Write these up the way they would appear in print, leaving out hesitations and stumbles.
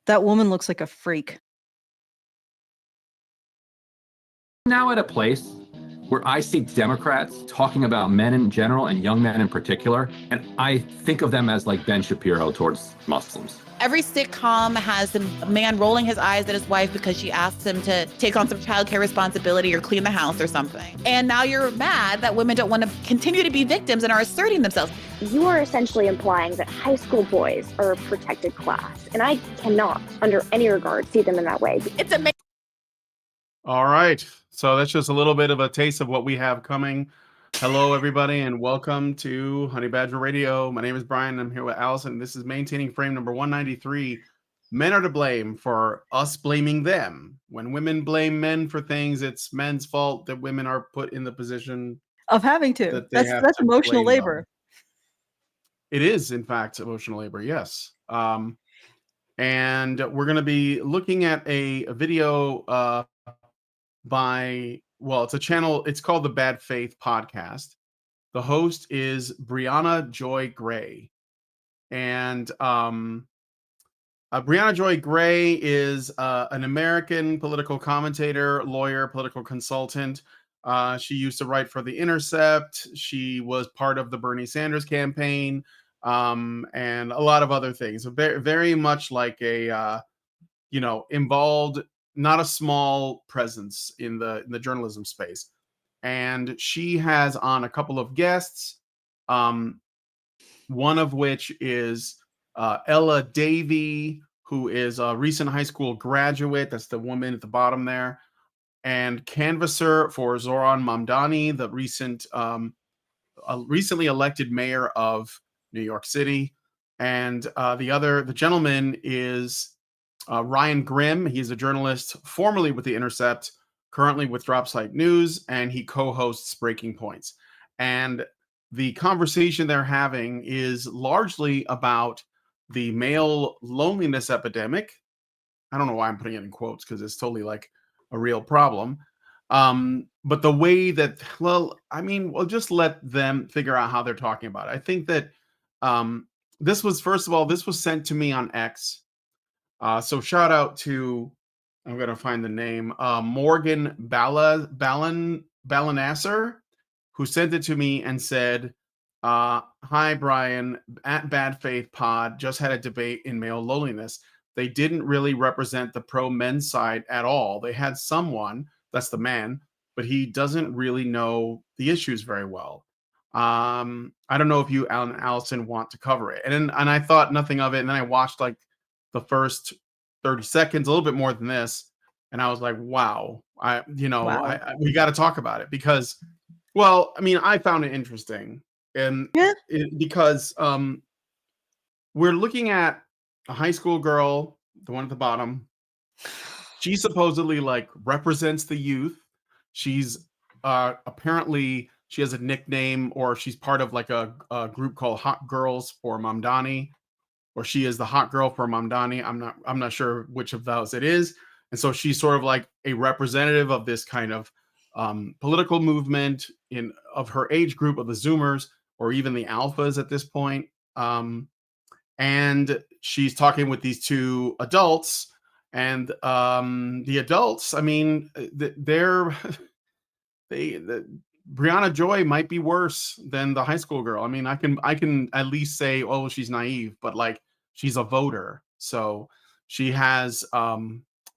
That woman looks like a freak. Now at a place where I see Democrats talking about men in general and young men in particular, and I think of them as like Ben Shapiro towards Muslims. Every sitcom has the man rolling his eyes at his wife because she asked him to take on some childcare responsibility or clean the house or something. And now you're mad that women don't want to continue to be victims and are asserting themselves. You are essentially implying that high school boys are a protected class, and I cannot, under any regard, see them in that way. It's amazing. All right. So that's just a little bit of a taste of what we have coming. Hello, everybody, and welcome to Honey Badger Radio. My name is Brian. I'm here with Allison. This is Maintaining Frame number 193. Men are to blame for us blaming them. When women blame men for things, it's men's fault that women are put in the position of having to. That's emotional labor. Them. It is, in fact, emotional labor, yes. And we're going to be looking at a video it's a channel. It's called the Bad Faith Podcast. The host is Brianna Joy Gray. And Brianna Joy Gray is an American political commentator, lawyer, political consultant. She used to write for The Intercept. She was part of the Bernie Sanders campaign, and a lot of other things. Very, very much like a, involved, not a small presence in the journalism space. And she has on a couple of guests, one of which is Ella Davey, who is a recent high school graduate. That's the woman at the bottom there. And canvasser for Zoran Mamdani, the recently elected mayor of New York City. And the gentleman is Ryan Grimm. He's a journalist formerly with The Intercept, currently with Dropsite News, and he co-hosts Breaking Points. And the conversation they're having is largely about the male loneliness epidemic. I don't know why I'm putting it in quotes because it's totally like a real problem. But the way that, we'll just let them figure out how they're talking about it. I think that this was sent to me on X. So shout out to, I'm going to find the name, Morgan Balanasser, who sent it to me and said, hi, Brian, at Bad Faith Pod, just had a debate in male loneliness. They didn't really represent the pro-men's side at all. They had someone, that's the man, but he doesn't really know the issues very well. I don't know if you, Alan and Allison, want to cover it. And I thought nothing of it, and then I watched like the first 30 seconds, a little bit more than this, and I was like, wow. We got to talk about it because, I found it interesting. And because we're looking at a high school girl, the one at the bottom. She supposedly like represents the youth. She's apparently she has a nickname, or she's part of like a group called Hot Girls for Mamdani, or she is the hot girl for Mamdani. I'm not sure which of those it is. And so she's sort of like a representative of this kind of political movement of her age group, of the Zoomers, or even the Alphas at this point. And she's talking with these two adults, and the adults, Brianna Joy might be worse than the high school girl. I can at least say, oh, she's naive, but like she's a voter, so she has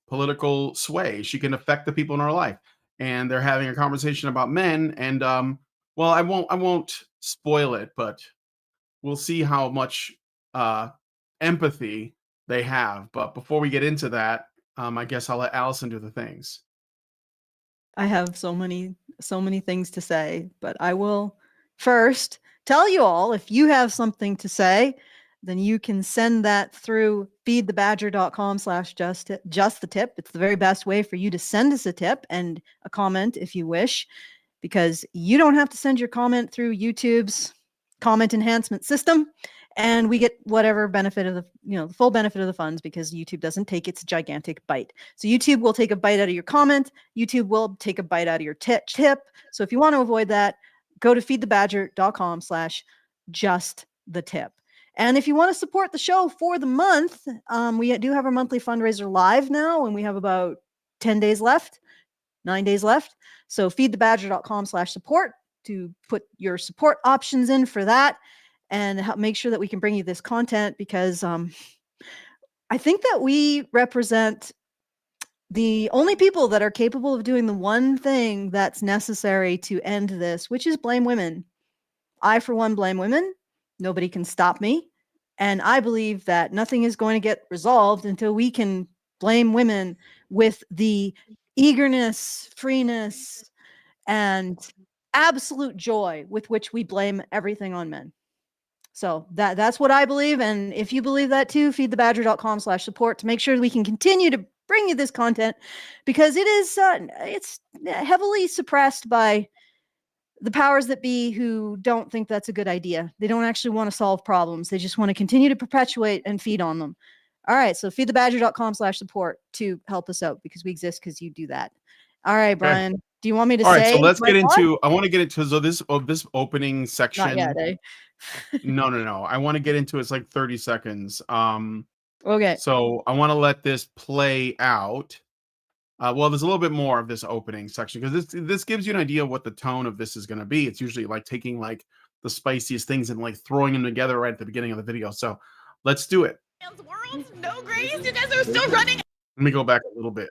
political sway. She can affect the people in her life, and they're having a conversation about men. And I won't spoil it, but we'll see how much empathy they have. But before we get into that, I guess I'll let Allison do the things. I have so many things to say, but I will first tell you all, if you have something to say, then you can send that through feedthebadger.com/just the tip. It's the very best way for you to send us a tip and a comment if you wish, because you don't have to send your comment through YouTube's comment enhancement system, and we get whatever benefit of the full benefit of the funds, because YouTube doesn't take its gigantic bite. So YouTube will take a bite out of your comment. YouTube will take a bite out of your tip. So if you want to avoid that, go to feedthebadger.com/just the tip. And if you want to support the show for the month, we do have our monthly fundraiser live now, and we have about 10 days left, 9 days left. So feedthebadger.com/support to put your support options in for that and help make sure that we can bring you this content, because I think that we represent the only people that are capable of doing the one thing that's necessary to end this, which is blame women. I, for one, blame women. Nobody can stop me. And I believe that nothing is going to get resolved until we can blame women with the eagerness, freeness, and absolute joy with which we blame everything on men. So that's what I believe. And if you believe that too, feedthebadger.com/support to make sure we can continue to bring you this content, because it is it's heavily suppressed by the powers that be, who don't think that's a good idea. They don't actually want to solve problems. They just want to continue to perpetuate and feed on them. All right. So feedthebadger.com/support to help us out, because we exist because you do that. All right, Brian. Do you want me to All say? right, so let's get my thought? into. I want to get into this opening section. Not yet, eh? No. I want to get into it's like 30 seconds. Okay. So I want to let this play out. Well, there's a little bit more of this opening section, because this gives you an idea of what the tone of this is going to be. It's usually like taking like the spiciest things and like throwing them together right at the beginning of the video. So let's do it. World, no grace. You guys are still running. Let me go back a little bit.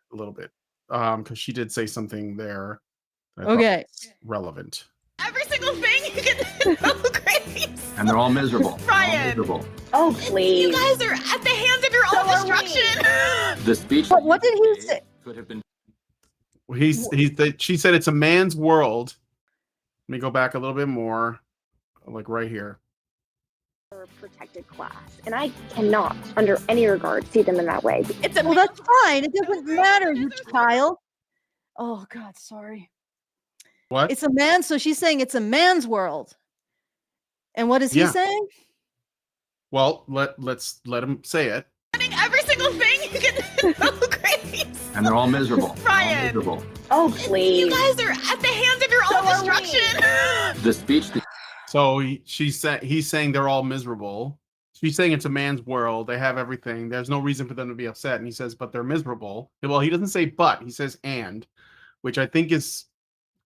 Because she did say something there that I thought Okay. was relevant. Every single thing you get no grace. And they're all miserable. Brian. Miserable. Oh, please. You guys are at the hands of your own destruction. The speech. What did he say? Could have been. She said it's a man's world. Let me go back a little bit more, like right here. Protected class, and I cannot, under any regard, see them in that way. It's a Well, that's fine. It doesn't matter, you child. Oh God, sorry. What? It's a man. So she's saying it's a man's world. And what is he Yeah. saying? Well, let's let him say it. running every single thing you get no grace. And they're all miserable. Brian. All miserable. Oh, please. You guys are at the hands of your own destruction. The speech. So he's saying they're all miserable. She's saying it's a man's world. They have everything. There's no reason for them to be upset. And he says, but they're miserable. Well, he doesn't say but. He says and, which I think is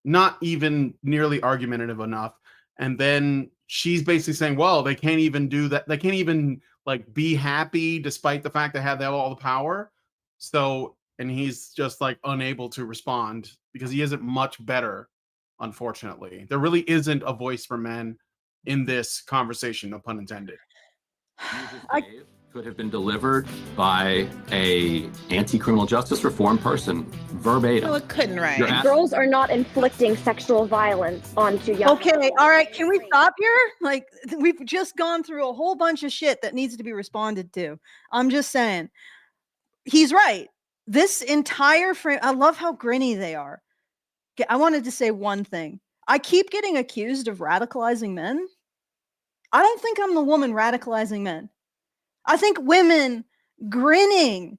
not even nearly argumentative enough. And then she's basically saying, well, they can't even do that. They can't even like be happy despite the fact they have all the power. So, and he's just like unable to respond because he isn't much better. Unfortunately, there really isn't a voice for men in this conversation, no pun intended. Could have been delivered by a anti-criminal justice reform person verbatim. No, it couldn't, right? You're asking- Girls are not inflicting sexual violence onto young Okay, people. all right. Can we stop here? Like, we've just gone through a whole bunch of shit that needs to be responded to. I'm just saying, he's right. This entire frame, I love how grinny they are. Okay, I wanted to say one thing. I keep getting accused of radicalizing men. I don't think I'm the woman radicalizing men. I think women grinning,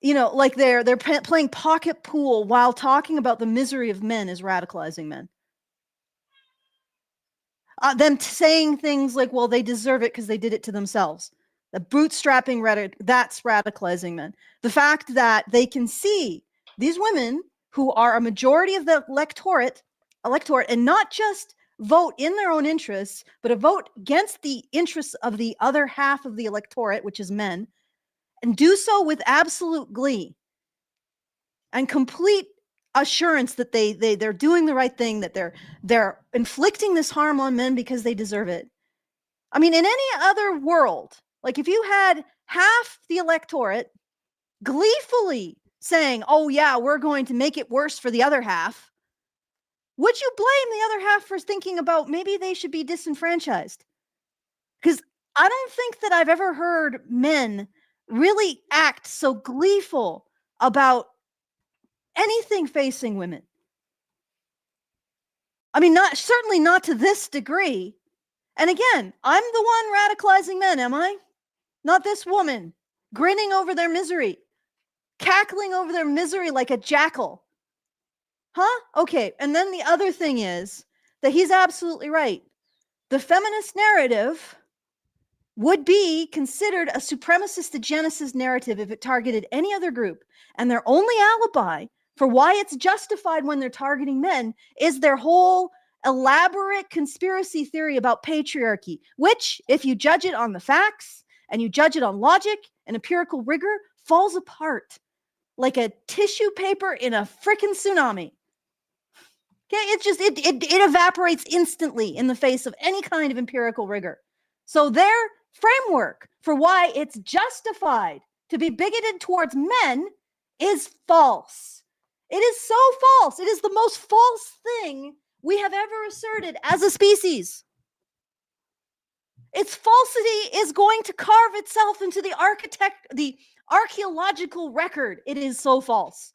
you know, like they're playing pocket pool while talking about the misery of men is radicalizing men. Them saying things like, well, they deserve it because they did it to themselves. The bootstrapping rhetoric, that's radicalizing men. The fact that they can see these women who are a majority of the electorate and not just vote in their own interests, but a vote against the interests of the other half of the electorate, which is men, and do so with absolute glee and complete assurance that they're doing the right thing, that they're inflicting this harm on men because they deserve it. I mean, in any other world, like if you had half the electorate gleefully saying, oh yeah, we're going to make it worse for the other half, would you blame the other half for thinking about maybe they should be disenfranchised? Because I don't think that I've ever heard men really act so gleeful about anything facing women. I mean, certainly not to this degree. And again, I'm the one radicalizing men, am I? Not this woman grinning over their misery, cackling over their misery like a jackal. Huh? Okay. And then the other thing is that he's absolutely right. The feminist narrative would be considered a supremacist eugenicist narrative if it targeted any other group. And their only alibi for why it's justified when they're targeting men is their whole elaborate conspiracy theory about patriarchy, which, if you judge it on the facts and you judge it on logic and empirical rigor, falls apart like a tissue paper in a freaking tsunami. Okay, it's just, it evaporates instantly in the face of any kind of empirical rigor. So their framework for why it's justified to be bigoted towards men is false. It is so false. It is the most false thing we have ever asserted as a species. Its falsity is going to carve itself into the archaeological record. It is so false.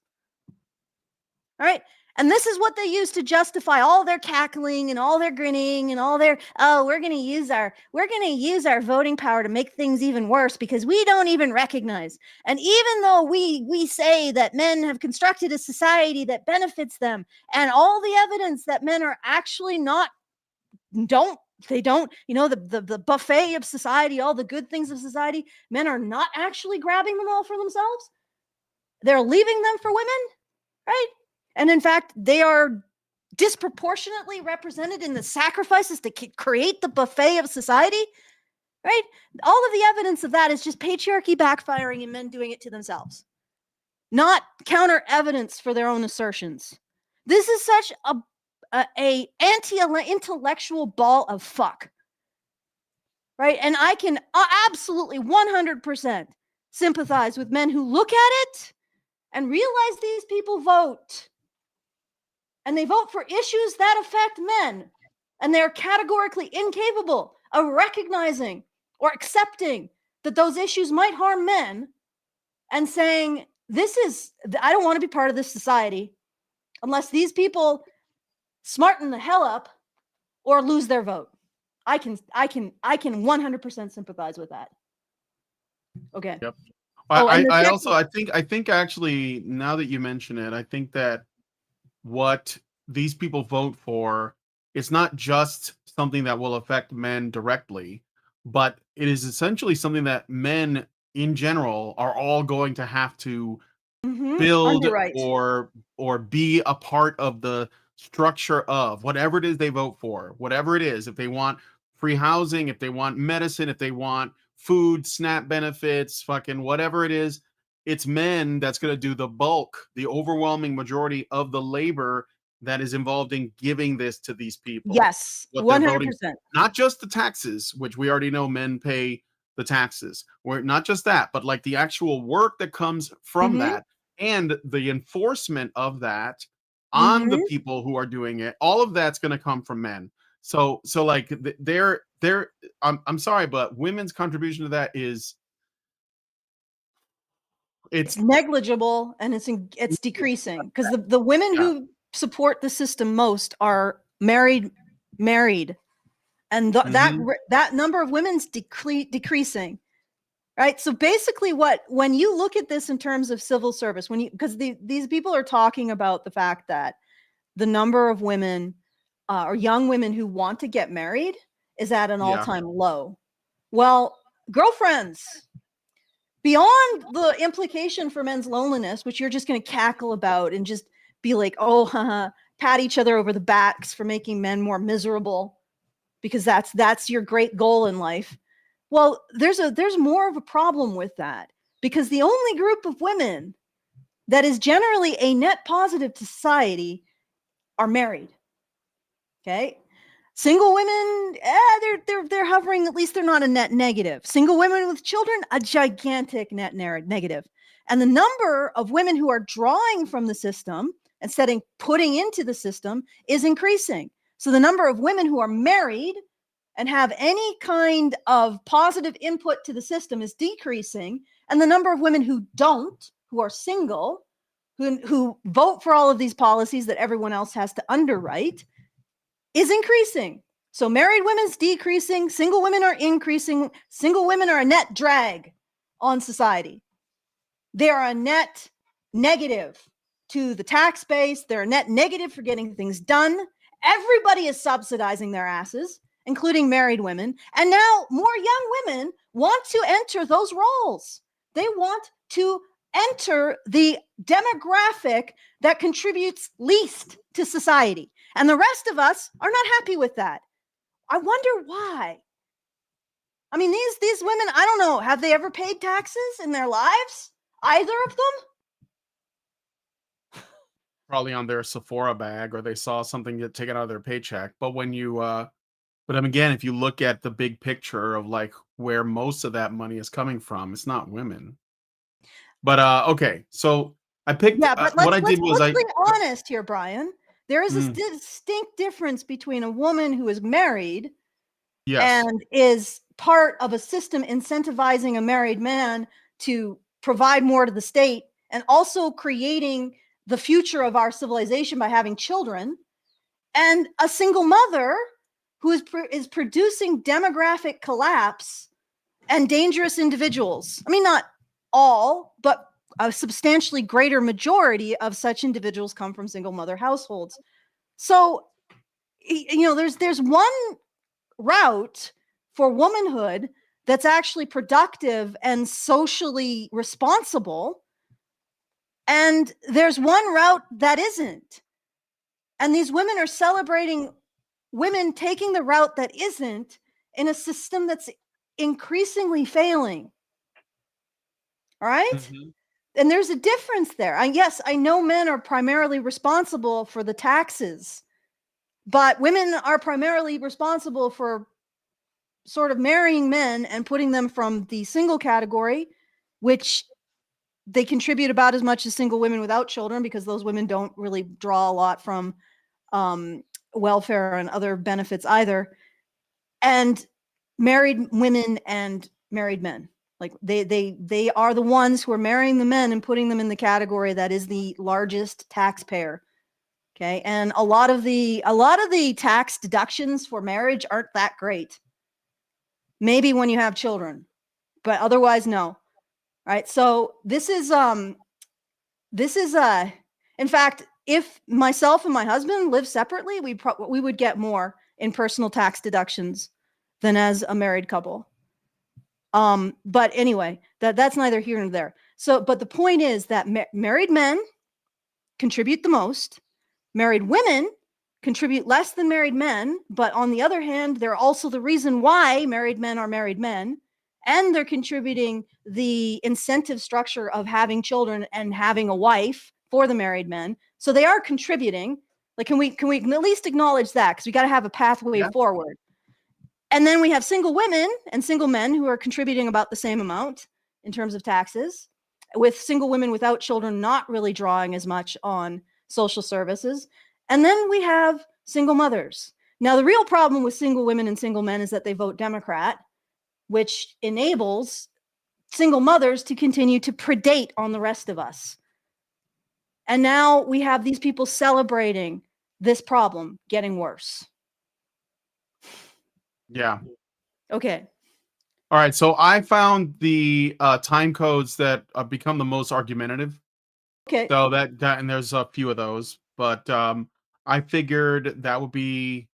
All right. And this is what they use to justify all their cackling and all their grinning and all their, oh, we're going to use our voting power to make things even worse because we don't even recognize. And even though we say that men have constructed a society that benefits them, and all the evidence that men are actually don't, the buffet of society, all the good things of society, men are not actually grabbing them all for themselves. They're leaving them for women, right? And in fact, they are disproportionately represented in the sacrifices to create the buffet of society, right? All of the evidence of that is just patriarchy backfiring and men doing it to themselves, not counter evidence for their own assertions. This is such a anti-intellectual ball of fuck, right? And I can absolutely 100% sympathize with men who look at it and realize these people vote. And they vote for issues that affect men. And they're categorically incapable of recognizing or accepting that those issues might harm men and saying, I don't want to be part of this society unless these people smarten the hell up or lose their vote. I can 100% sympathize with that. Okay. Yep. Oh, I think actually, now that you mention it, I think that what these people vote for is not just something that will affect men directly, but it is essentially something that men in general are all going to have to build underwrite. or be a part of the structure of whatever it is they vote for, whatever it is. If they want free housing, if they want medicine, if they want food, SNAP benefits, fucking whatever it is, it's men that's going to do the bulk, the overwhelming majority of the labor that is involved in giving this to these people. Yes, 100%. Not just the taxes, which we already know men pay the taxes, or not just that, but like the actual work that comes from that and the enforcement of that on the people who are doing it. All of that's going to come from men. So like I'm sorry, but women's contribution to that is it's negligible, and it's decreasing because the women who support the system most are married, and that number of women's decreasing, right? So basically, when you look at this in terms of civil service, because these people are talking about the fact that the number of women or young women who want to get married is at an all-time low. Well, girlfriends, beyond the implication for men's loneliness, which you're just going to cackle about and just be like, oh, pat each other over the backs for making men more miserable because that's your great goal in life. Well, there's more of a problem with that, because the only group of women that is generally a net positive to society are married. Okay. Single women, they're hovering, at least they're not a net negative. Single women with children, a gigantic net negative. And the number of women who are drawing from the system instead of putting into the system is increasing. So the number of women who are married and have any kind of positive input to the system is decreasing. And the number of women who don't, who are single, who vote for all of these policies that everyone else has to underwrite, is increasing. So married women's decreasing, single women are increasing. Single women are a net drag on society. They are a net negative to the tax base. They're a net negative for getting things done. Everybody is subsidizing their asses. including married women. And now more young women want to enter those roles. They want to enter the demographic that contributes least to society. And the rest of us are not happy with that. I wonder why. I mean, these women, I don't know, have they ever paid taxes in their lives? Either of them? Probably on their Sephora bag, or they saw something get taken out of their paycheck. But when you but again, if you look at the big picture of like where most of that money is coming from, it's not women. But okay, so I picked Yeah, but what I did was let's be honest here, Brian. There is a Mm. distinct difference between a woman who is married yes. and is part of a system incentivizing a married man to provide more to the state and also creating the future of our civilization by having children, and a single mother who is producing demographic collapse and dangerous individuals. I mean, not all, but a substantially greater majority of such individuals come from single mother households. So, there's one route for womanhood that's actually productive and socially responsible, and there's one route that isn't. And these women are celebrating women taking the route that isn't in a system that's increasingly failing. All right? Mhm. And there's a difference there. Yes, I know men are primarily responsible for the taxes, but women are primarily responsible for sort of marrying men and putting them from the single category, which they contribute about as much as single women without children, because those women don't really draw a lot from welfare and other benefits either, and married women and married men. Like they are the ones who are marrying the men and putting them in the category that is the largest taxpayer. Okay. And a lot of the tax deductions for marriage aren't that great. Maybe when you have children, but otherwise, no. All right. So this is in fact, if myself and my husband live separately, we would get more in personal tax deductions than as a married couple. But anyway, that's neither here nor there. So, but the point is that married men contribute the most. Married women contribute less than married men, but on the other hand, they're also the reason why married men are married men, and they're contributing the incentive structure of having children and having a wife for the married men. So they are contributing. Like, can we at least acknowledge that? Because we got to have a pathway forward. And then we have single women and single men who are contributing about the same amount in terms of taxes, with single women without children not really drawing as much on social services. And then we have single mothers. Now, the real problem with single women and single men is that they vote Democrat, which enables single mothers to continue to predate on the rest of us. And now we have these people celebrating this problem getting worse. Yeah. Okay. All right. So I found the time codes that become the most argumentative. Okay. So that and there's a few of those, but I figured that would be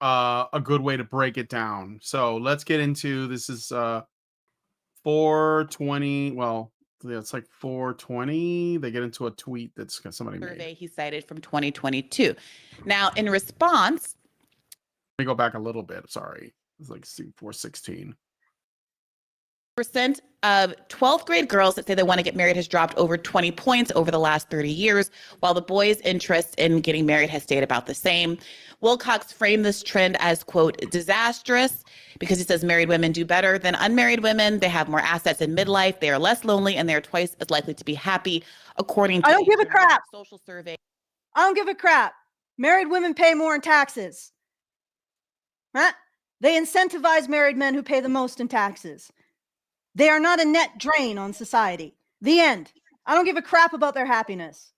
a good way to break it down. So let's get into this. Is 420. Well, yeah, it's like 420. They get into a tweet that's somebody Survey made. he cited from 2022. Now, in response, Let me go back a little bit. Sorry, it's like 416. percent of 12th grade girls that say they want to get married has dropped over 20 points over the last 30 years, while the boys' interest in getting married has stayed about the same. Wilcox framed this trend as, quote, disastrous, because he says married women do better than unmarried women. They have more assets in midlife. They are less lonely, and they are twice as likely to be happy, according to I don't give a crap. social survey. I don't give a crap. Married women pay more in taxes. Right? They incentivize married men who pay the most in taxes. They are not a net drain on society. The end. I don't give a crap about their happiness.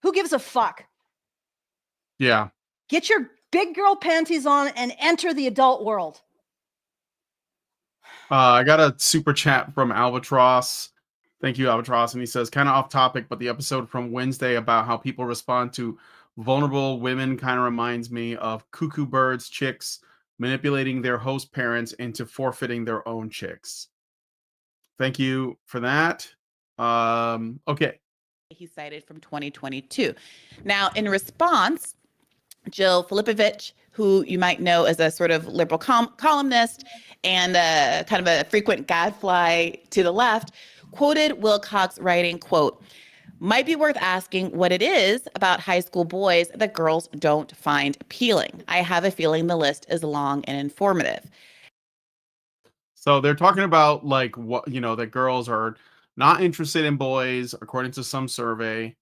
Who gives a fuck? Yeah. Get your big girl panties on and enter the adult world. I got a super chat from Albatross. Thank you, Albatross. And he says, kind of off topic, but the episode from Wednesday about how people respond to vulnerable women kind of reminds me of cuckoo birds, chicks, manipulating their host parents into forfeiting their own chicks. Thank you for that. Okay. He cited from 2022. Now, in response, Jill Filipovich, who you might know as a sort of liberal columnist and kind of a frequent gadfly to the left, quoted Wilcox writing, quote, "Might be worth asking what it is about high school boys that girls don't find appealing. I have a feeling the list is long and informative." So they're talking about like what, that girls are not interested in boys according to some survey.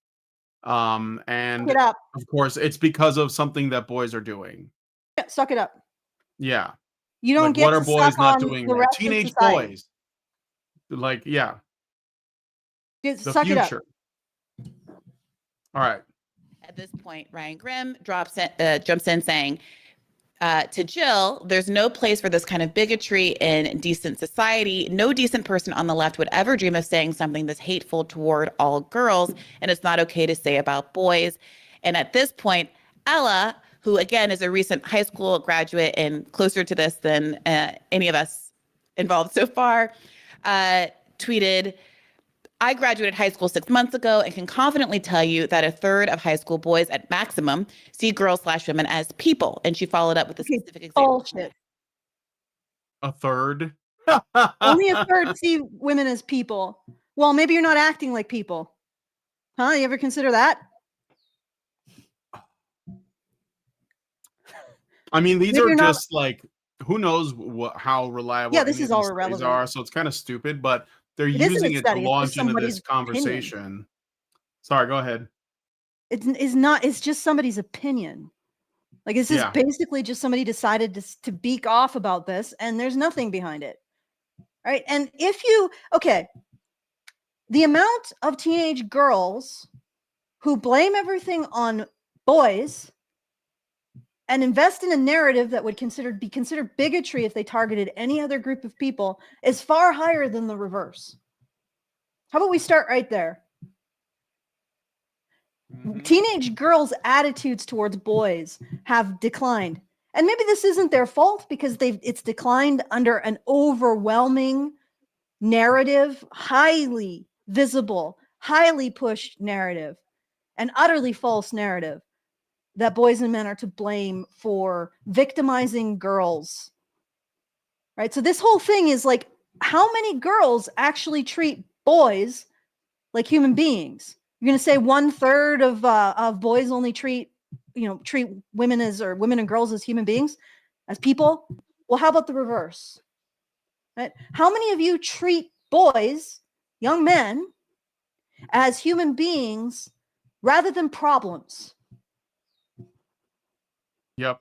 And Suck it up. of course it's because of something that boys are doing. Yeah, suck it up. Yeah. You don't Like, get what are to boys suck not on doing the right? rest of Teenage society. boys. Like, yeah, the Suck it up. future. All right. At this point, Ryan Grimm jumps in saying, to Jill, there's no place for this kind of bigotry in decent society. No decent person on the left would ever dream of saying something that's hateful toward all girls, and it's not okay to say about boys. And at this point, Ella, who again is a recent high school graduate and closer to this than any of us involved so far, tweeted, "I graduated high school 6 months ago and can confidently tell you that a third of high school boys at maximum see girls/women as people." And she followed up with a specific example. Bullshit. A third. Only a third see women as people. Well, maybe you're not acting like people. Huh? You ever consider that? I mean, these Maybe are you're not- just like, who knows how reliable Yeah, this any is of all these studies irrelevant. are, so it's kind of stupid, but they're It isn't using a it to study, it's launch just into somebody's this conversation. Sorry, go ahead. It's just somebody's opinion. Like, this is Yeah. basically just somebody decided to beak off about this, and there's nothing behind it. Right? And the amount of teenage girls who blame everything on boys and invest in a narrative that would be considered bigotry if they targeted any other group of people is far higher than the reverse. How about we start right there? Mhm. Teenage girls' attitudes towards boys have declined. And maybe this isn't their fault because it's declined under an overwhelming narrative, highly visible, highly pushed narrative, an utterly false narrative that boys and men are to blame for victimizing girls. Right? So this whole thing is like, how many girls actually treat boys like human beings? You're going to say 1/3 of boys only treat women women and girls as human beings, as people? Well, how about the reverse? Right? How many of you treat boys, young men, as human beings rather than problems? Yep.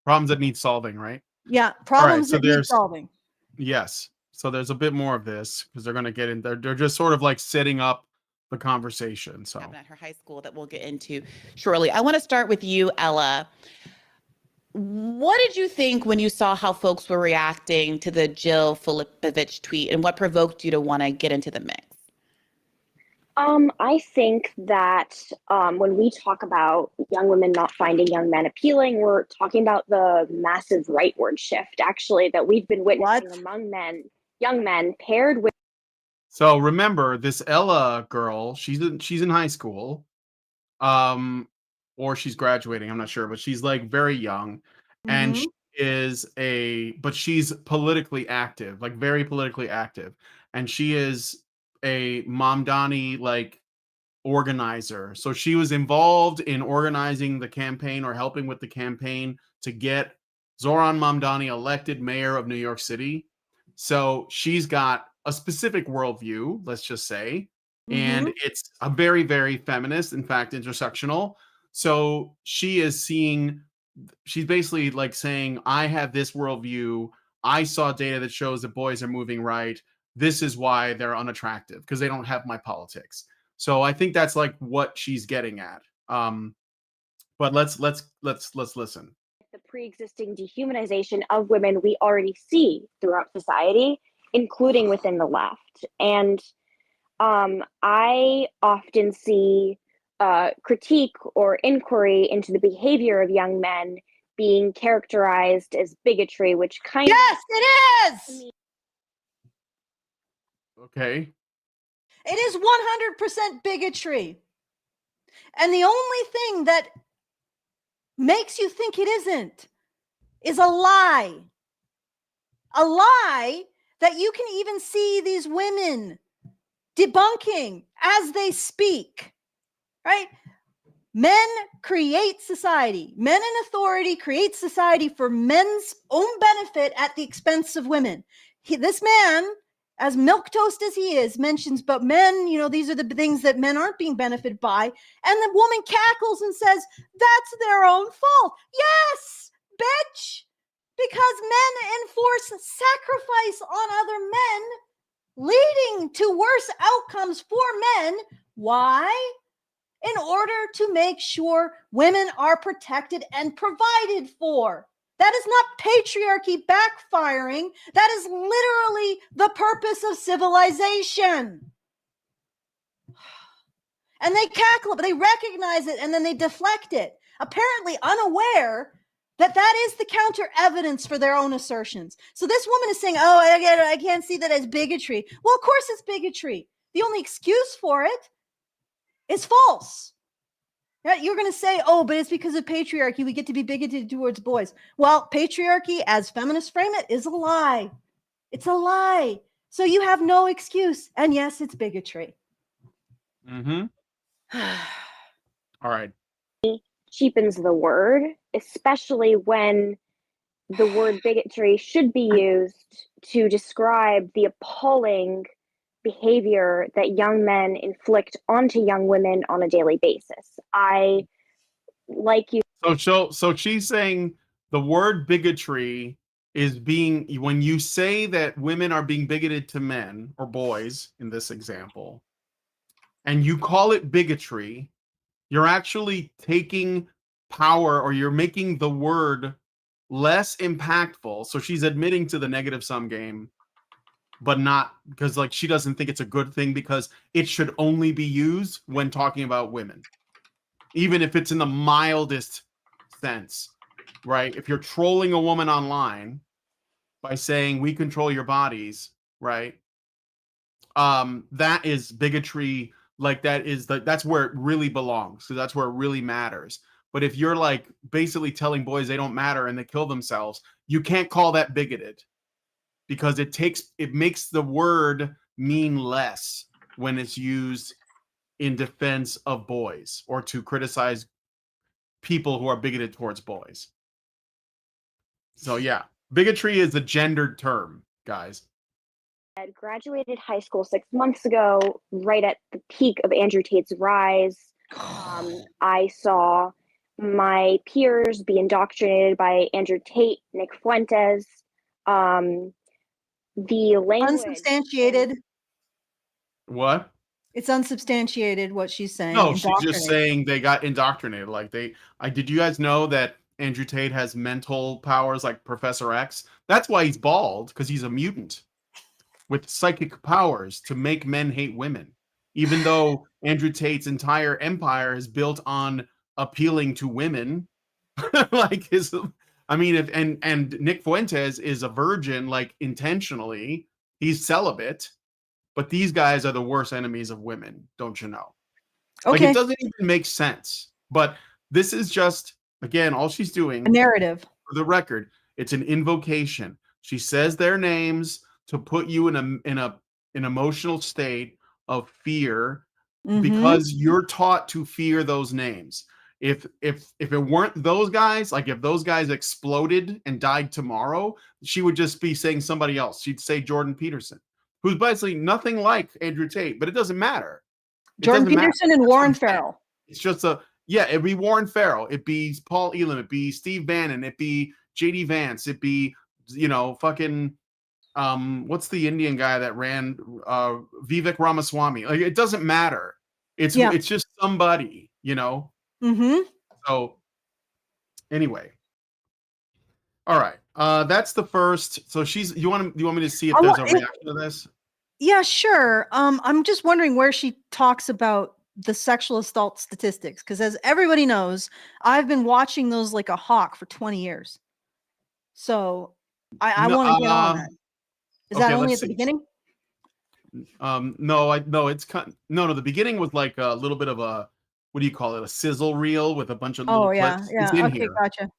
Problems that need solving, right? Yeah, All right. problems So that need solving. yes. So there's a bit more of this because they're going to get in there. They're just sort of like setting up the conversation. So At her high school that we'll get into shortly. I want to start with you, Ella. What did you think when you saw how folks were reacting to the Jill Filipovich tweet, and what provoked you to want to get into the mix? I think that when we talk about young women not finding young men appealing, we're talking about the massive rightward shift, actually, that we've been witnessing among young men paired with. So remember this Ella girl, she's in high school. Or she's graduating, I'm not sure, but she's like very young. And she but she's politically active, like very politically active. And she is a Mamdani like organizer. So she was involved in organizing the campaign or helping with the campaign to get Zoran Mamdani elected mayor of New York City. So she's got a specific worldview, let's just say, and it's a very, very feminist, in fact, intersectional. So she's basically like saying, I have this worldview. I saw data that shows that boys are moving right. This is why they're unattractive because they don't have my politics. So I think that's like what she's getting at. But let's listen. The pre-existing dehumanization of women we already see throughout society, including within the left. And I often see critique or inquiry into the behavior of young men being characterized as bigotry, which kind Yes, it of is. Okay. It is 100% bigotry. And the only thing that makes you think it isn't is a lie. A lie that you can even see these women debunking as they speak, right? Men create society. Men in authority create society for men's own benefit at the expense of women. This man, as milquetoast as he is, mentions, but men, these are the things that men aren't being benefited by. And the woman cackles and says, that's their own fault. Yes, bitch. Because men enforce sacrifice on other men, leading to worse outcomes for men. Why? In order to make sure women are protected and provided for. That is not patriarchy backfiring. That is literally the purpose of civilization. And they cackle, but they recognize it and then they deflect it, apparently unaware that that is the counter evidence for their own assertions. So this woman is saying, oh, I can't see that as bigotry. Well, of course it's bigotry. The only excuse for it is false. You're going to say, oh, but it's because of patriarchy. We get to be bigoted towards boys. Well, patriarchy, as feminists frame it, is a lie. It's a lie. So you have no excuse. And yes, it's bigotry. Mm-hmm. All right. Cheapens the word, especially when the word bigotry should be used to describe the appalling behavior that young men inflict onto young women on a daily basis. I like you. So she's saying the word bigotry is being, when you say that women are being bigoted to men or boys in this example, and you call it bigotry, you're actually taking power, or you're making the word less impactful. So she's admitting to the negative sum game, but not because she doesn't think it's a good thing, because it should only be used when talking about women, even if it's in the mildest sense, right? If you're trolling a woman online by saying we control your bodies, right? That is bigotry. That's where it really belongs. So that's where it really matters. But if you're basically telling boys they don't matter and they kill themselves, you can't call that bigoted, because it makes the word mean less when it's used in defense of boys or to criticize people who are bigoted towards boys. So yeah, bigotry is a gendered term, guys. I graduated high school 6 months ago, right at the peak of Andrew Tate's rise. I saw my peers be indoctrinated by Andrew Tate, Nick Fuentes. The language. Unsubstantiated. What? It's unsubstantiated what she's saying. No, she's just saying they got indoctrinated. Did you guys know that Andrew Tate has mental powers like Professor X? That's why he's bald, because he's a mutant with psychic powers to make men hate women. Even though Andrew Tate's entire empire is built on appealing to women, and Nick Fuentes is a virgin, intentionally. He's celibate. But these guys are the worst enemies of women, don't you know? Okay. It doesn't even make sense. But this is just, again, all she's doing. A narrative. For the record, it's an invocation. She says their names to put you in an emotional state of fear, because you're taught to fear those names. If it weren't those guys, if those guys exploded and died tomorrow, she would just be saying somebody else. She'd say Jordan Peterson, who's basically nothing like Andrew Tate, but it doesn't matter. Jordan Peterson and Warren Farrell. It's just it'd be Warren Farrell, it'd be Paul Elam, it'd be Steve Bannon, it'd be JD Vance, it'd be, fucking, what's the Indian guy that ran, Vivek Ramaswamy. It doesn't matter. It's just somebody, So anyway. All right. That's the first. So you want me to see if there's a reaction to this? Yeah, sure. I'm just wondering where she talks about the sexual assault statistics, because as everybody knows, I've been watching those like a hawk for 20 years. So I No, want to get on that. Is that okay, only let's at the see. beginning? No, it's no. The beginning was like a little bit of a, what do you call it? A sizzle reel with a bunch of little Oh yeah, clips. It's yeah. in Okay, here. gotcha.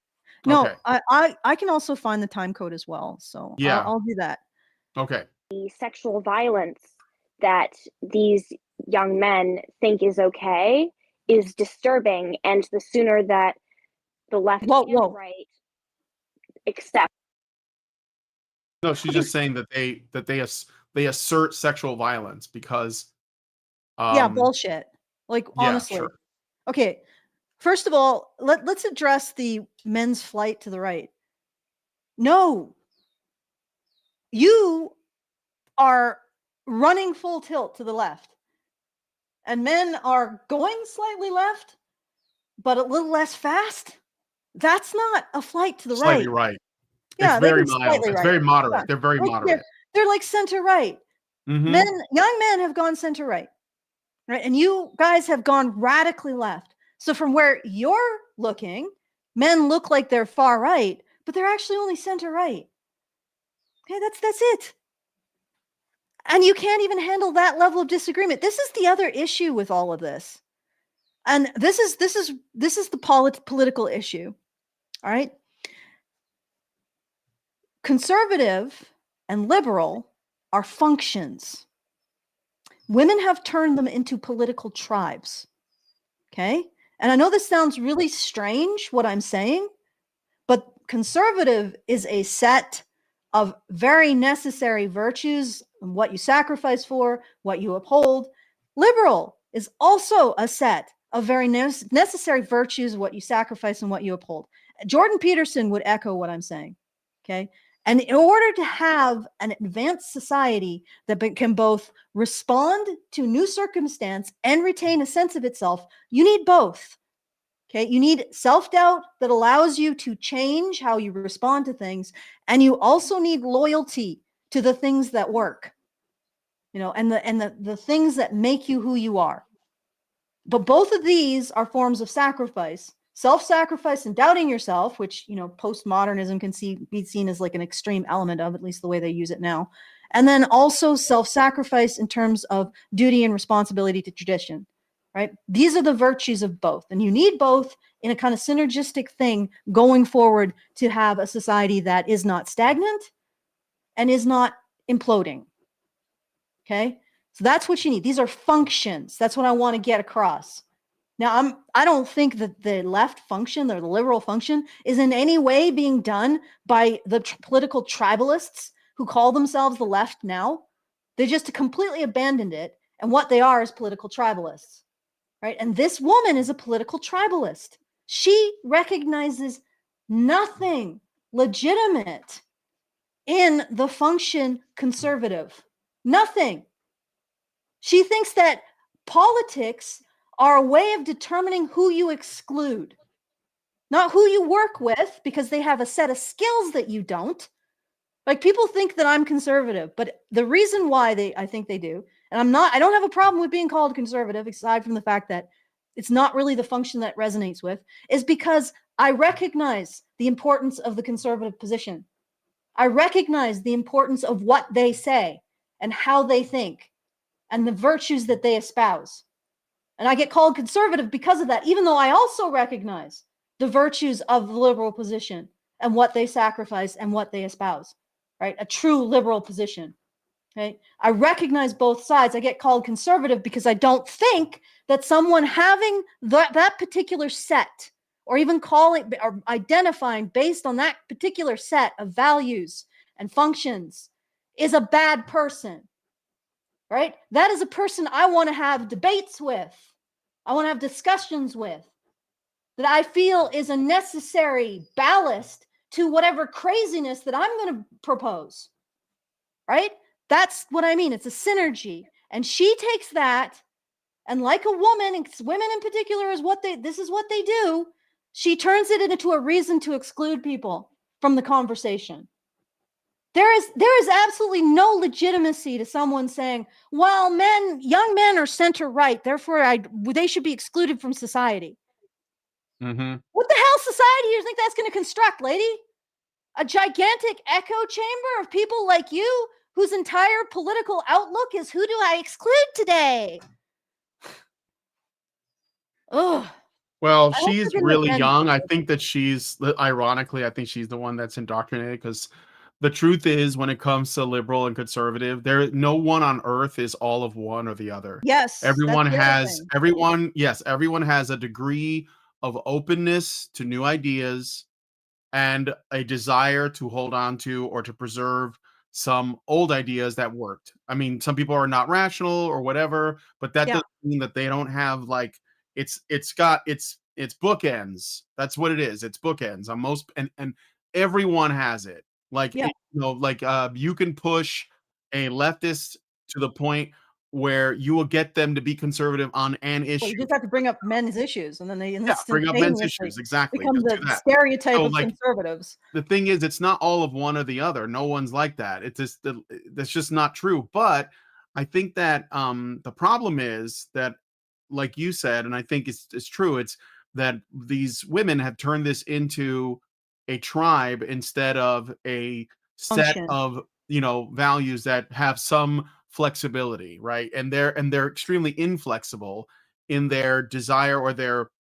No, Okay. I can also find the time code as well. So Yeah. I'll do that. Okay. The sexual violence that these young men think is okay is disturbing, and the sooner that the left and right accept. No, she's just saying that they assert sexual violence because Yeah, bullshit. Like yeah, honestly. sure. Okay. First of all, let's address the men's flight to the right. No. You are running full tilt to the left. And men are going slightly left, but a little less fast. That's not a flight to the Slightly right. right. Yeah, It's they very go mild. slightly It's right. very moderate. Yeah. They're very moderate. They're like center right. Mhm. Young men have gone center right. Right? And you guys have gone radically left. So from where you're looking, men look like they're far right, but they're actually only center right. Okay, that's it. And you can't even handle that level of disagreement. This is the other issue with all of this. And this is the political issue. All right? Conservative and liberal are functions. Women have turned them into political tribes. Okay? And I know this sounds really strange, what I'm saying, but conservative is a set of very necessary virtues, what you sacrifice for, what you uphold. Liberal is also a set of very necessary virtues, what you sacrifice and what you uphold. Jordan Peterson would echo what I'm saying. Okay. And in order to have an advanced society that can both respond to new circumstance and retain a sense of itself, you need both. Okay, you need self-doubt that allows you to change how you respond to things, and you also need loyalty to the things that work. And the things that make you who you are. But both of these are forms of sacrifice. Self-sacrifice and doubting yourself, which, postmodernism can be seen as like an extreme element of, at least the way they use it now. And then also self-sacrifice in terms of duty and responsibility to tradition. Right? These are the virtues of both. And you need both in a kind of synergistic thing going forward to have a society that is not stagnant and is not imploding. Okay? So that's what you need. These are functions. That's what I want to get across. Now, I don't think that the left function or the liberal function is in any way being done by the political tribalists who call themselves the left now. They just completely abandoned it. And what they are is political tribalists. Right? And this woman is a political tribalist. She recognizes nothing legitimate in the function conservative. Nothing. She thinks that politics are a way of determining who you exclude, not who you work with, because they have a set of skills that you don't. Like, people think that I'm conservative, but the reason why I think they do, and I don't have a problem with being called conservative, aside from the fact that it's not really the function that resonates with, is because I recognize the importance of the conservative position. I recognize the importance of what they say and how they think and the virtues that they espouse. And I get called conservative because of that, even though I also recognize the virtues of the liberal position and what they sacrifice and what they espouse, right? A true liberal position. Okay. I recognize both sides. I get called conservative because I don't think that someone having that particular set, or even calling or identifying based on that particular set of values and functions, is a bad person. Right? That is a person I want to have debates with. I want to have discussions with. That I feel is a necessary ballast to whatever craziness that I'm going to propose. Right? That's what I mean. It's a synergy. And she takes that, and like a woman, and women in particular this is what they do. She turns it into a reason to exclude people from the conversation. There is absolutely no legitimacy to someone saying, well, young men are center right, therefore they should be excluded from society. Mm-hmm. What the hell society do you think that's going to construct, lady? A gigantic echo chamber of people like you whose entire political outlook is, who do I exclude today? Ugh. Well, I hope she's they're gonna really end young. I this. think that ironically, I think she's the one that's indoctrinated, because the truth is, when it comes to liberal and conservative, no one on earth is all of one or the other. Yes, that's Everyone the other has thing. everyone has a degree of openness to new ideas and a desire to hold on to or to preserve some old ideas that worked. I mean, some people are not rational or whatever, but that Yeah. doesn't mean that they don't have like it's bookends. That's what it is. It's bookends on most, and everyone has it. Like Yeah. you can push a leftist to the point where you will get them to be conservative on an Well, issue. you just have to bring up men's issues, and then they Yeah, bring up men's instantaneously issues. Exactly. become Just the do that. stereotype So, of like, conservatives. the thing is, it's not all of one or the other. No one's like that. That's just not true. But I think that the problem is that, like you said, and I think it's true, it's that these women have turned this into a tribe instead of a set Function. of values that have some flexibility, right? And they're extremely inflexible in their desire or their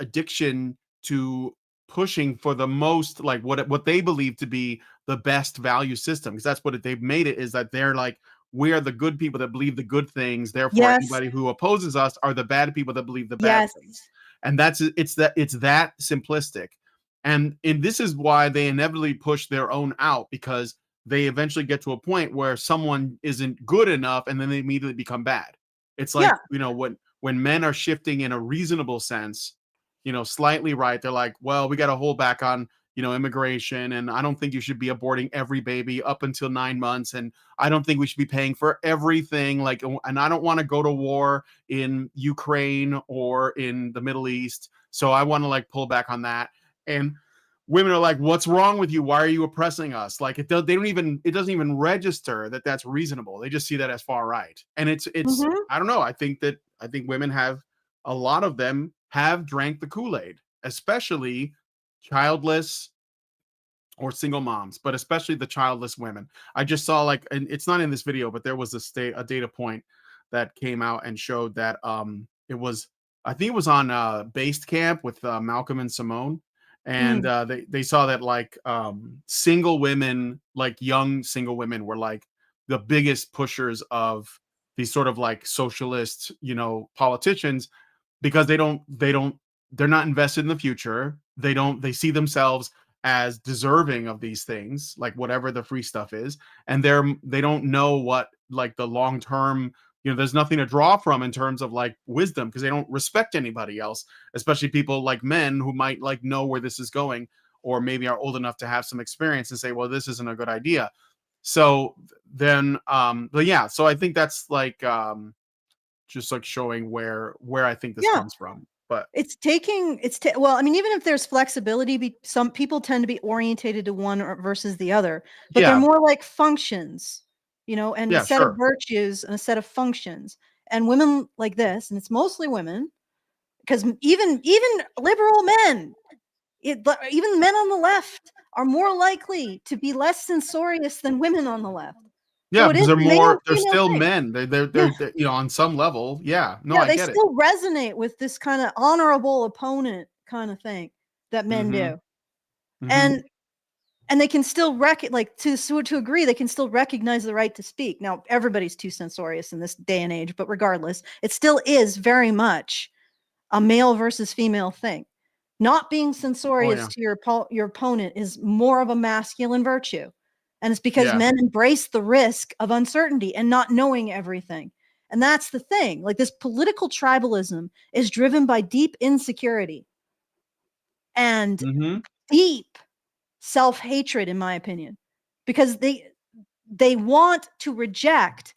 addiction to pushing for the most, like, what they believe to be the best value system, because that's what they've made it, is that they're like, we are the good people that believe the good things, therefore Yes. anybody who opposes us are the bad people that believe the bad Yes. things. And it's that simplistic. And this is why they inevitably push their own out, because they eventually get to a point where someone isn't good enough and then they immediately become bad. It's like, Yeah. when men are shifting in a reasonable sense, slightly right, they're like, well, we got to hold back on, immigration, and I don't think you should be aborting every baby up until 9 months, and I don't think we should be paying for everything, like, and I don't want to go to war in Ukraine or in the Middle East, so I want to, like, pull back on that. And women are like, what's wrong with you? Why are you oppressing us? Like, it doesn't even register that that's reasonable. They just see that as far right. And it's Mhm. I don't know. I think women have, a lot of them have drank the Kool-Aid, especially childless or single moms, but especially the childless women. I just saw, like, and it's not in this video, but there was a data point that came out and showed that it was, I think it was on Based Camp with Malcolm and Simone, and they saw that, like, single women, like young single women, were like the biggest pushers of these sort of like socialist, politicians, because they're not invested in the future. They see themselves as deserving of these things, like whatever the free stuff is, and they don't know what, like, the long term, there's nothing to draw from in terms of, like, wisdom, because they don't respect anybody else, especially people like men who might, like, know where this is going, or maybe are old enough to have some experience and say, well, this isn't a good idea. So then but yeah, so I think that's like just like showing where I think this Yeah. comes from. But well, I mean, even if there's flexibility, some people tend to be orientated to one versus the other, but they're yeah, more like functions, and a yeah, set of sure. virtues and a set of functions. And women like this, and it's mostly women, because even liberal men, even men on the left are more likely to be less censorious than women on the left. Yeah, So it because is a male they're female still thing. men. Yeah. They're on some level. Yeah. No, Yeah, I they get it. still resonate with this kind of honorable opponent kind of thing that men Mhm. do. Mhm. And they can still to agree, they can still recognize the right to speak. Now, everybody's too censorious in this day and age, but regardless, it still is very much a male versus female thing. Not being Oh, censorious yeah. to your opponent is more of a masculine virtue. And it's because Yeah. men embrace the risk of uncertainty and not knowing everything. And that's the thing. Like, this political tribalism is driven by deep insecurity and Mhm. deep self-hatred, in my opinion, because they want to reject,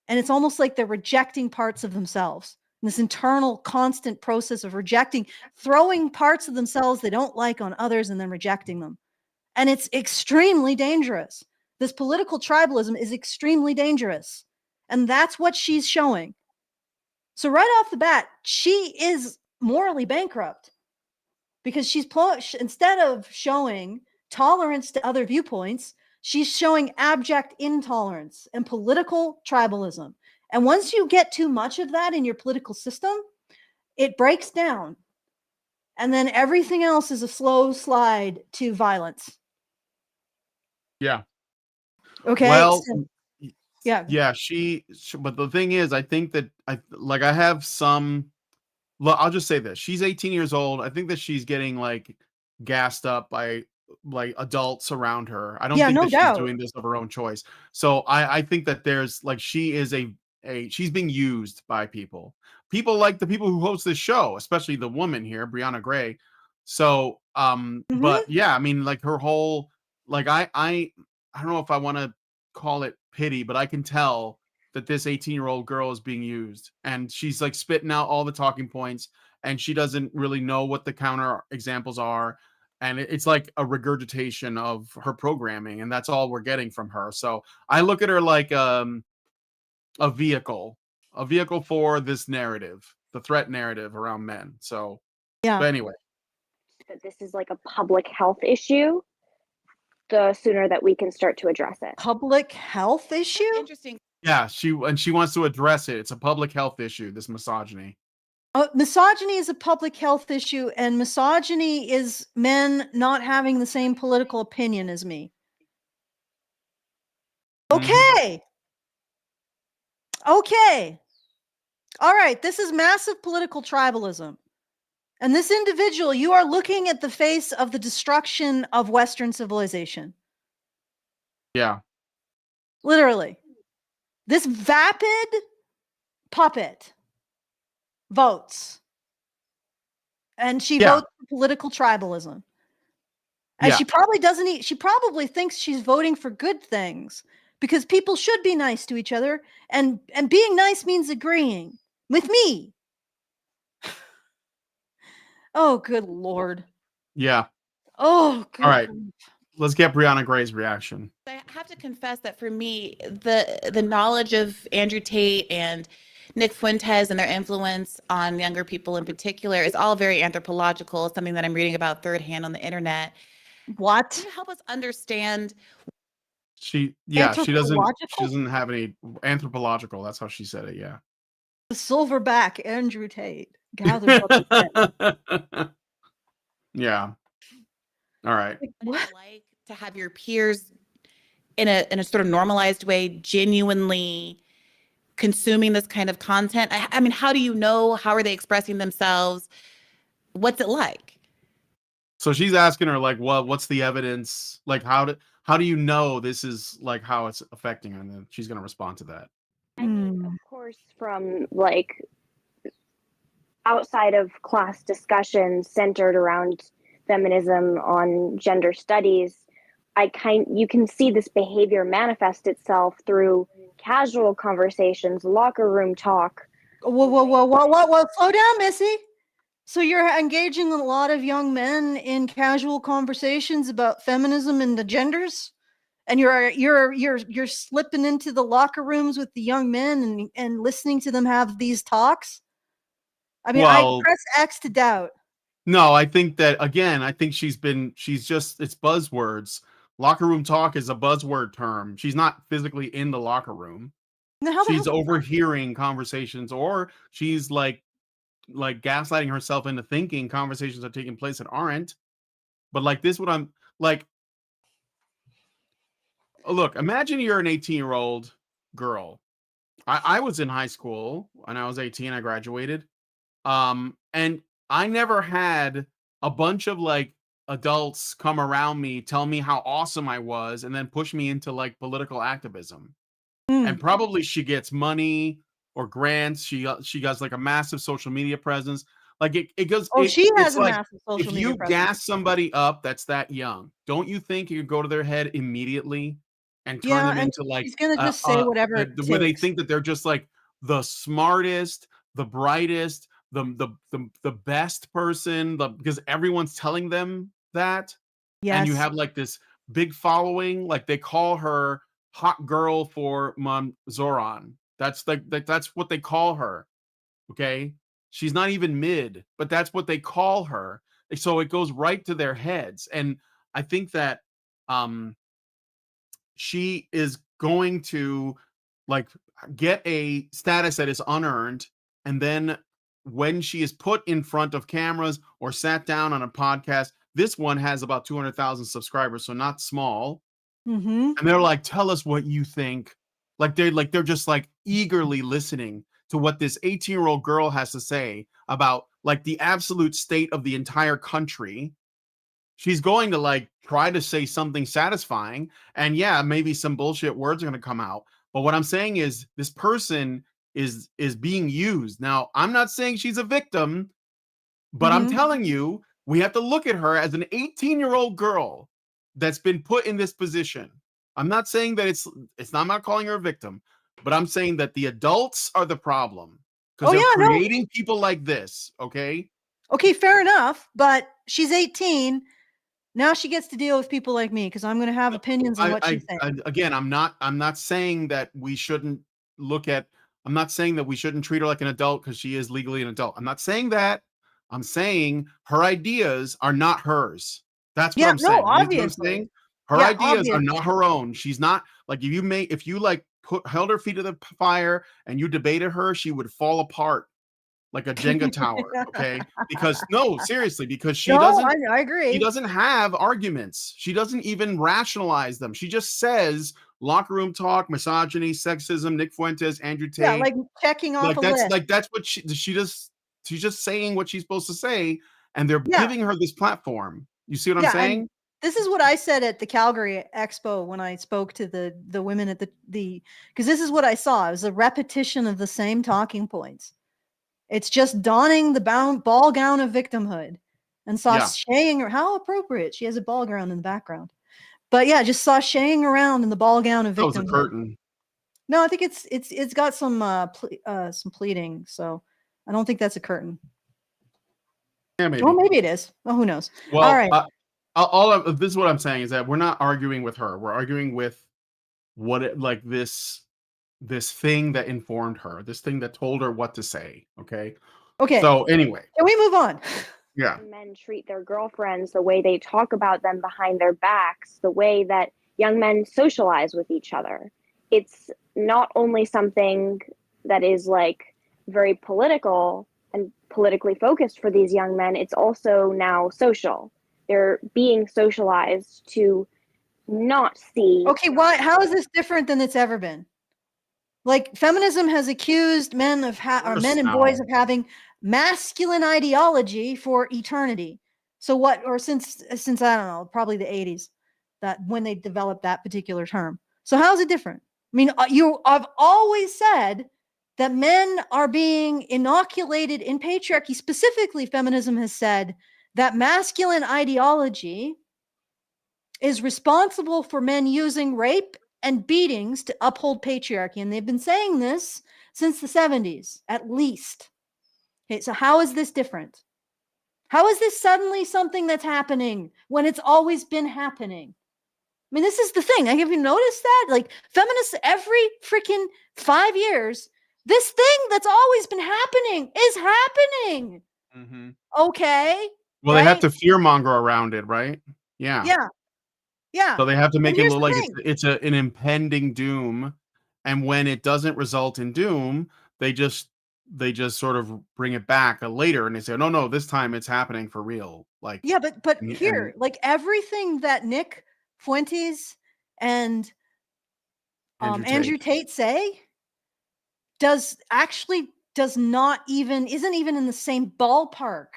and it's almost like they're rejecting parts of themselves. And this internal constant process of rejecting, throwing parts of themselves they don't like on others and then rejecting them. And it's extremely dangerous. This political tribalism is extremely dangerous. And that's what she's showing. So right off the bat, she is morally bankrupt because instead of showing tolerance to other viewpoints, she's showing abject intolerance and political tribalism. And once you get too much of that in your political system, it breaks down. And then everything else is a slow slide to violence. Yeah. Okay. Well, so, yeah. yeah, but the thing is, I think that I have some. Well, I'll just say this: she's 18 years old. I think that she's getting like gassed up by like adults around her. I don't think no that doubt. she's doing this of her own choice. So I think that there's like she is she's being used by people. People like the people who host this show, especially the woman here, Brianna Gray. So but yeah, I mean, like her whole like I don't know if I want to call it pity, but I can tell that this 18-year-old girl is being used, and she's like spitting out all the talking points, and she doesn't really know what the counter examples are, and it's like a regurgitation of her programming, and that's all we're getting from her. So I look at her like a vehicle for this narrative, the threat narrative around men. So yeah. But anyway, that this is like a public health issue, the sooner that we can start to address it. Public health issue? Interesting. yeah, she wants to address it. It's a public health issue, this misogyny. Misogyny is a public health issue, and misogyny is men not having the same political opinion as me. Okay. Okay. All right. This is massive political tribalism. And this individual, you are looking at the face of the destruction of Western civilization. Yeah. Literally. This vapid puppet votes. And she votes for political tribalism. And she probably doesn't she probably thinks she's voting for good things because people should be nice to each other, and being nice means agreeing with me. Oh, good Lord. Yeah. Oh, good. All right. Let's get Brianna Gray's reaction. I have to confess that for me, the knowledge of Andrew Tate and Nick Fuentes and their influence on younger people in particular is all very anthropological, something that I'm reading about third hand on the internet. What? Can you help us understand? She doesn't have any anthropological. That's how she said it. Yeah. The silverback Andrew Tate gathers up. Yeah. All right. What it's like to have your peers in a sort of normalized way genuinely consuming this kind of content? I mean, how do you know? How are they expressing themselves? What's it like? So she's asking her like, what's the evidence? Like, how do you know this is like how it's affecting her? And then she's going to respond to that. I mean, of course, from like outside of class discussions centered around feminism on gender studies, you can see this behavior manifest itself through casual conversations, locker room talk. Whoa, slow down, Missy. So you're engaging a lot of young men in casual conversations about feminism and the genders, and you're slipping into the locker rooms with the young men and listening to them have these talks. I mean, I press X to doubt. No, I think that again, she's just, it's buzzwords. Locker room talk is a buzzword term. She's not physically in the locker room. She's overhearing conversations, or she's like gaslighting herself into thinking conversations are taking place that aren't. But like this, what I'm like, look, imagine you're an 18-year-old girl. I was in high school when I was 18. I graduated. And I never had a bunch of like adults come around me, tell me how awesome I was, and then push me into like political activism. And probably she gets money or grants. She does like a massive social media presence. Like it goes. She has a like, massive social media presence. If you gas somebody up that's that young, don't you think you could go to their head immediately and turn them into like she's gonna just say whatever where they think that they're just like the smartest, the brightest, the best person, because everyone's telling them that. Yes. And you have like this big following. Like they call her hot girl for Mom Zoran. That's that's what they call her. Okay. She's not even mid, but that's what they call her. So it goes right to their heads. And I think that she is going to like get a status that is unearned, and then when she is put in front of cameras or sat down on a podcast, this one has about 200,000 subscribers, so not small. Mm-hmm. And they're like, tell us what you think. They're just like eagerly listening to what this 18-year-old girl has to say about like the absolute state of the entire country. She's going to like try to say something satisfying, and yeah, maybe some bullshit words are going to come out. But what I'm saying is this person is being used. Now, I'm not saying she's a victim, but I'm Mm-hmm. telling you, we have to look at her as an 18-year-old girl that's been put in this position. I'm not saying that it's not, I'm not calling her a victim, but I'm saying that the adults are the problem because Oh, they're yeah, no. creating people like this. Okay. Okay, fair enough. But she's 18. Now she gets to deal with people like me because I'm going to have opinions on what she's saying. Again, I'm not saying that we shouldn't look at. I'm not saying that we shouldn't treat her like an adult because she is legally an adult. I'm not saying that. I'm saying her ideas are not hers. That's what Yeah, I'm saying. no, You know what I'm obviously. saying? Her Yeah, ideas are obviously. not her own. She's not like if you like held her feet to the fire and you debated her, she would fall apart like a Jenga tower. Okay, because no, seriously, because No, I agree. she doesn't have arguments. She doesn't even rationalize them. She just says locker room talk, misogyny, sexism, Nick Fuentes, Andrew Tate. Yeah, like checking off a list. That's what she does. She's just saying what she's supposed to say, and they're Yeah. giving her this platform. You see what I'm Yeah, saying? and this is what I said at the Calgary Expo when I spoke to the women at the because this is what I saw. It was a repetition of the same talking points. It's just donning the ball gown of victimhood and sashaying her. How appropriate. She has a ball gown in the background. But yeah, just sashaying around in the ball gown of That was a victimhood. curtain. No, I think it's got some pleating, so I don't think that's a curtain. Yeah, maybe. Well, maybe it is. Well, who knows? Well, all right. This is what I'm saying is that we're not arguing with her. We're arguing with what it like this thing that informed her, this thing that told her what to say. Okay. Okay. So anyway, can we move on? Yeah. Men treat their girlfriends, the way they talk about them behind their backs, the way that young men socialize with each other. It's not only something that is like very political and politically focused for these young men, it's also now social. They're being socialized to not see. Okay, why? How is this different than it's ever been? Like feminism has accused men of men and boys of having masculine ideology for eternity. So what? Or since I don't know, probably the 80s, that when they developed that particular term. So how is it different? I mean, I've always said that men are being inoculated in patriarchy. Specifically, feminism has said that masculine ideology is responsible for men using rape and beatings to uphold patriarchy. And they've been saying this since the 70s, at least. Okay, so how is this different? How is this suddenly something that's happening when it's always been happening? I mean, this is the thing. Have you noticed that? Like feminists every freaking 5 years, this thing that's always been happening is happening. Mm-hmm. Okay. Well, right? They have to fearmonger around it, right? Yeah. Yeah. Yeah. So they have to make it look like it's an impending doom. And when it doesn't result in doom, they just sort of bring it back later and they say, no, this time it's happening for real. Like, yeah, but here, like everything that Nick Fuentes and Andrew Tate say isn't even in the same ballpark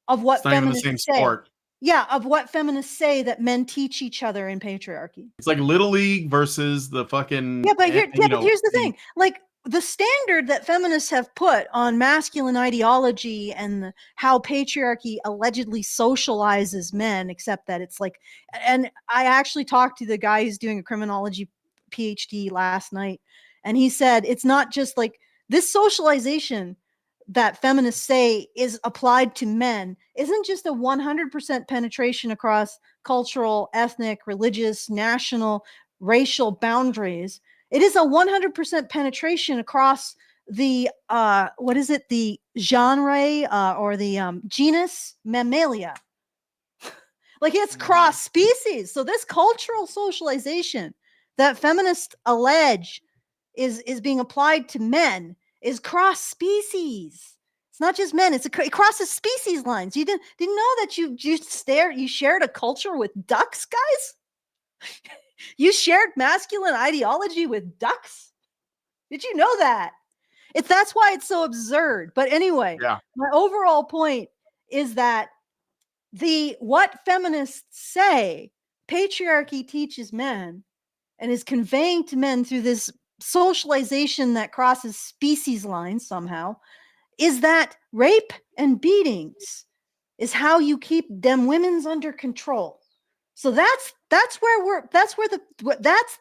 of what feminists say. Sport. Yeah, of what feminists say that men teach each other in patriarchy. It's like Little League versus the fucking. Yeah, but here's the thing. Like the standard that feminists have put on masculine ideology and how patriarchy allegedly socializes men, except that it's like, and I actually talked to the guy who's doing a criminology PhD last night, and he said it's not just like this socialization that feminists say is applied to men isn't just a 100% penetration across cultural, ethnic, religious, national, racial boundaries. It is a 100% penetration across the what is it, the genre or the genus Mammalia. Like, it's cross species. So this cultural socialization that feminists allege is being applied to men is cross species. It's not just men. It crosses species lines. You didn't know that you shared a culture with ducks, guys? You shared masculine ideology with ducks? Did you know that? That's why it's so absurd. But anyway, Yeah. my overall point is that what feminists say patriarchy teaches men and is conveying to men through this socialization that crosses species lines somehow is that rape and beatings is how you keep them women's under control. So that's the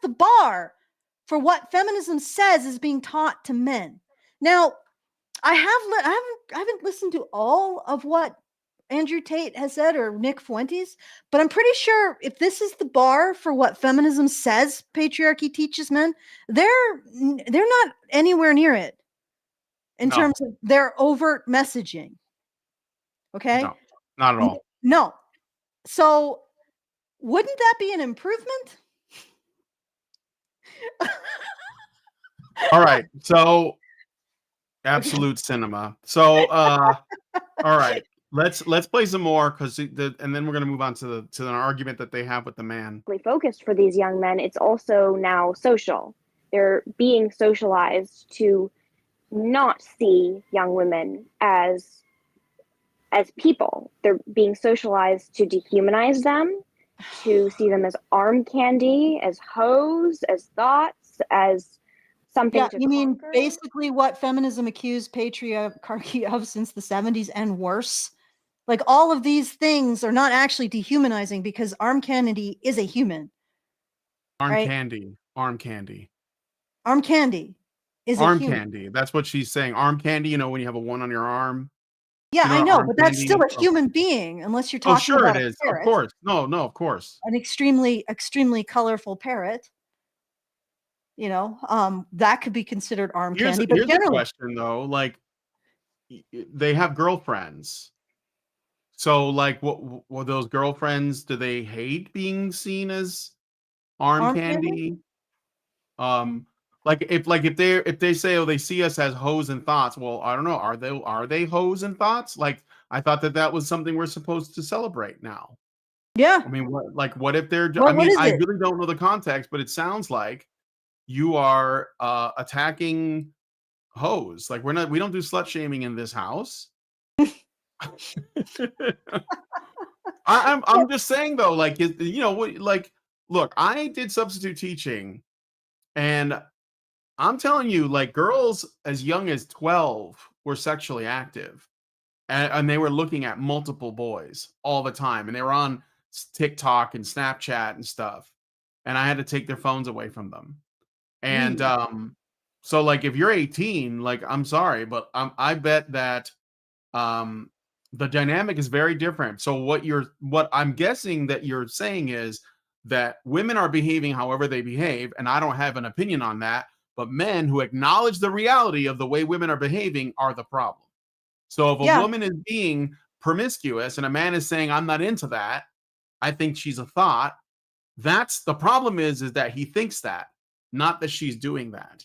bar for what feminism says is being taught to men. Now, I haven't listened to all of what Andrew Tate has said or Nick Fuentes, but I'm pretty sure if this is the bar for what feminism says patriarchy teaches men, they're not anywhere near it in No. terms of their overt messaging. Okay? No, not at all. No. So wouldn't that be an improvement? All right. So absolute cinema. So all right. Let's play some more because and then we're gonna move on to an argument that they have with the man. Focused for these young men, it's also now social. They're being socialized to not see young women as people. They're being socialized to dehumanize them, to see them as arm candy, as hoes, as thoughts, as something Yeah, to you mean conquer. basically what feminism accused patriarchy of since the 70s and worse? Like, all of these things are not actually dehumanizing because arm candy is a human. Arm Right? candy. Arm candy. Arm candy is a Arm human. candy. That's what she's saying. Arm candy, you know, when you have a one on your arm. Yeah, You know I what know, arm but that's still candy- a human being, unless you're Oh, talking sure about it a is. Of parrot, course. No, of course. an extremely colorful parrot. You know, that could be considered arm candy, but Here's a generally, question though. Like, they have girlfriends. So, like, what those girlfriends? Do they hate being seen as arm arm candy? candy? Like if they say, oh, they see us as hoes and thoughts. Well, I don't know. Are they hoes and thoughts? Like, I thought that was something we're supposed to celebrate now. Yeah. I mean, what if they're? Well, I what mean, is I it? really don't know the context, but it sounds like you are attacking hoes. Like, we don't do slut shaming in this house. I'm just saying though, like, you know, like, look, I did substitute teaching, and I'm telling you, like, girls as young as 12 were sexually active, and they were looking at multiple boys all the time, and they were on TikTok and Snapchat and stuff, and I had to take their phones away from them. And so, like, if you're 18, like, I'm sorry, but I bet that the dynamic is very different. So what I'm guessing that you're saying is that women are behaving however they behave, and I don't have an opinion on that, but men who acknowledge the reality of the way women are behaving are the problem. So if a woman is being promiscuous and a man is saying, I'm not into that, I think she's a thought, that's the problem is that he thinks that, not that she's doing that.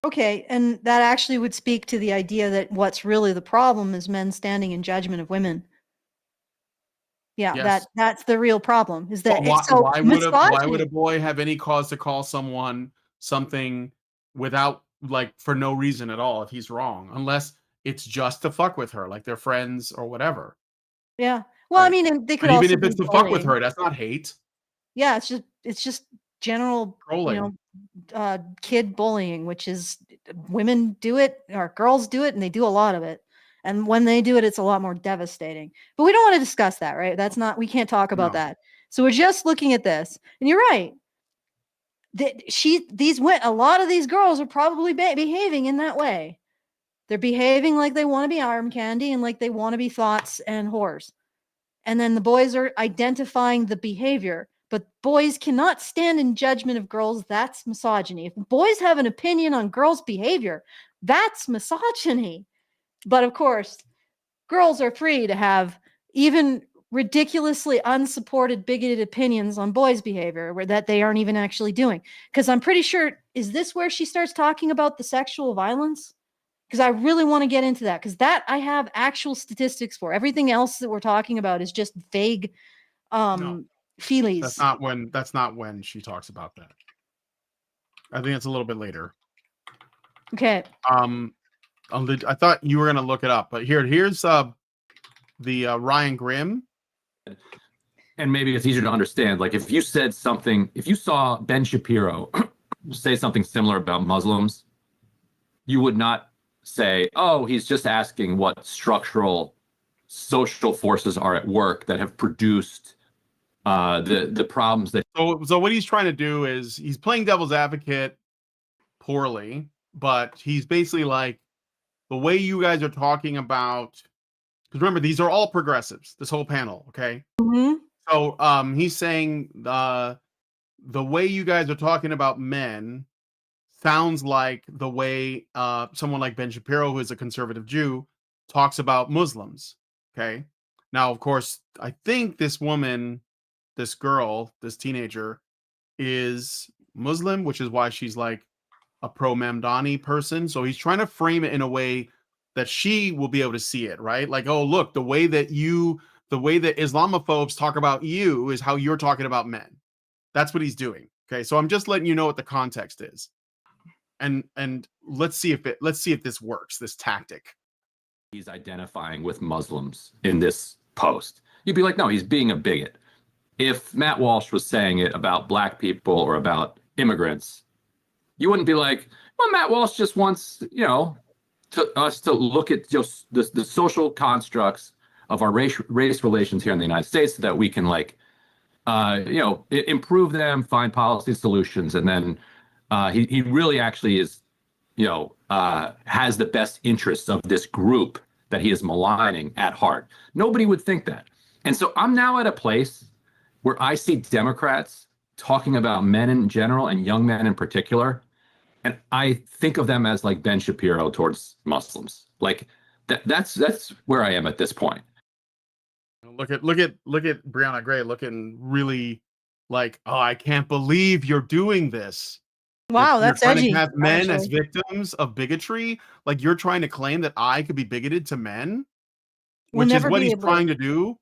Okay, and that actually would speak to the idea that what's really the problem is men standing in judgment of women. Yeah, Yes. that's the real problem. Is that Why would misogyny. a boy have any cause to call someone something without, like, for no reason at all if he's wrong, unless it's just to fuck with her, like they're friends or whatever. Yeah. Well, I Right? mean, and they could But even also if be it's to fuck with bullying. her, that's not hate. Yeah, it's just general, Trolling. kid bullying, which is women do it or girls do it, and they do a lot of it. And when they do it, it's a lot more devastating. But we don't want to discuss that, right? We can't talk about No. that. So we're just looking at this. And you're right. A lot of these girls are probably behaving in that way. They're behaving like they want to be arm candy and like they want to be thoughts and whores. And then the boys are identifying the behavior. But boys cannot stand in judgment of girls. That's misogyny. If boys have an opinion on girls' behavior, that's misogyny. But of course, girls are free to have even ridiculously unsupported, bigoted opinions on boys' behavior that they aren't even actually doing. Because I'm pretty sure, is this where she starts talking about the sexual violence? Because I really want to get into that, because that I have actual statistics for. Everything else that we're talking about is just vague No, feelies. that's not when she talks about that. I think it's a little bit later. Okay. I thought you were gonna look it up, but here's the Ryan Grimm. And maybe it's easier to understand. Like if you said something, if you saw Ben Shapiro say something similar about Muslims, you would not say, oh, he's just asking what structural social forces are at work that have produced the problems that. So what he's trying to do is he's playing devil's advocate poorly, but he's basically like, the way you guys are talking about, because remember, these are all progressives, this whole panel, okay? Mm-hmm. So he's saying the way you guys are talking about men sounds like the way someone like Ben Shapiro, who is a conservative Jew, talks about Muslims. Okay. Now, of course, I think this woman, this girl, this teenager is Muslim, which is why she's like a pro Mamdani person. So he's trying to frame it in a way that she will be able to see it, right? Like, oh, look, the way that Islamophobes talk about you is how you're talking about men. That's what he's doing. Okay. So I'm just letting you know what the context is. And let's see if this works, this tactic. He's identifying with Muslims in this post. You'd be like, no, he's being a bigot. If Matt Walsh was saying it about black people or about immigrants, you wouldn't be like, well, Matt Walsh just wants, us to look at just the social constructs of our race relations here in the United States so that we can improve them, find policy solutions, and then he really actually is, has the best interests of this group that he is maligning at heart. Nobody would think that. And so I'm now at a place where I see Democrats talking about men in general and young men in particular, and I think of them as like Ben Shapiro towards Muslims. Like that's where I am at this point. Look at Brianna Gray looking really like, oh, I can't believe you're doing this. Wow, that's you're trying edgy. to have men actually. as victims of bigotry. Like you're trying to claim that I could be bigoted to men, which is what he's trying to do.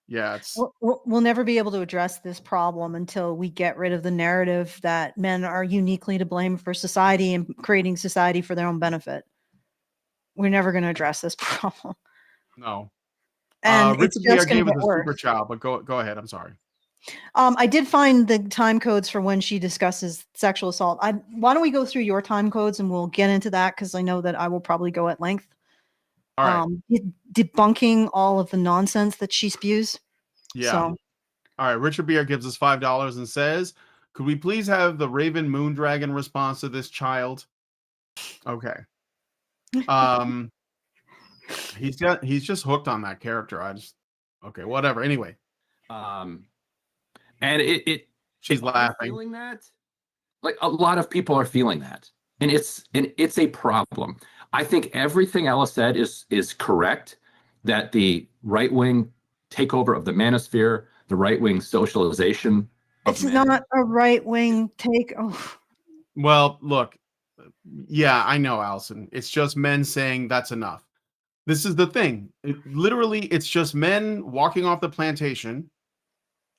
Yeah, it's we'll never be able to address this problem until we get rid of the narrative that men are uniquely to blame for society and creating society for their own benefit. We're never going to address this problem. no. And it's Richard Beer just going gave to us get a worse. super chat, but go ahead. I'm sorry. I did find the time codes for when she discusses sexual assault. Why don't we go through your time codes and we'll get into that, because I know that I will probably go at length. All right. Debunking all of the nonsense that she spews. Yeah. So. All right. Richard Beer gives us $5 and says, could we please have the Raven Moondragon response to this child? Okay. He's just hooked on that character. Okay, whatever. Anyway. And she's laughing. Feeling that? Like a lot of people are feeling that. And it's a problem. I think everything Ella said is correct, that the right-wing takeover of the manosphere, the right-wing socialization of it's men. not a right-wing take. Oh. Well, look, yeah, I know, Allison. It's just men saying that's enough. This is the thing. Literally, it's just men walking off the plantation.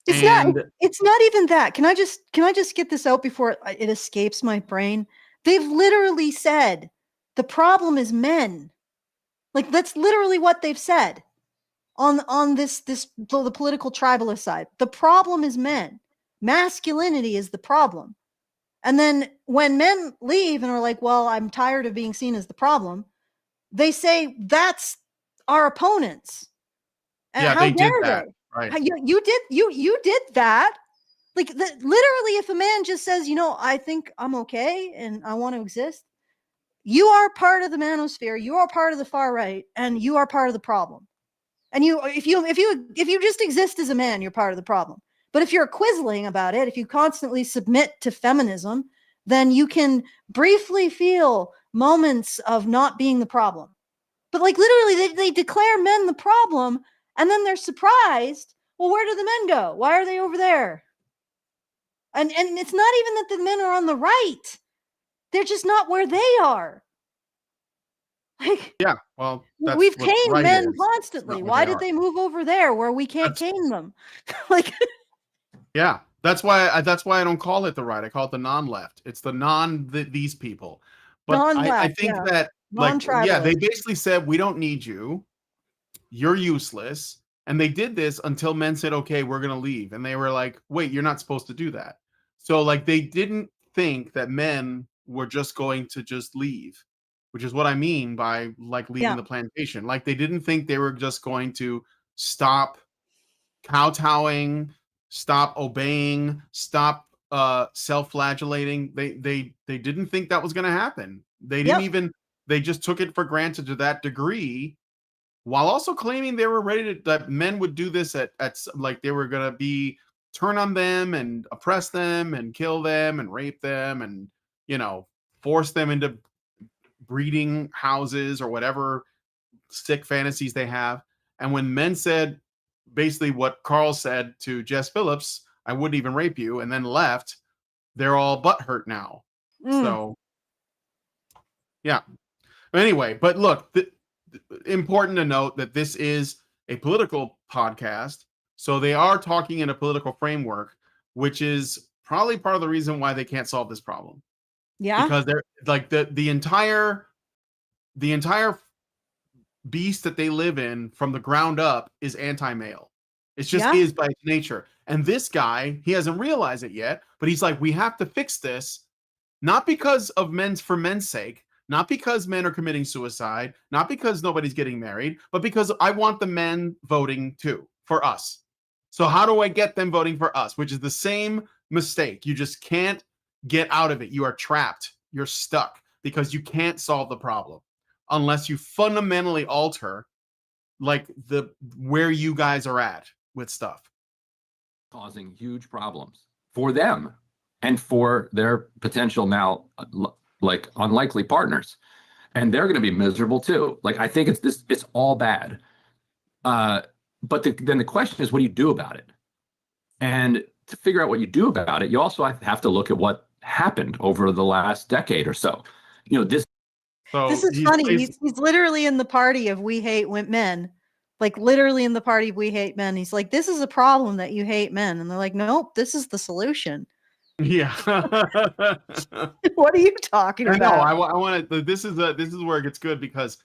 It's not even that. Can I just get this out before it escapes my brain? They've literally said the problem is men. Like that's literally what they've said on the political tribalist side. The problem is men. Masculinity is the problem. And then when men leave and are like, well, I'm tired of being seen as the problem, they say that's our opponents. And yeah, how they dare did that. they? Right. You did that. Like literally, if a man just says, I think I'm okay and I want to exist, you are part of the manosphere, you are part of the far right, and you are part of the problem. And if you just exist as a man, you're part of the problem. But if you're quizzling about it, if you constantly submit to feminism, then you can briefly feel moments of not being the problem. But like literally, they declare men the problem, and then they're surprised. Well, where do the men go? Why are they over there? And it's not even that the men are on the right. They're just not where they are. Like, Yeah, well, that's we've what caned right men is. It's constantly. not what Why they did are. they move over there where we can't cane them? Like, Yeah, that's why I don't call it the right. I call it the non-left. It's the these people. But I non-left, think yeah, that yeah, they non-tribalist. basically said we don't need you. You're useless. And they did this until men said, okay, we're going to leave. And they were like, wait, you're not supposed to do that. So like they didn't think that men were just going to just leave, which is what I mean by like leaving Yeah. the plantation. Like they didn't think they were just going to stop kowtowing, stop obeying, stop self-flagellating. They didn't think that was going to happen. They didn't Yep. even they just took it for granted to that degree, while also claiming they were ready to that men would do this at like they were going to be turn on them and oppress them and kill them and rape them and force them into breeding houses or whatever sick fantasies they have. And when men said basically what Carl said to Jess Phillips, I wouldn't even rape you, and then left, they're all butthurt now. So yeah. Anyway, but look, important to note that this is a political podcast, so they are talking in a political framework, which is probably part of the reason why they can't solve this problem. Yeah. Because they're like the entire beast that they live in from the ground up is anti-male. It just is by its nature. And this guy, he hasn't realized it yet, but he's like, we have to fix this, not because of for men's sake, not because men are committing suicide, not because nobody's getting married, but because I want the men voting too for us. So how do I get them voting for us? Which is the same mistake. You just can't get out of it. You are trapped. You're stuck because you can't solve the problem unless you fundamentally alter like where you guys are at with stuff. Causing huge problems for them and for their potential now like unlikely partners, and they're going to be miserable too. Like I think it's all bad, but then the question is, what do you do about it? And to figure out what you do about it, you also have to look at what happened over the last decade or so. This is funny. He's literally in the party of we hate men, like literally in the party of we hate men. He's like, this is a problem that you hate men, and they're like, nope, this is the solution. Yeah. What are you talking about? No, I want to. This is where it gets good because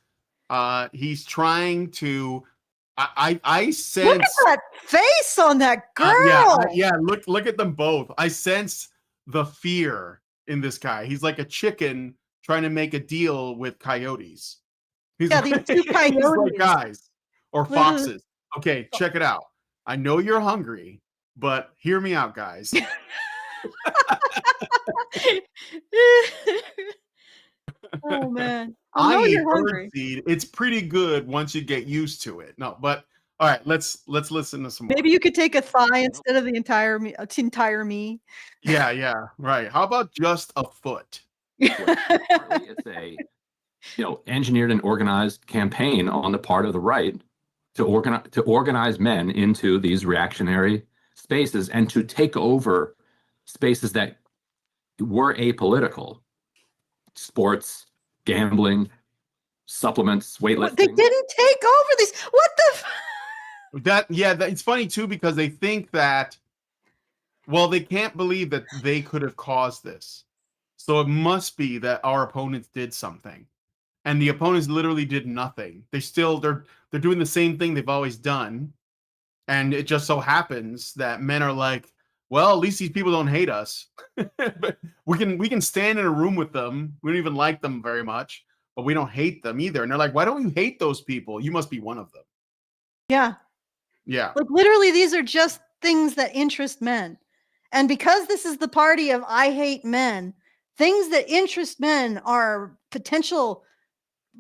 he's trying to. I sense. Look at that face on that girl. Yeah. Look at them both. I sense the fear in this guy. He's like a chicken trying to make a deal with coyotes. These two coyotes, like guys or foxes. Okay, check it out. I know you're hungry, but hear me out, guys. Oh man, I eat birdseed. It's pretty good once you get used to it. No, but all right, let's listen to some more. Maybe you could take a thigh instead of the entire me. Yeah, right. How about just a foot? It's a engineered and organized campaign on the part of the right to organize men into these reactionary spaces and to take over spaces that were apolitical: sports, gambling, supplements, weightlifting. They didn't take over these. What the? It's funny too because they think that, well, they can't believe that they could have caused this. So it must be that our opponents did something, and the opponents literally did nothing. They're doing the same thing they've always done, and it just so happens that men are like, well, at least these people don't hate us. But we can stand in a room with them. We don't even like them very much, but we don't hate them either. And they're like, why don't you hate those people? You must be one of them. Yeah. Like literally, these are just things that interest men. And because this is the party of I hate men, things that interest men are potential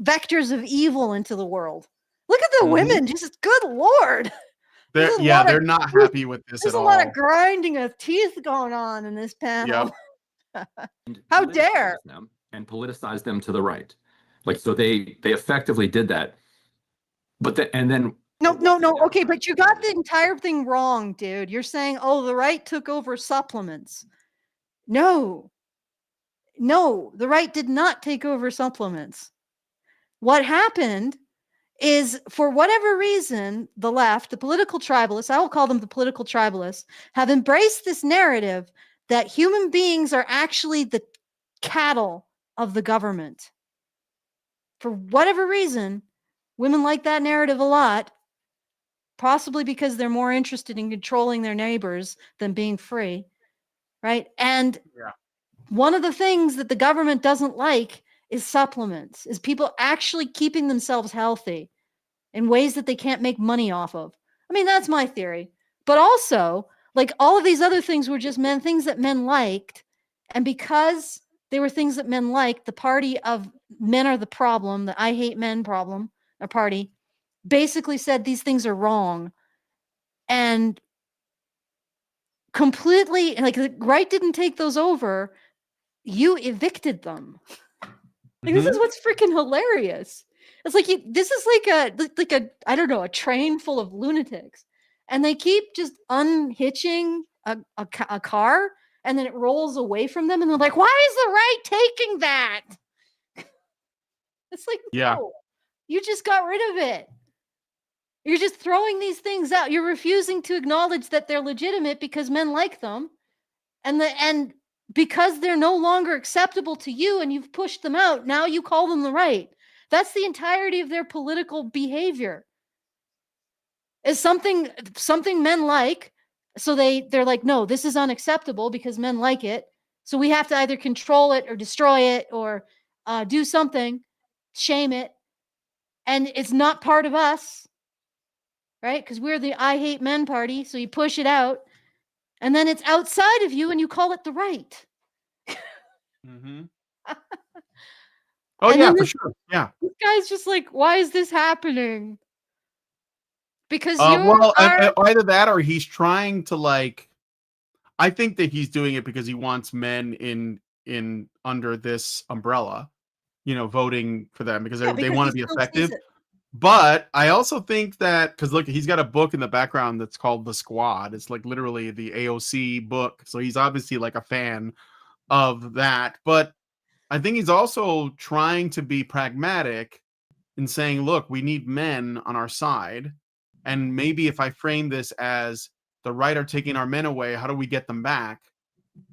vectors of evil into the world. Look at the women, just good Lord. They're not happy with this There's at a all. lot of grinding of teeth going on in this panel. Yep. How dare. Them and politicize them to the right. Like, so they effectively did that. But then No. Okay, but you got the entire thing wrong, dude. You're saying, oh, the right took over supplements. No, the right did not take over supplements. What happened is, for whatever reason, the left, the political tribalists, I will call them the political tribalists, have embraced this narrative that human beings are actually the cattle of the government. For whatever reason, women like that narrative a lot, possibly because they're more interested in controlling their neighbors than being free, right? And one of the things that the government doesn't like is supplements, is people actually keeping themselves healthy in ways that they can't make money off of. I mean, that's my theory. But also, like, all of these other things were just things that men liked. And because they were things that men liked, the party of men are the problem, the I hate men problem, a party, basically said these things are wrong. And completely, like, the right didn't take those over. You evicted them. Like, this is what's freaking hilarious. It's like, this is like a I don't know, a train full of lunatics, and they keep just unhitching a car, and then it rolls away from them, and they're like, "Why is the right taking that?" It's like, no, you just got rid of it. You're just throwing these things out. You're refusing to acknowledge that they're legitimate because men like them, and because they're no longer acceptable to you, and you've pushed them out. Now you call them the right. That's the entirety of their political behavior. Is something men like, so they're like, no, this is unacceptable because men like it. So we have to either control it or destroy it or do something, shame it, and it's not part of us, right? Because we're the I hate men party. So you push it out, and then it's outside of you, and you call it the right. Oh, yeah, for sure. Yeah. This guy's just like, why is this happening? Because either that or he's trying to, like, I think that he's doing it because he wants men in under this umbrella, voting for them because they want to be effective. But I also think that, because look, he's got a book in the background that's called The Squad. It's like literally the AOC book. So he's obviously like a fan of that. But I think he's also trying to be pragmatic in saying, look, we need men on our side. And maybe if I frame this as the right are taking our men away, how do we get them back?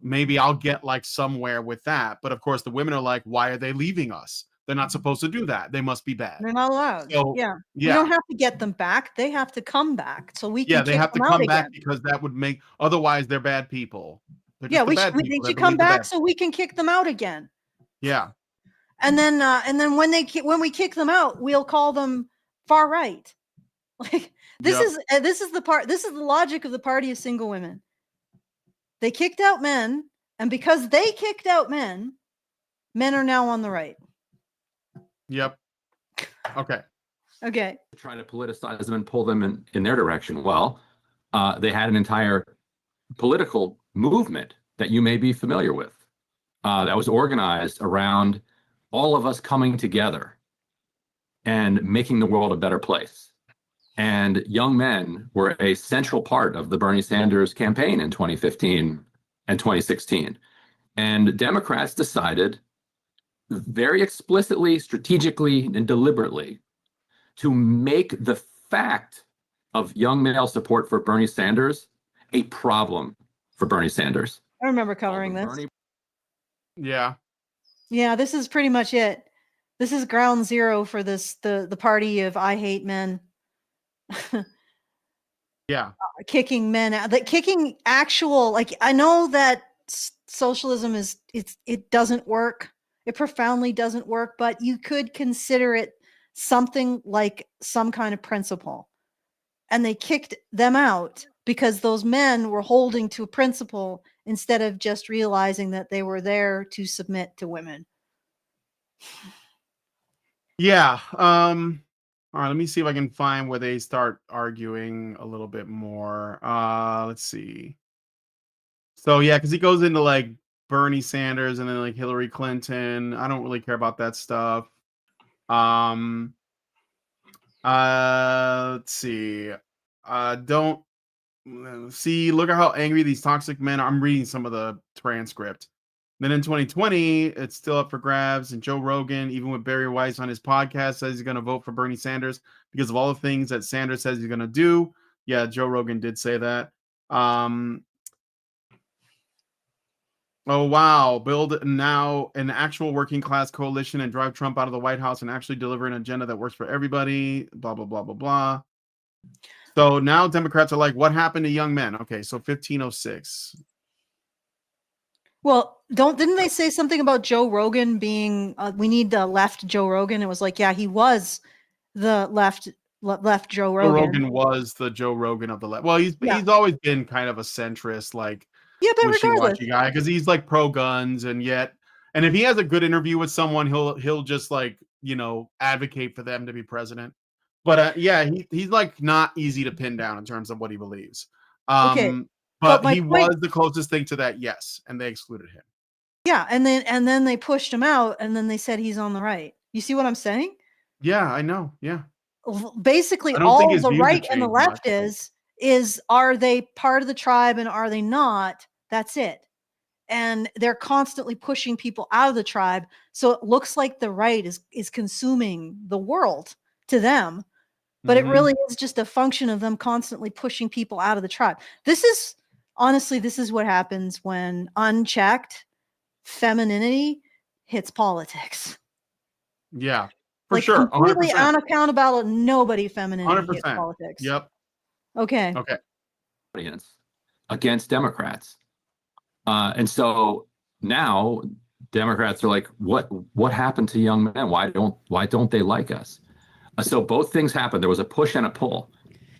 Maybe I'll get like somewhere with that. But of course, the women are like, why are they leaving us? They're not supposed to do that. They must be bad. They're not allowed. So, we don't have to get them back. They have to come back so we can. They have to come back because that would make, otherwise they're bad people. They're just they should come back so we can kick them out again. Yeah. And then when we kick them out, we'll call them far right. Like, this is the logic of the party of single women. They kicked out men, and because they kicked out men are now on the right. Yep. Okay. Trying to politicize them and pull them in their direction. Well, they had an entire political movement that you may be familiar with that was organized around all of us coming together and making the world a better place. And young men were a central part of the Bernie Sanders campaign in 2015 and 2016. And Democrats decided very explicitly, strategically, and deliberately to make the fact of young male support for Bernie Sanders a problem for Bernie Sanders. I remember covering this. Yeah. Yeah, this is pretty much it. This is ground zero for this, the party of I hate men. Yeah. Kicking men out, kicking actual, like, I know that socialism it doesn't work. It profoundly doesn't work, but you could consider it something like some kind of principle. And they kicked them out because those men were holding to a principle instead of just realizing that they were there to submit to women. Yeah. All right, let me see if I can find where they start arguing a little bit more. Let's see. So yeah, because he goes into like Bernie Sanders and then like Hillary Clinton. I don't really care about that stuff. Um let's see. Don't see, look at how angry these toxic men are. I'm reading some of the transcript. Then in 2020, it's still up for grabs. And Joe Rogan, even with Barry Weiss on his podcast, says he's going to vote for Bernie Sanders because of all the things that Sanders says he's going to do. Yeah, Joe Rogan did say that. Oh, wow. Build now an actual working class coalition and drive Trump out of the White House and actually deliver an agenda that works for everybody. Blah, blah, blah, blah, blah. So now Democrats are like, what happened to young men? Okay, so 1506. Well, didn't they say something about Joe Rogan being we need the left Joe Rogan? It was like, yeah, he was the left Joe Joe Rogan. Rogan was the Joe Rogan of the left. Well, he's always been kind of a centrist, like but wishy-washy guy, because he's like pro guns, and if he has a good interview with someone, he'll just like, you know, advocate for them to be president. But yeah, he's like not easy to pin down in terms of what he believes. Okay. But he was the closest thing to that, yes, and they excluded him. Yeah, and then they pushed him out, and then they said he's on the right. You see what I'm saying? Yeah, I know. Yeah. Basically, I don't think all his the views have right and the changed left much. is are they part of the tribe and are they not? That's it. And they're constantly pushing people out of the tribe. So it looks like the right is consuming the world to them. But it really is just a function of them constantly pushing people out of the tribe. This is what happens when unchecked femininity hits politics. Yeah, for Like sure. completely 100%. unaccountable, nobody femininity hits 100%. politics. Yep. Okay. Audience against Democrats. And so now Democrats are like, what happened to young men? Why don't they like us? So both things happened. There was a push and a pull.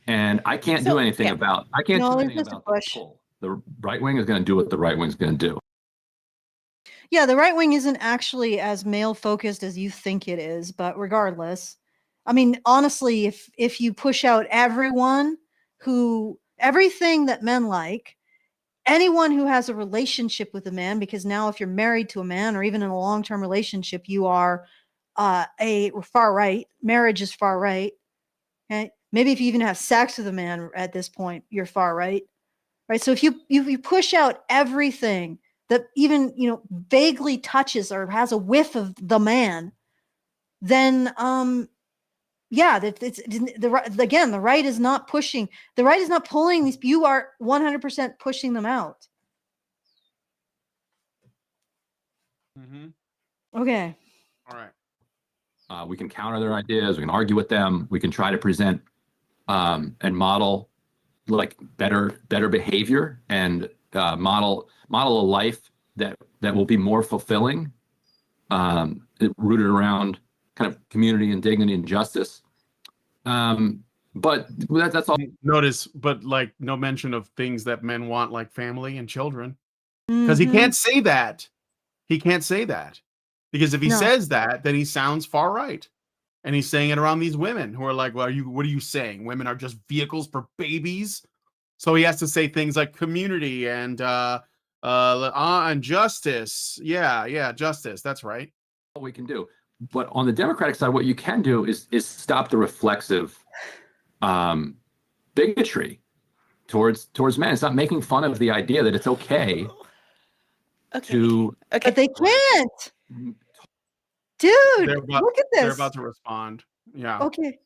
And I can't do anything about the pull. The right wing is going to do what the right wing is going to do. Yeah, the right wing isn't actually as male focused as you think it is, but regardless, I mean, honestly, if you push out everything that men like, anyone who has a relationship with a man, because now if you're married to a man or even in a long-term relationship, you are a far right. Marriage is far right. Okay, maybe if you even have sex with a man at this point, you're far right. Right. So if you push out everything that even, you know, vaguely touches or has a whiff of the man, then yeah, that it's again, the right is not pushing, the right is not pulling these, you are 100% pushing them out. Okay. All right. We can counter their ideas. We can argue with them. We can try to present and model like better behavior and model a life that will be more fulfilling, rooted around kind of community and dignity and justice. But that's all. Notice, but like no mention of things that men want, like family and children, because he can't say that. He can't say that because if he says that, then he sounds far right. And he's saying it around these women who are like, well, what are you saying? Women are just vehicles for babies. So he has to say things like community and justice. Yeah, justice. That's right. All we can do. But on the Democratic side, what you can do is stop the reflexive bigotry towards men. It's not making fun of the idea that it's okay. But they can't. Dude, look at this. They're about to respond. Yeah. Okay.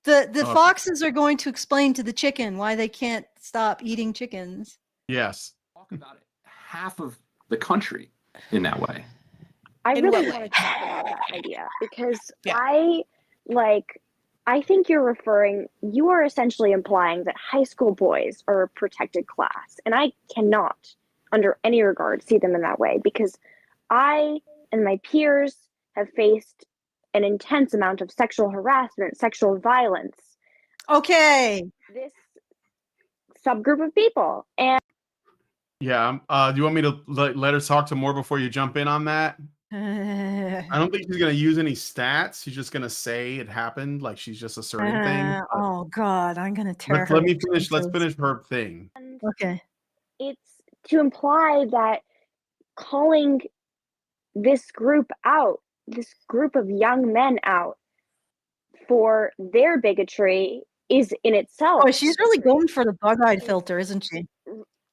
The foxes are going to explain to the chicken why they can't stop eating chickens. Yes. Talk about it. Half of the country in that way. I really want to talk about that idea because I think you are essentially implying that high school boys are a protected class. And I cannot, under any regard, see them in that way because I and my peers have faced an intense amount of sexual harassment, sexual violence. Okay. subgroup of people. And Yeah. Do you want me to let her talk to more before you jump in on that? I don't think she's going to use any stats. She's just going to say it happened, like she's just asserting things. Oh God, I'm gonna tear her. Let me finish. Let's pieces. finish her thing. Okay. it's to imply that calling this group out, this group of young men out for their bigotry is in itself. Oh, she's really going for the bug-eyed filter, isn't she?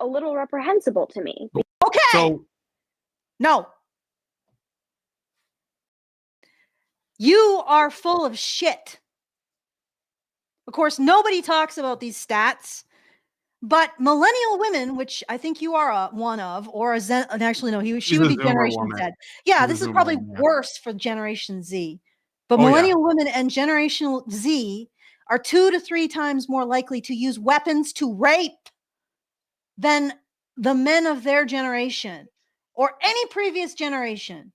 A little reprehensible to me. Okay. So No. You are full of shit. Of course, nobody talks about these stats, but millennial women, which I think you are one of, or a Zen, actually, no, she She's would a be Zoomer Generation woman. Z. Yeah, She's a this is Zoomer probably woman, yeah. worse for Generation Z. But Oh, yeah. millennial women and Generation Z are 2 to 3 times more likely to use weapons to rape than the men of their generation or any previous generation.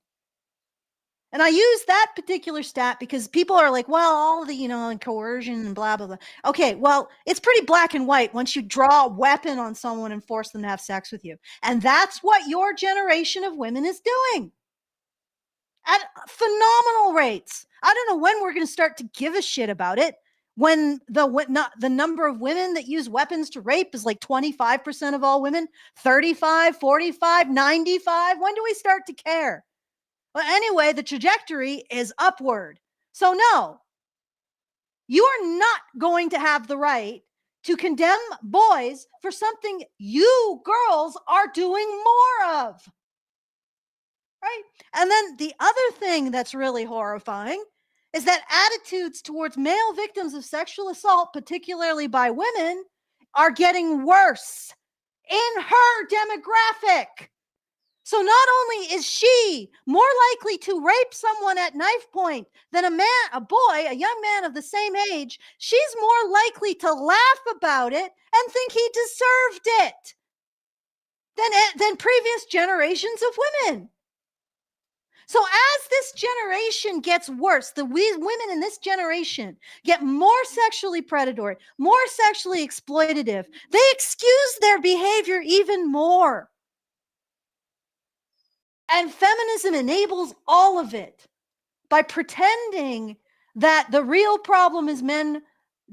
And I use that particular stat because people are like, well, all the, and coercion and blah, blah, blah. Okay, well, it's pretty black and white once you draw a weapon on someone and force them to have sex with you. And that's what your generation of women is doing at phenomenal rates. I don't know when we're going to start to give a shit about it, when the number of women that use weapons to rape is like 25% of all women, 35, 45, 95. When do we start to care? Well, anyway, the trajectory is upward. So no, you are not going to have the right to condemn boys for something you girls are doing more of. Right? And then the other thing that's really horrifying is that attitudes towards male victims of sexual assault, particularly by women, are getting worse in her demographic. So not only is she more likely to rape someone at knife point than a young man of the same age, she's more likely to laugh about it and think he deserved it than previous generations of women. So as this generation gets worse, the women in this generation get more sexually predatory, more sexually exploitative. They excuse their behavior even more. And feminism enables all of it by pretending that the real problem is men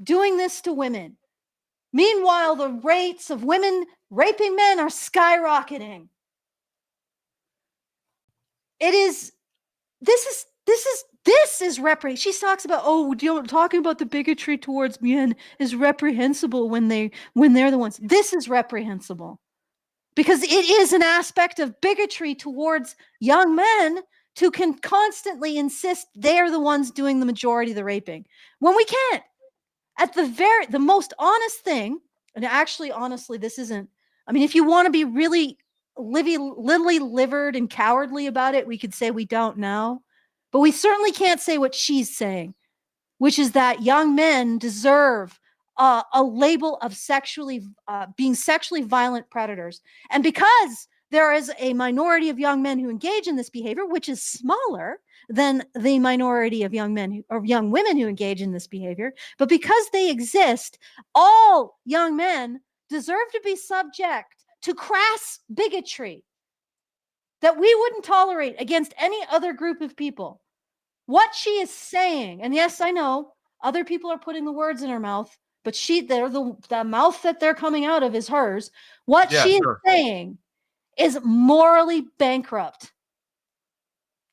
doing this to women. Meanwhile, the rates of women raping men are skyrocketing. This is reprehensible. She talks about, talking about the bigotry towards men is reprehensible when they're the ones. This is reprehensible. Because it is an aspect of bigotry towards young men to constantly insist they're the ones doing the majority of the raping when we can't. At the most honest thing, and actually, honestly, this isn't, if you want to be really livered and cowardly about it, we could say we don't know, but we certainly can't say what she's saying, which is that young men deserve a label of being sexually violent predators. And because there is a minority of young men who engage in this behavior, which is smaller than the minority of young men or young women who engage in this behavior, but because they exist, all young men deserve to be subject to crass bigotry that we wouldn't tolerate against any other group of people. What she is saying, and yes, I know other people are putting the words in her mouth, but the mouth that they're coming out of is hers. What she is saying is morally bankrupt.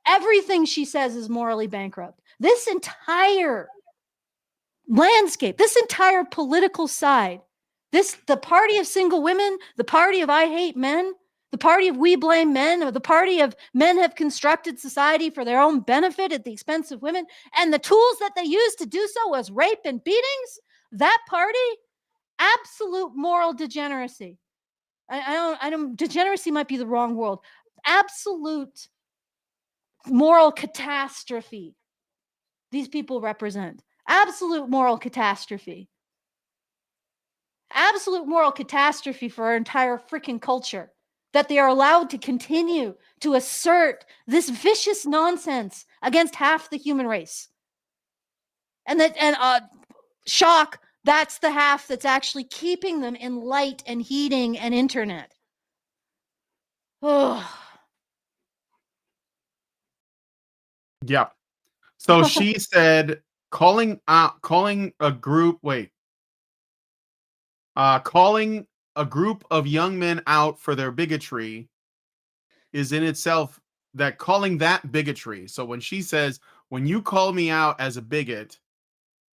Everything she says is morally bankrupt. This entire landscape, this entire political side, the party of single women, the party of I hate men, the party of we blame men, or the party of men have constructed society for their own benefit at the expense of women, and the tools that they used to do so was rape and beatings, that party, absolute moral degeneracy. Degeneracy might be the wrong word. Absolute moral catastrophe these people represent. Absolute moral catastrophe. Absolute moral catastrophe for our entire freaking culture, that they are allowed to continue to assert this vicious nonsense against half the human race. And shock, That's the half that's actually keeping them in light and heating and internet. Oh. Yeah. So she said calling a group calling a group of young men out for their bigotry is in itself that calling that bigotry. So when she says, when you call me out as a bigot,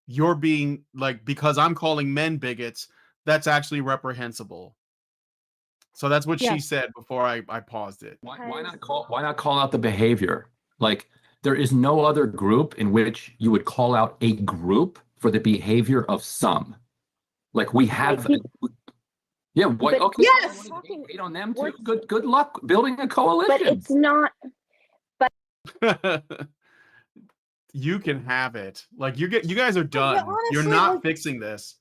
you're being like, because I'm calling men bigots, that's actually reprehensible. So that's what she said before I paused it. Why not call out the behavior? Like, there is no other group in which you would call out a group for the behavior of some. Like, we have, yeah. What? But Okay. yes. Hate on them too. Good luck building a coalition. But it's not. You can have it. Like, you guys are done. Yeah, honestly, you're not fixing this.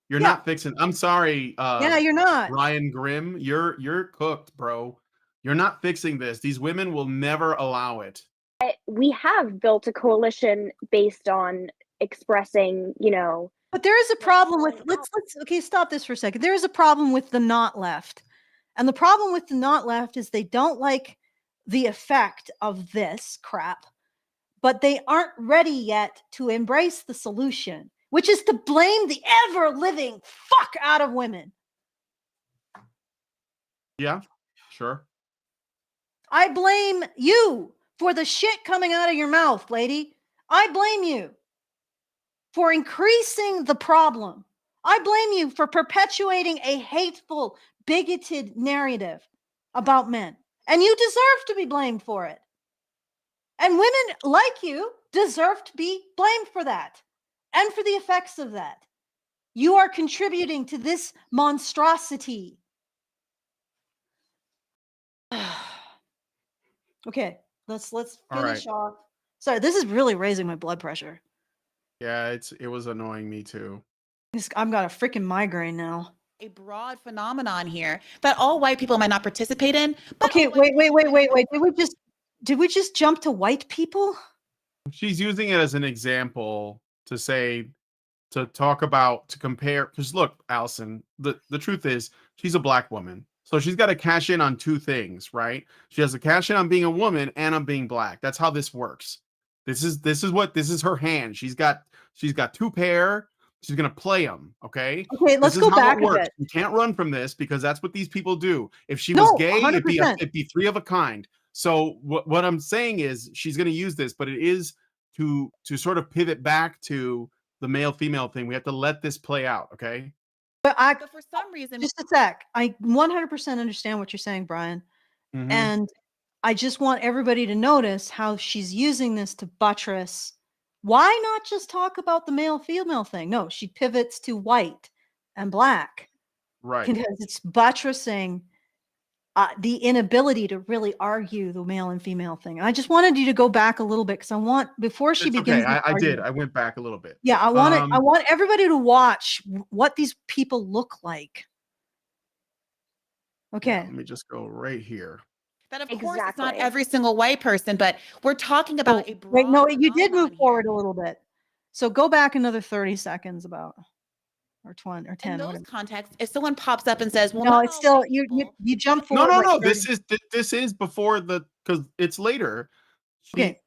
You're not fixing. I'm sorry. Yeah, you're not. Ryan Grimm, you're cooked, bro. You're not fixing this. These women will never allow it. We have built a coalition based on expressing, But there is a problem with let's okay, stop this for a second. There is a problem with the not left. And the problem with the not left is they don't like the effect of this crap, but they aren't ready yet to embrace the solution, which is to blame the ever-living fuck out of women. Yeah, sure. I blame you for the shit coming out of your mouth, lady. I blame you for increasing the problem. I blame you for perpetuating a hateful, bigoted narrative about men. And you deserve to be blamed for it. And women like you deserve to be blamed for that and for the effects of that. You are contributing to this monstrosity. Okay, let's finish off. Sorry, this is really raising my blood pressure. Yeah, it was annoying me too. I've got a freaking migraine now. A broad phenomenon here that all white people might not participate in. But okay, wait. Did we just jump to white people? She's using it as an example to say, to talk about, to compare. Because look, Allison, the truth is, she's a black woman. So she's got to cash in on two things, right? She has to cash in on being a woman and on being black. That's how this works. This is her hand. She's got two pair. She's gonna play them. Okay. Okay, let's go back a bit. You can't run from this because that's what these people do. If she was gay, 100%. it'd be three of a kind. So what I'm saying is she's gonna use this, but it is to sort of pivot back to the male female thing. We have to let this play out. Okay. But for some reason, just a sec. I 100% understand what you're saying, Brian. Mhm. And I just want everybody to notice how she's using this to buttress. Why not just talk about the male-female thing? No, she pivots to white and black. Right. Because it's buttressing the inability to really argue the male and female thing. I just wanted you to go back a little bit because I want, before she begins. Okay, I did. I went back a little bit. Yeah, I want everybody to watch what these people look like. Okay. Yeah, let me just go right here. That of course it's not every single white person, but we're talking about a broad. Wait, no, you did move forward a little bit. So go back another 30 seconds about, or 20 or 10. In those whatever. contexts, if someone pops up and says, "Well, no, it's still you jump forward. No. This is before because it's later. Okay.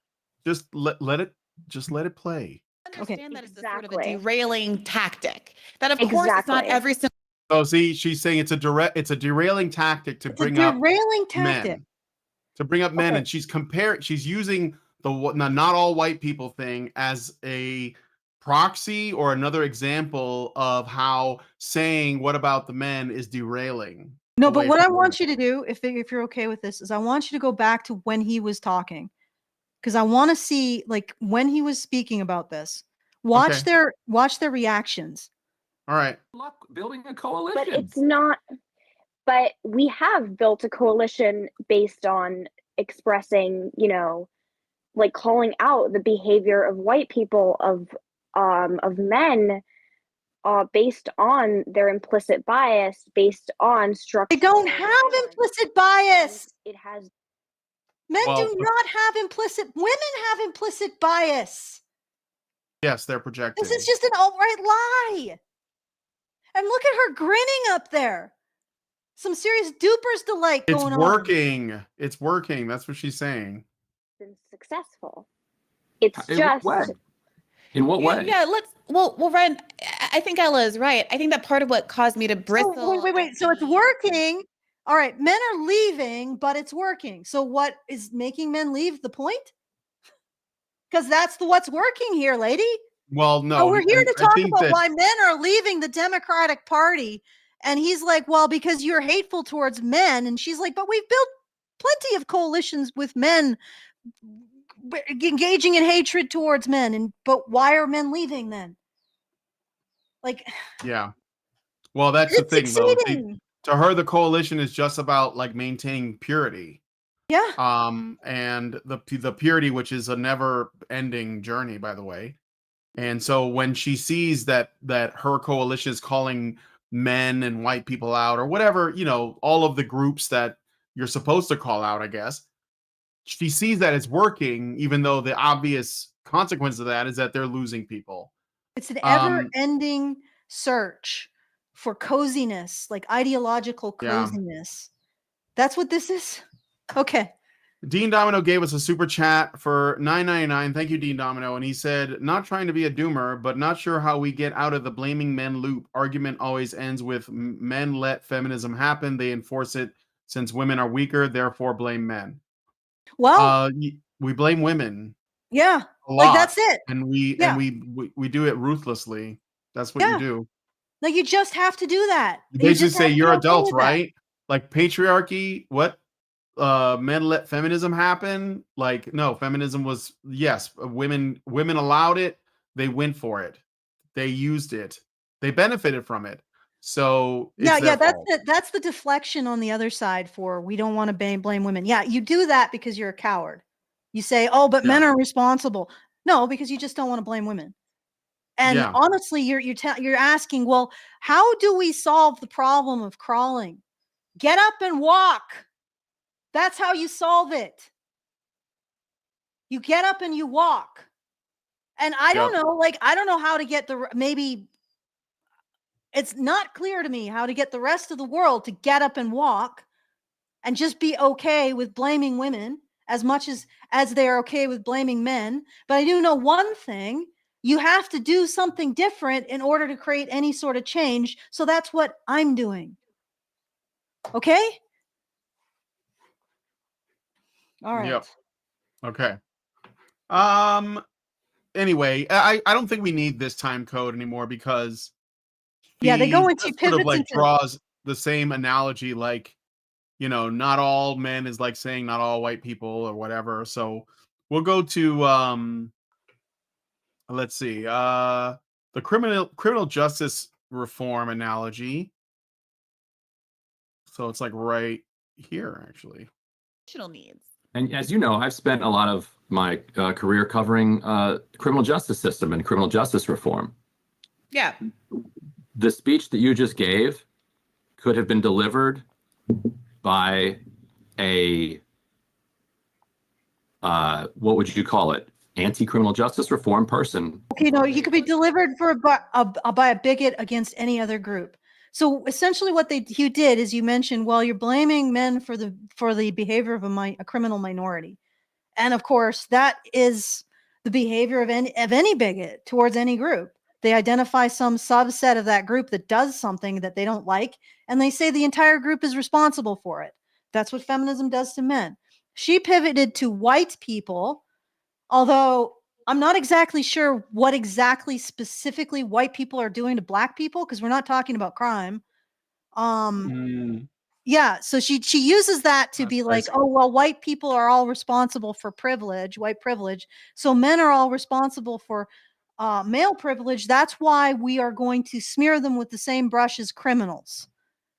Just let it play. Understand that it's a sort of a derailing tactic. That of course it's not Exactly. every single. Oh, see, she's saying it's a derailing tactic to bring up men. To bring up men, and she's using the not all white people thing as a proxy or another example of how saying what about the men is derailing. No, but what I want you to do, if you're okay with this, is I want you to go back to when he was talking, because I want to see, like, when he was speaking about this. Watch their reactions. All right. Luck building a coalition. But it's not. But we have built a coalition based on expressing, like calling out the behavior of white people, of men, based on their implicit bias, based on structure. They don't have implicit bias. It has. Men do not have implicit. Women have implicit bias. Yes, they're projecting. This is just an outright lie. And look at her grinning up there. Some serious duper's delight It's going on. working. It's working. That's what she's saying. Been successful. It's In just what way? In what way? Yeah, well, Ryan, I think Ella is right. I think that part of what caused me to bristle. So, wait. So it's working. All right, men are leaving, but it's working. So what is making men leave the point? Because that's what's working here, lady. Well, no. Oh, we're here to I talk think about that- why men are leaving the Democratic Party. And he's like, well, because you're hateful towards men. And she's like, but we've built plenty of coalitions with men engaging in hatred towards men. But why are men leaving then? Like, Yeah. Well, that's the it's thing, though. succeeding. To her, the coalition is just about like maintaining purity. Yeah. And the purity, which is a never-ending journey, by the way. And so when she sees that her coalition is calling men and white people out, or whatever, all of the groups that you're supposed to call out, I guess, she sees that it's working, even though the obvious consequence of that is that they're losing people. It's an ever-ending search for coziness, like ideological coziness. That's what this is. Okay. Dean Domino gave us a super chat for $9.99. Thank you, Dean Domino. And he said, not trying to be a doomer, but not sure how we get out of the blaming men loop. Argument always ends with men let feminism happen. They enforce it since women are weaker, therefore blame men. Well, we blame women. Yeah. A lot, like that's it. And we do it ruthlessly. That's what you do. Like you just have to do that. You basically say you're adults, right? Like patriarchy, what? Men let feminism happen. Like, no, feminism was, yes, women allowed it. They went for it. They used it. They benefited from it. So that's the deflection on the other side for we don't want to blame women. Yeah, you do that because you're a coward. You say, oh, but men are responsible. No, because you just don't want to blame women. And honestly, you're asking, well, how do we solve the problem of crawling? Get up and walk. That's how you solve it. You get up and you walk. And I don't know, I don't know how to get maybe it's not clear to me how to get the rest of the world to get up and walk and just be okay with blaming women as much as they're okay with blaming men. But I do know one thing. You have to do something different in order to create any sort of change. So that's what I'm doing. Okay? All right. Yep. Okay. Anyway, I don't think we need this time code anymore because they go into pivots draws the same analogy, like, not all men is like saying not all white people or whatever. So we'll go to let's see, the criminal justice reform analogy. So it's like right here, actually. Needs. And as you know, I've spent a lot of my career covering criminal justice system and criminal justice reform. Yeah. The speech that you just gave could have been delivered by a, what would you call it? Anti-criminal justice reform person. Okay, no, he could be delivered by a bigot against any other group. So essentially what you did is you mentioned, well, you're blaming men for the behavior of a criminal minority. And of course, that is the behavior of any bigot towards any group. They identify some subset of that group that does something that they don't like, and they say the entire group is responsible for it. That's what feminism does to men. She pivoted to white people, although I'm not exactly sure what exactly specifically white people are doing to black people, because we're not talking about crime. Yeah, so she uses that to be like, oh, well, white people are all responsible for white privilege. So men are all responsible for male privilege. That's why we are going to smear them with the same brush as criminals.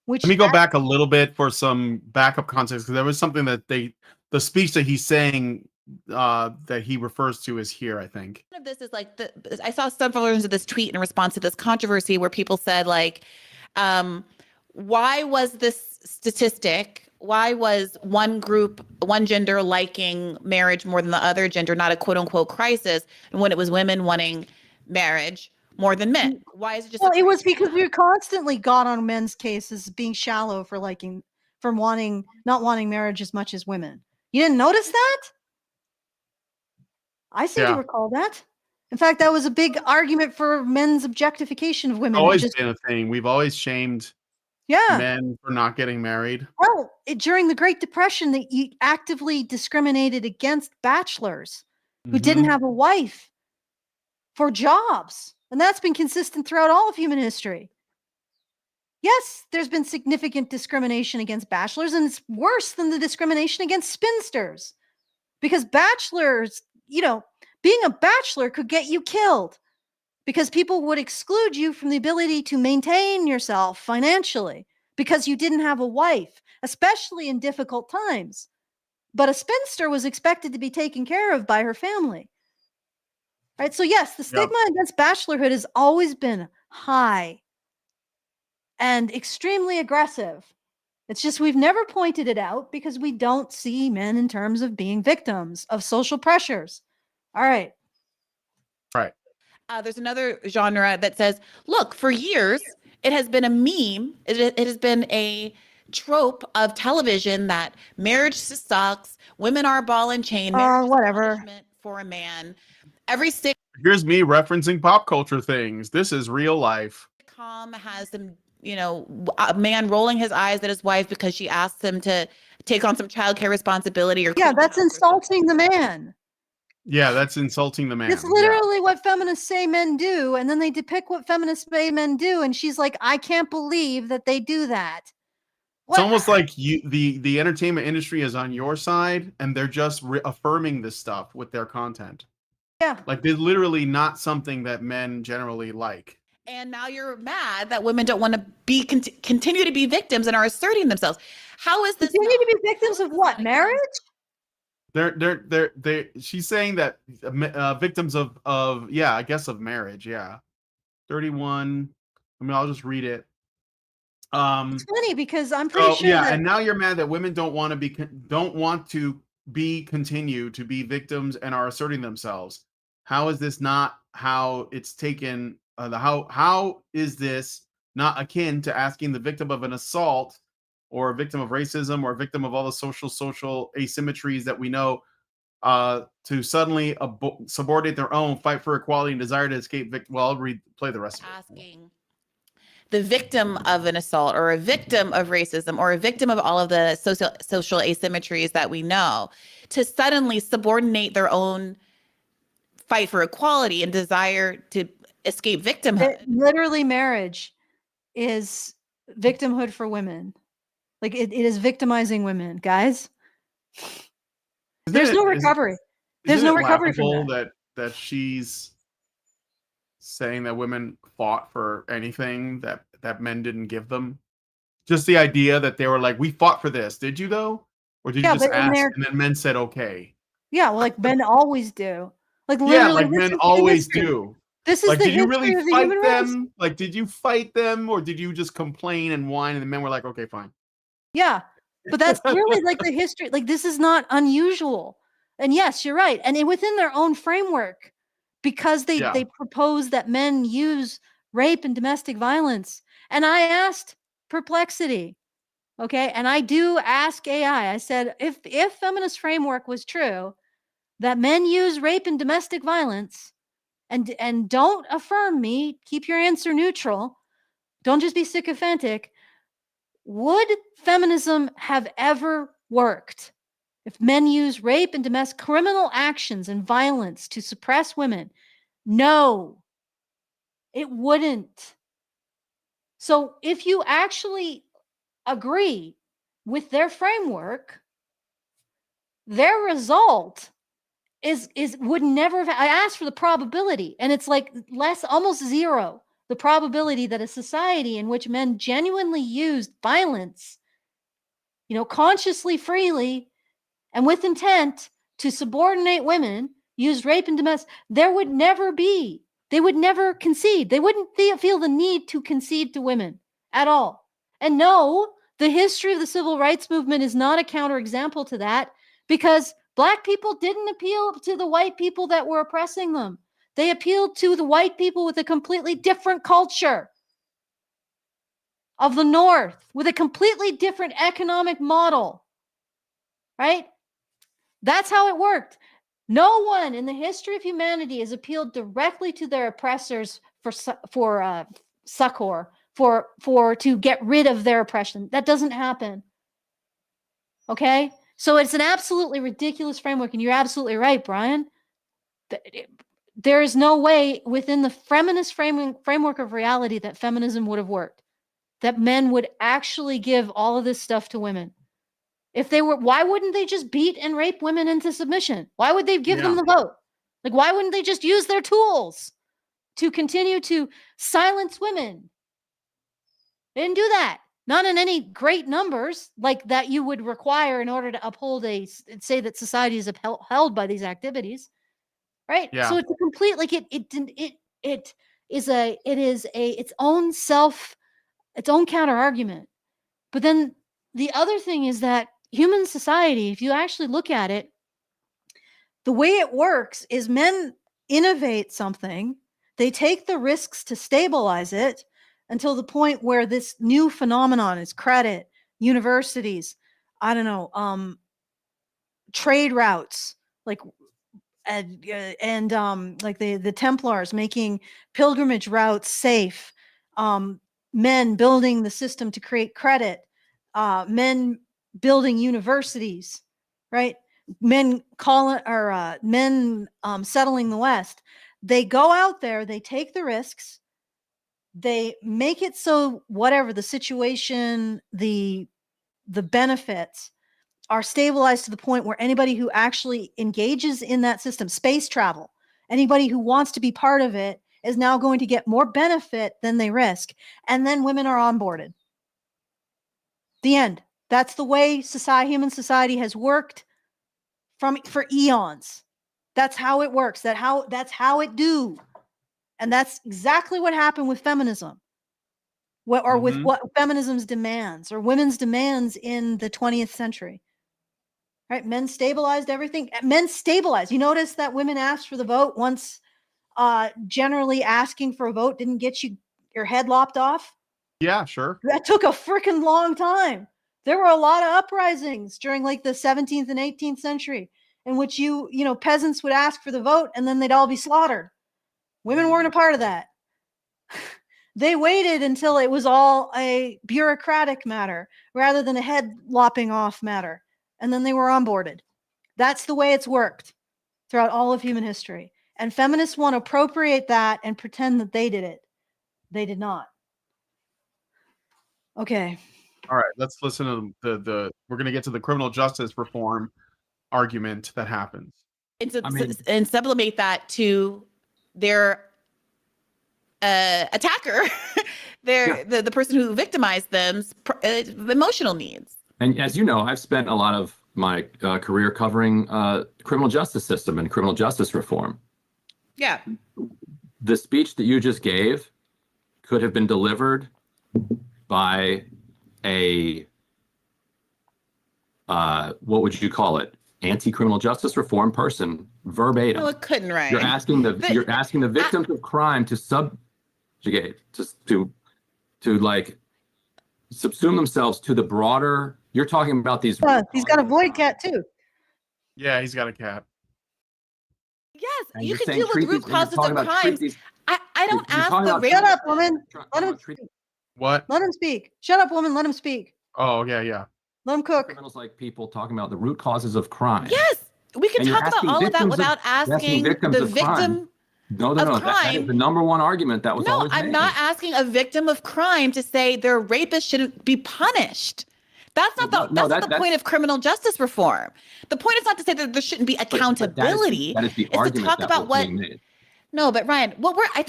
Let me go back a little bit for some backup context, because there was something that the speech that he's saying that he refers to is here, I think. One of this is like I saw several versions of this tweet in response to this controversy where people said like, why was this statistic? Why was one group, one gender liking marriage more than the other gender not a quote unquote crisis? And when it was women wanting marriage, more than men? Why is it just? Well, it was because we constantly got on men's cases being shallow for not wanting marriage as much as women. You didn't notice that? I seem to recall that. In fact, that was a big argument for men's objectification of women. Always been a thing. We've always shamed men for not getting married. Well, during the Great Depression, they actively discriminated against bachelors who didn't have a wife for jobs. And that's been consistent throughout all of human history. Yes, there's been significant discrimination against bachelors, and it's worse than the discrimination against spinsters. Because bachelors, being a bachelor could get you killed because people would exclude you from the ability to maintain yourself financially because you didn't have a wife, especially in difficult times. But a spinster was expected to be taken care of by her family. Right? So yes, the stigma against bachelorhood has always been high and extremely aggressive. It's just we've never pointed it out because we don't see men in terms of being victims of social pressures. All right. Right. There's another genre that says, look, for years, it has been a meme. It has been a trope of television that marriage sucks, women are a ball and chain, marriage is punishment for a man. Here's me referencing pop culture things. This is real life. Sitcom has them, a man rolling his eyes at his wife because she asks him to take on some childcare responsibility. That's insulting the man. Yeah, that's insulting the man. It's literally what feminists say men do, and then they depict what feminists say men do, and she's like, I can't believe that they do that. It's almost like the entertainment industry is on your side, and they're just affirming this stuff with their content. Yeah. Like, they're literally not something that men generally like. And now you're mad that women don't want to continue to be victims and are asserting themselves. How is this? Continue to be victims of what? Marriage? She's saying that victims of I guess of marriage. Yeah. 31. I'll just read it. It's funny because I'm pretty sure that, and now you're mad that women don't want to continue to be victims and are asserting themselves. How is this not how it's taken? How is this not akin to asking the victim of an assault or a victim of racism or a victim of all the social asymmetries that we know to suddenly subordinate their own, fight for equality, and desire to escape Well, I'll play the rest of it. Asking the victim of an assault or a victim of racism or a victim of all of the social asymmetries that we know to suddenly subordinate their own fight for equality and desire to escape victimhood. Literally, marriage is victimhood for women. Like it is victimizing women, guys. There's no recovery. There's no recovery from that she's saying that women fought for anything that men didn't give them. Just the idea that they were like, we fought for this. Did you though? Or did you just ask and then men said okay? Yeah, well, like men always do. Like literally, men always do. This is like, the did you history really of the fight human them? race. Like, did you fight them, or did you just complain and whine, and the men were like, okay, fine? Yeah, but that's really like the history. Like, this is not unusual. And yes, you're right. And within their own framework, because they propose that men use rape and domestic violence. And I asked Perplexity, okay, and I do ask AI. I said, if feminist framework was true, that men use rape and domestic violence, and don't affirm me, keep your answer neutral, don't just be sycophantic, would feminism have ever worked if men use rape and domestic criminal actions and violence to suppress women? No, it wouldn't. So if you actually agree with their framework, their result would never have. I asked for the probability, and it's like almost zero, the probability that a society in which men genuinely used violence, consciously, freely, and with intent to subordinate women, used rape and domestic, they would never concede. They wouldn't feel the need to concede to women at all. And no, the history of the civil rights movement is not a counterexample to that, because Black people didn't appeal to the white people that were oppressing them. They appealed to the white people with a completely different culture of the North, with a completely different economic model, right? That's how it worked. No one in the history of humanity has appealed directly to their oppressors for succor, for to get rid of their oppression. That doesn't happen. Okay? So it's an absolutely ridiculous framework, and you're absolutely right, Brian. There is no way within the feminist framework of reality that feminism would have worked, that men would actually give all of this stuff to women. If they were, why wouldn't they just beat and rape women into submission? Why would they give them the vote? Like, why wouldn't they just use their tools to continue to silence women? They didn't do that. Not in any great numbers like that you would require in order to uphold say that society is upheld by these activities, right? Yeah. So it's a complete, like it is its own counter argument. But then the other thing is that human society, if you actually look at it, the way it works is men innovate something, they take the risks to stabilize it until the point where this new phenomenon is credit, universities, I don't know, trade routes, like like the Templars making pilgrimage routes safe, men building the system to create credit, men building universities, right? Men settling the West. They go out there, they take the risks, they make it so whatever the situation, the benefits are stabilized to the point where anybody who actually engages in that system, space travel, anybody who wants to be part of it is now going to get more benefit than they risk. And then women are onboarded. The end. That's the way human society has worked for eons. That's how it works. That's how it do. And that's exactly what happened with feminism. With what feminism's demands or women's demands in the 20th century. Right? Men stabilized everything. Men stabilized. You notice that women asked for the vote once generally asking for a vote didn't get your head lopped off? Yeah, sure. That took a freaking long time. There were a lot of uprisings during like the 17th and 18th century in which peasants would ask for the vote and then they'd all be slaughtered. Women weren't a part of that. They waited until it was all a bureaucratic matter rather than a head lopping off matter. And then they were onboarded. That's the way it's worked throughout all of human history. And feminists want to appropriate that and pretend that they did it. They did not. Okay. All right, let's listen to we're going to get to the criminal justice reform argument that happens. And sublimate that to their attacker, the person who victimized them's emotional needs. And as you know, I've spent a lot of my career covering criminal justice system and criminal justice reform. Yeah. The speech that you just gave could have been delivered by a what would you call it? Anti-criminal justice reform person verbatim. No, it couldn't, right? You're asking the victims of crime to subjugate, to like subsume themselves to the broader. You're talking about these. He's got a void cat too. Yeah, he's got a cat. Yes, And you you're can saying deal with root causes of crimes. I don't ask the Shut up, woman. Let him speak. What? Let him speak. Shut up, woman. Let him speak. Oh, yeah. Let him cook. Criminals like people talking about the root causes of crime. Yes, we can And talk you're about all of that without asking the victim. No. That is the number one argument that was always made. I'm not asking a victim of crime to say their rapist shouldn't be punished. That's not the point of criminal justice reform. The point is not to say that there shouldn't be accountability. That is the it's argument to talk that about was being made. No, but Ryan, I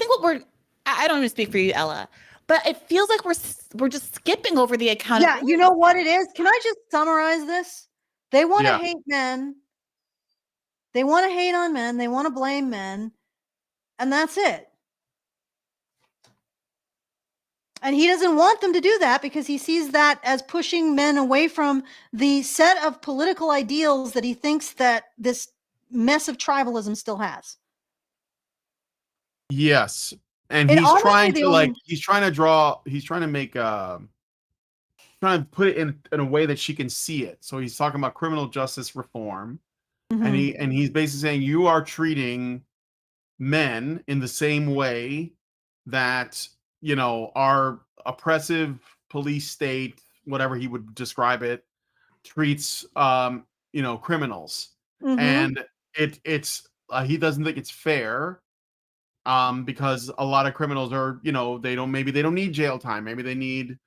don't even speak for you, Ella, but it feels like we're just skipping over the accountability. Yeah, you know what it is? Can I just summarize this? They want to hate men. They want to hate on men. They want to blame men. And that's it. And he doesn't want them to do that because he sees that as pushing men away from the set of political ideals that he thinks that this mess of tribalism still has. Yes. And And he's honestly, trying the to only trying to put it in a way that she can see it. So he's talking about criminal justice reform, and Mhm. he's basically saying you are treating men in the same way that, our oppressive police state, whatever he would describe it, treats criminals. Mhm. And it's he doesn't think it's fair, because a lot of criminals are, they don't need jail time, maybe they need,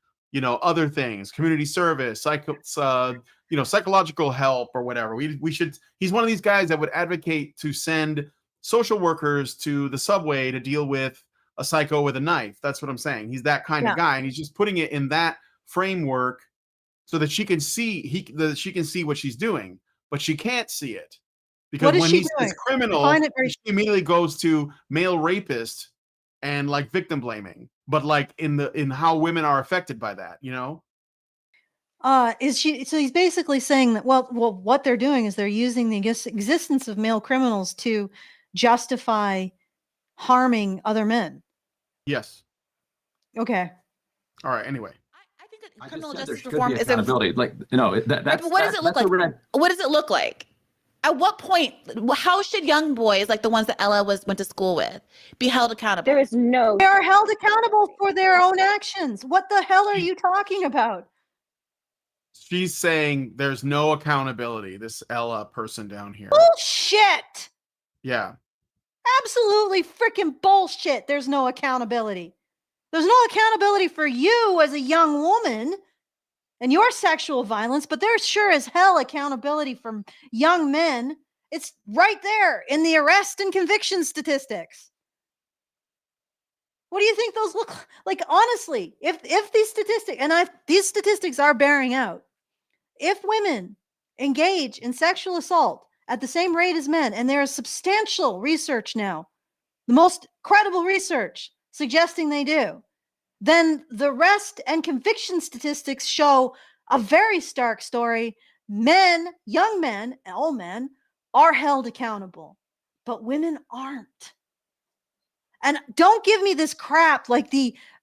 other things, community service, psychological help or whatever. We should He's one of these guys that would advocate to send social workers to the subway to deal with a psycho with a knife. That's what I'm saying. He's that kind Yeah. of guy, and he's just putting it in that framework so that she can see she can see what she's doing, but she can't see it because What is when she he says doing? criminal, Define it very she immediately goes to male rapist and like victim blaming, but like in how women are affected by that, Is she so he's basically saying that well what they're doing is they're using the existence of male criminals to justify harming other men. Yes. Okay. All right. Anyway, I think that I just criminal said there justice should be reform is accountability. Like, right, that's but what does it look that's a like? red. What does it look like? At what point? How should young boys like the ones that Ella went to school with be held accountable? There is no. They are held accountable for their own actions. What the hell are you talking about? she's saying there's no accountability. This Ella person down here. Bullshit. Yeah. Absolutely freaking bullshit. There's no accountability. There's no accountability for you as a young woman and your sexual violence, but there's sure as hell accountability from young men. It's right there in the arrest and conviction statistics. What do you think those look like? Honestly, if these statistics are bearing out, if women engage in sexual assault at the same rate as men, and there is substantial research now, the most credible research suggesting they do, then the arrest and conviction statistics show a very stark story. Men, young men, all men, are held accountable, but women aren't. And don't give me this crap like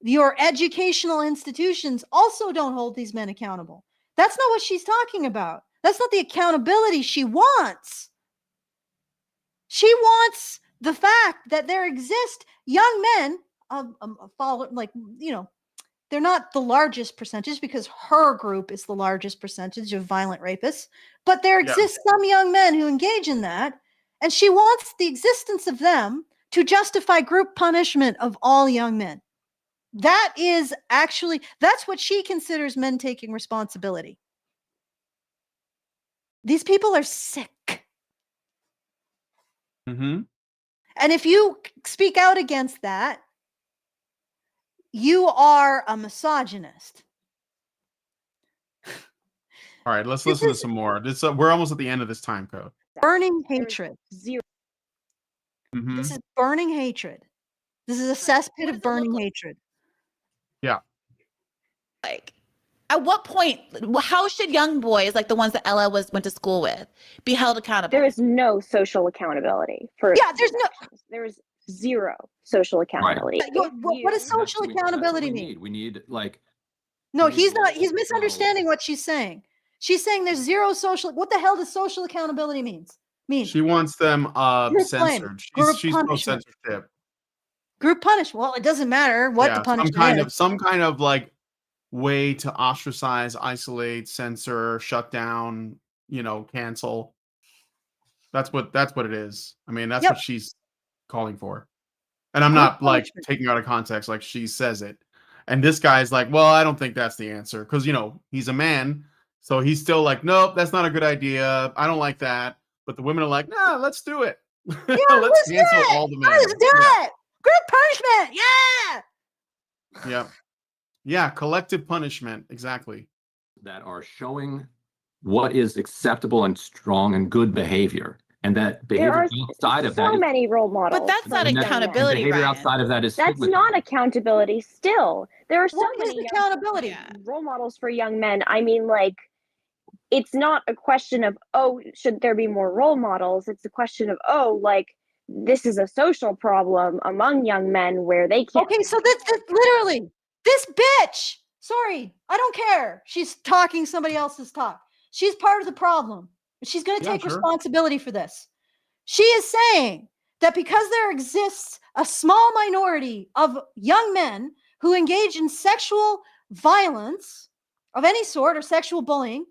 your educational institutions also don't hold these men accountable. That's not what she's talking about. That's not the accountability she wants. She wants the fact that there exist young men, they're not the largest percentage because her group is the largest percentage of violent rapists, but there Yeah. exist some young men who engage in that, and she wants the existence of them to justify group punishment of all young men. That's what she considers men taking responsibility. These people are sick. Mm-hmm. And if you speak out against that, you are a misogynist. All right, let's listen to some more. We're almost at the end of this time code. Burning hatred. Zero. Mm-hmm. This is burning hatred. This is a cesspit of burning hatred. Yeah. Like, at what point? How should young boys like the ones that Ella went to school with be held accountable? There is no social accountability for. Yeah, there's no. There is zero social accountability. Right. What does social accountability mean? We need like. No, we need he's not. He's rules. misunderstanding what she's saying. She's saying there's zero social. What the hell does social accountability mean? She wants them censored. She's pro censorship. Group punishment. Well, it doesn't matter what the punishment is. Some kind of like way to ostracize, isolate, censor, shut down, cancel. That's what it is. I mean, that's what she's calling for. And I'm not like taking her out of context, like she says it. And this guy's like, well, I don't think that's the answer. Because he's a man. So he's still like, nope, that's not a good idea. I don't like that. But the women are like, no, let's do it. Yeah, let's cancel all the men. Let's do it. Group punishment. Yeah. Yeah. Yeah. Collective punishment. Exactly. That are showing what is acceptable and strong and good behavior. And that behavior outside of that. So many role models. But that's not accountability, behavior Ryan. outside of that is. That's not accountability still. There are so many accountability role models for young men. I mean, like, it's not a question of, oh, should there be more role models? It's a question of, oh, like, this is a social problem among young men where they can't. Okay, so that's literally this bitch. Sorry, I don't care. She's talking somebody else's talk. She's part of the problem. She's going to take responsibility for this. She is saying that because there exists a small minority of young men who engage in sexual violence of any sort or sexual bullying,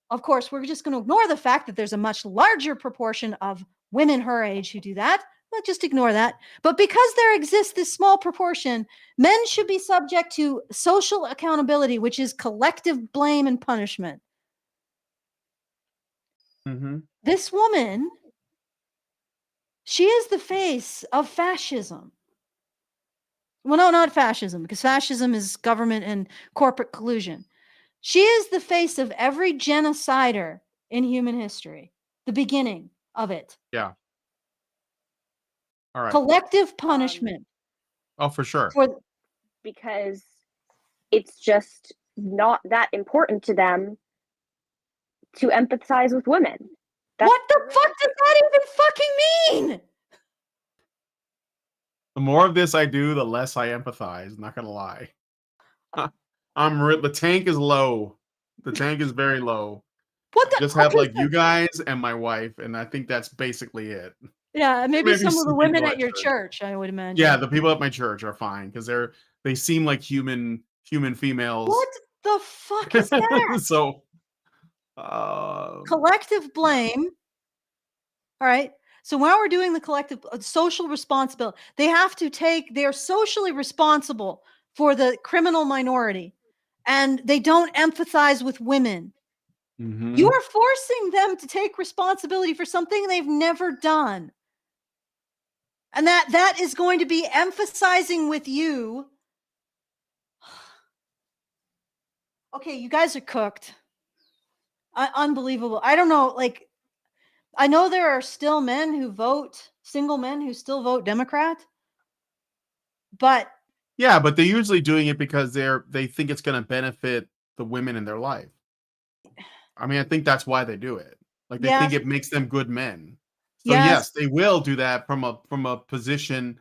of course, we're just going to ignore the fact that there's a much larger proportion of women her age who do that. Let's just ignore that. But because there exists this small proportion, men should be subject to social accountability, which is collective blame and punishment. Mm-hmm. This woman, she is the face of fascism. Well, no, not fascism, because fascism is government and corporate collusion. She is the face of every genocider in human history, the beginning of it. Yeah. All right. Collective punishment. Oh, for sure. Because it's just not that important to them to empathize with women. What the fuck does that even fucking mean? The more of this I do, the less I empathize. Not gonna lie. The tank is low. The tank is very low. What the? Just have like you guys and my wife, and I think that's basically it. Yeah, maybe some of the women at your church, I would imagine. Yeah, the people at my church are fine because they seem like human females. What the fuck is that? So collective blame. All right. So while we're doing the collective social responsibility, they're socially responsible for the criminal minority, and they don't empathize with women. Mm-hmm. You are forcing them to take responsibility for something they've never done. And that is going to be emphasizing with you. Okay, you guys are cooked. Unbelievable. I don't know, like, I know there are still single men who still vote Democrat. But yeah, but they're usually doing it because they think it's going to benefit the women in their life. I mean, I think that's why they do it. Like they think it makes them good men. So yes, they will do that from a position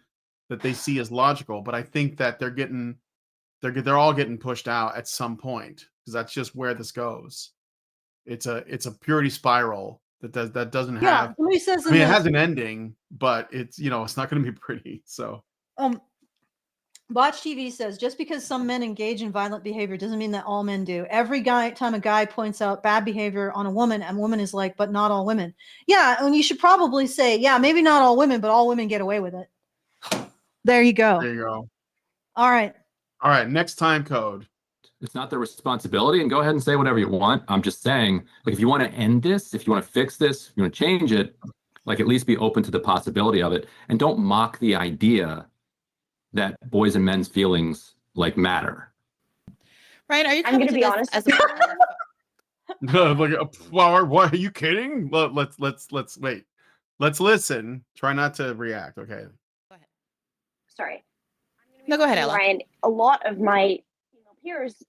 that they see as logical. But I think that they're all getting pushed out at some point because that's just where this goes. It's a purity spiral that doesn't have. Somebody says I mean, it has an ending, but it's it's not going to be pretty. So. Botch TV says, just because some men engage in violent behavior doesn't mean that all men do. Every time a guy points out bad behavior on a woman is like, but not all women. Yeah, and you should probably say, yeah, maybe not all women, but all women get away with it. There you go. There you go. All right. Next time code. It's not their responsibility, and go ahead and say whatever you want. I'm just saying, like, if you want to end this, if you want to fix this, if you want to change it, like, at least be open to the possibility of it, and don't mock the idea that boys and men's feelings like matter. Right? Are you? I'm going to be honest. What are you kidding? Let's wait. Let's listen. Try not to react. Okay. Go ahead. Sorry. No, go ahead, Ella. Ryan, a lot of my female peers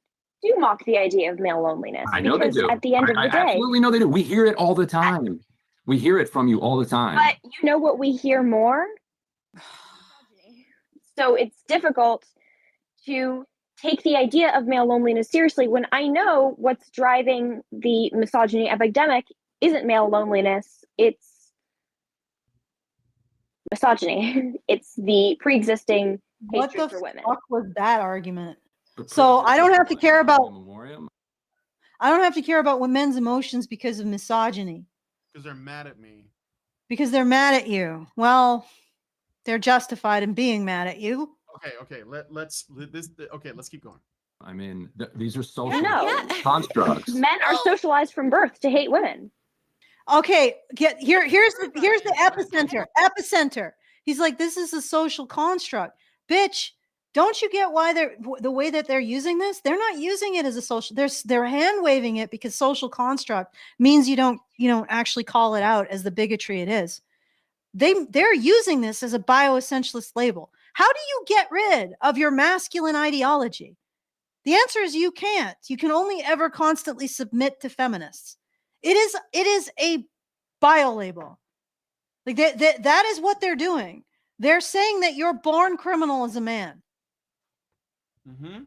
do mock the idea of male loneliness. I know they do. At the end of the day, absolutely know they do. We hear it all the time. We hear it from you all the time. But you know what we hear more? So it's difficult to take the idea of male loneliness seriously when I know what's driving the misogyny epidemic isn't male loneliness, it's misogyny. It's the pre-existing hatred for women. What the fuck was that argument? So I don't have to care about men's emotions because of misogyny. Because they're mad at me. Because they're mad at you. Well, they're justified in being mad at you. Okay. Let's keep going. I mean, these are social constructs. Men are socialized from birth to hate women. Okay, here's the epicenter. He's like, this is a social construct. Bitch, don't you get why the way that they're using this? They're not using it as a social. They're hand waving it because social construct means you don't actually call it out as the bigotry it is. They're using this as a bioessentialist label. How do you get rid of your masculine ideology? The answer is you can't. You can only ever constantly submit to feminists. It is a bio label. Like that is what they're doing. They're saying that you're born criminal as a man. Mm-hmm.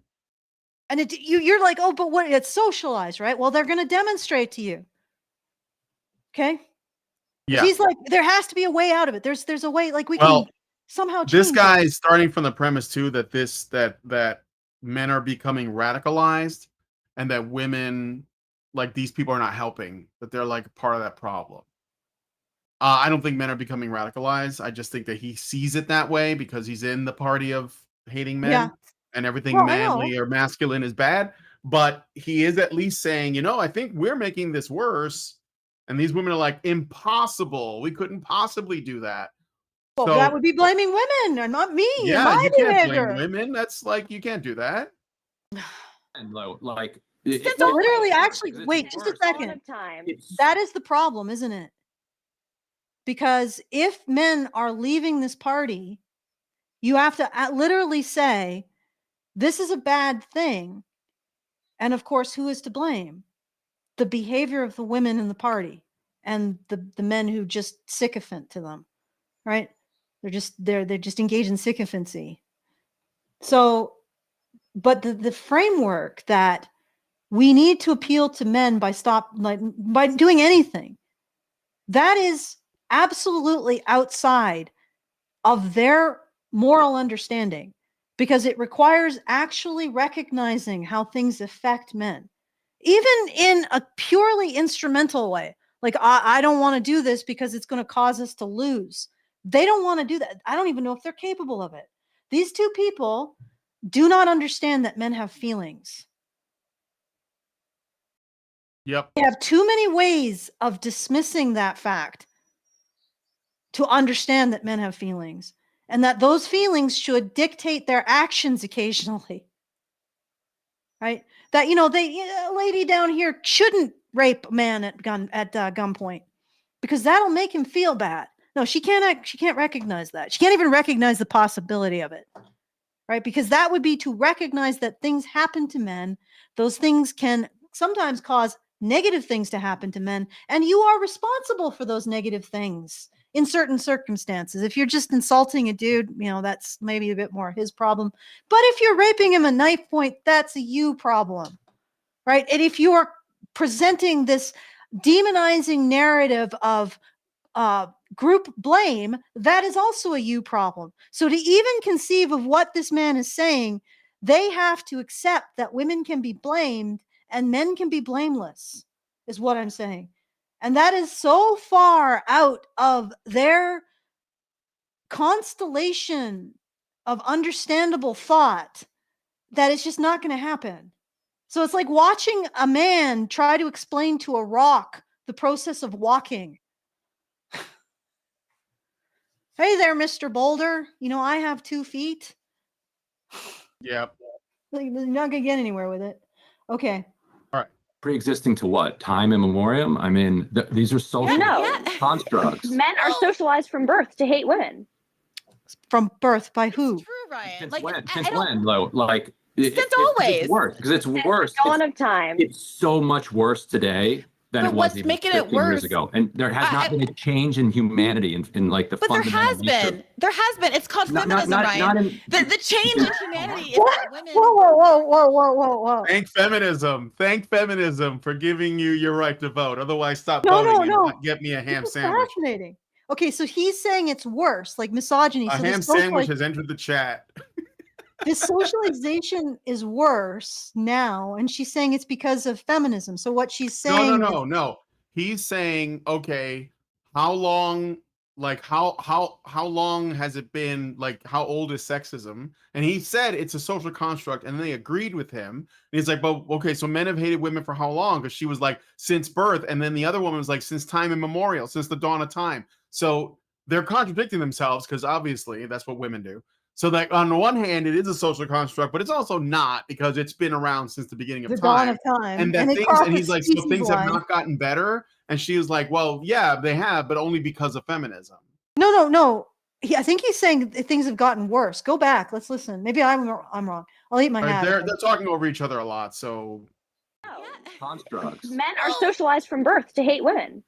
And you're like, oh, but what? It's socialized, right? Well, they're going to demonstrate to you. Okay. Yeah. He's like, there has to be a way out of it. There's a way, like we Well, can somehow change this guy it. is starting from the premise too that that men are becoming radicalized, and that women, like these people, are not helping. That they're like part of that problem. I don't think men are becoming radicalized. I just think that he sees it that way because he's in the party of hating men, Yeah. and everything Well, I know. manly or masculine is bad. But he is at least saying, you know, I think we're making this worse. And these women are like, impossible. We couldn't possibly do that. Well, So, that would be blaming women and not me and yeah, my you can't behavior. blame women. That's like, you can't do that. And like, Well, literally, actually, it's wait just a worse. second. Of time. That is the problem, isn't it? Because if men are leaving this party, you have to literally say, this is a bad thing. And of course, who is to blame? The behavior of the women in the party and the men who just sycophant to them, right? They're just engaged in sycophancy. So, but the framework that we need to appeal to men by doing anything, that is absolutely outside of their moral understanding, because it requires actually recognizing how things affect men, even in a purely instrumental way. Like, I don't want to do this because it's going to cause us to lose. They don't want to do that. I don't even know if they're capable of it. These two people do not understand that men have feelings. Yep. They have too many ways of dismissing that fact to understand that men have feelings, and that those feelings should dictate their actions occasionally. Right? That, a lady down here shouldn't rape a man at gunpoint because that'll make him feel bad. No, she can't recognize that. She can't even recognize the possibility of it. Right? Because that would be to recognize that things happen to men. Those things can sometimes cause negative things to happen to men, and you are responsible for those negative things in certain circumstances. If you're just insulting a dude, that's maybe a bit more his problem. But if you're raping him at knife point, that's a you problem, right? And if you are presenting this demonizing narrative of group blame, that is also a you problem. So to even conceive of what this man is saying, they have to accept that women can be blamed and men can be blameless, is what I'm saying. And that is so far out of their constellation of understandable thought that it's just not going to happen. So it's like watching a man try to explain to a rock the process of walking. Hey there, Mr. Boulder. I have 2 feet. Yep. You're not going to get anywhere with it. Okay. All right. Pre-existing to what? Time immemorial? I mean, these are social constructs. Men are socialized from birth to hate women. From birth by who? It's true, Ryan. Since Like, when? I Since don't- when? Though, like, Since always. It's worse because it's worse. Dawn of time. It's so much worse today than But it was what's even making it 15 years worse- ago. And there has not been a change in humanity in like the But there fundamental has nature. been. There has been. It's called Not- feminism, not Ryan. in- The change in humanity is that women. Whoa. Thank feminism. Thank feminism for giving you your right to vote. Otherwise, stop No, voting no. and get me a ham This is sandwich. fascinating. Okay, so he's saying it's worse, like misogyny. A So ham sandwich has entered the chat. this socialization is worse now, and she's saying it's because of feminism. So what she's saying No. He's saying, okay, how long, like how long has it been, like how old is sexism? And he said it's a social construct, and they agreed with him. And he's like, but okay, so men have hated women for how long? Because she was like, since birth, and then the other woman was like, since time immemorial, since the dawn of time. So they're contradicting themselves because obviously that's what women do. So that on the one hand, it is a social construct, but it's also not, because it's been around since the beginning of the time. dawn of time. And that it things, crosses and he's like, so species things have lines. not gotten better. And she was like, well, yeah, they have, but only because of feminism. No. I think he's saying that things have gotten worse. Go back. Let's listen. Maybe I'm wrong. I'll eat my hat. They're talking over each other a lot. So Constructs. Men are socialized from birth to hate women.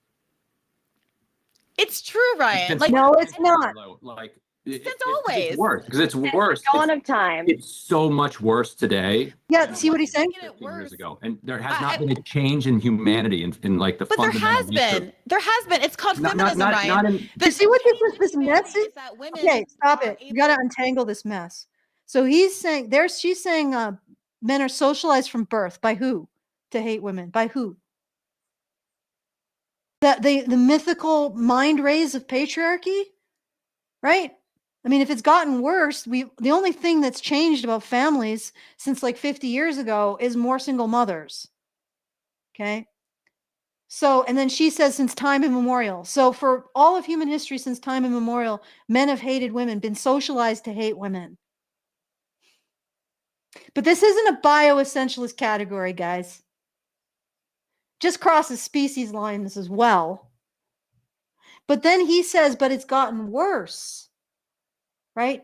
It's true, Ryan. Since Like, No, it's not. Like Since it's always. worse because it's Since worse. the dawn of time. It's so much worse today. Yeah, than see what he's saying? Making it 15 years worse. ago, and there has not been a change in humanity in like the But there fundamental has nature. been. There has been. It's called Not feminism, Ryan. not in. The You see what change in this humanity mess is? that women Okay, stop are it. You able- got to untangle this mess. So he's saying she's saying men are socialized from birth. By who? To hate women. By who? The mythical mind rays of patriarchy, right? I mean, if it's gotten worse, the only thing that's changed about families since like 50 years ago is more single mothers. Okay. So, and then she says since time immemorial. So for all of human history, since time immemorial, men have hated women, been socialized to hate women. But this isn't a bioessentialist category, guys. Just crosses species lines as well. But then he says, but it's gotten worse. Right?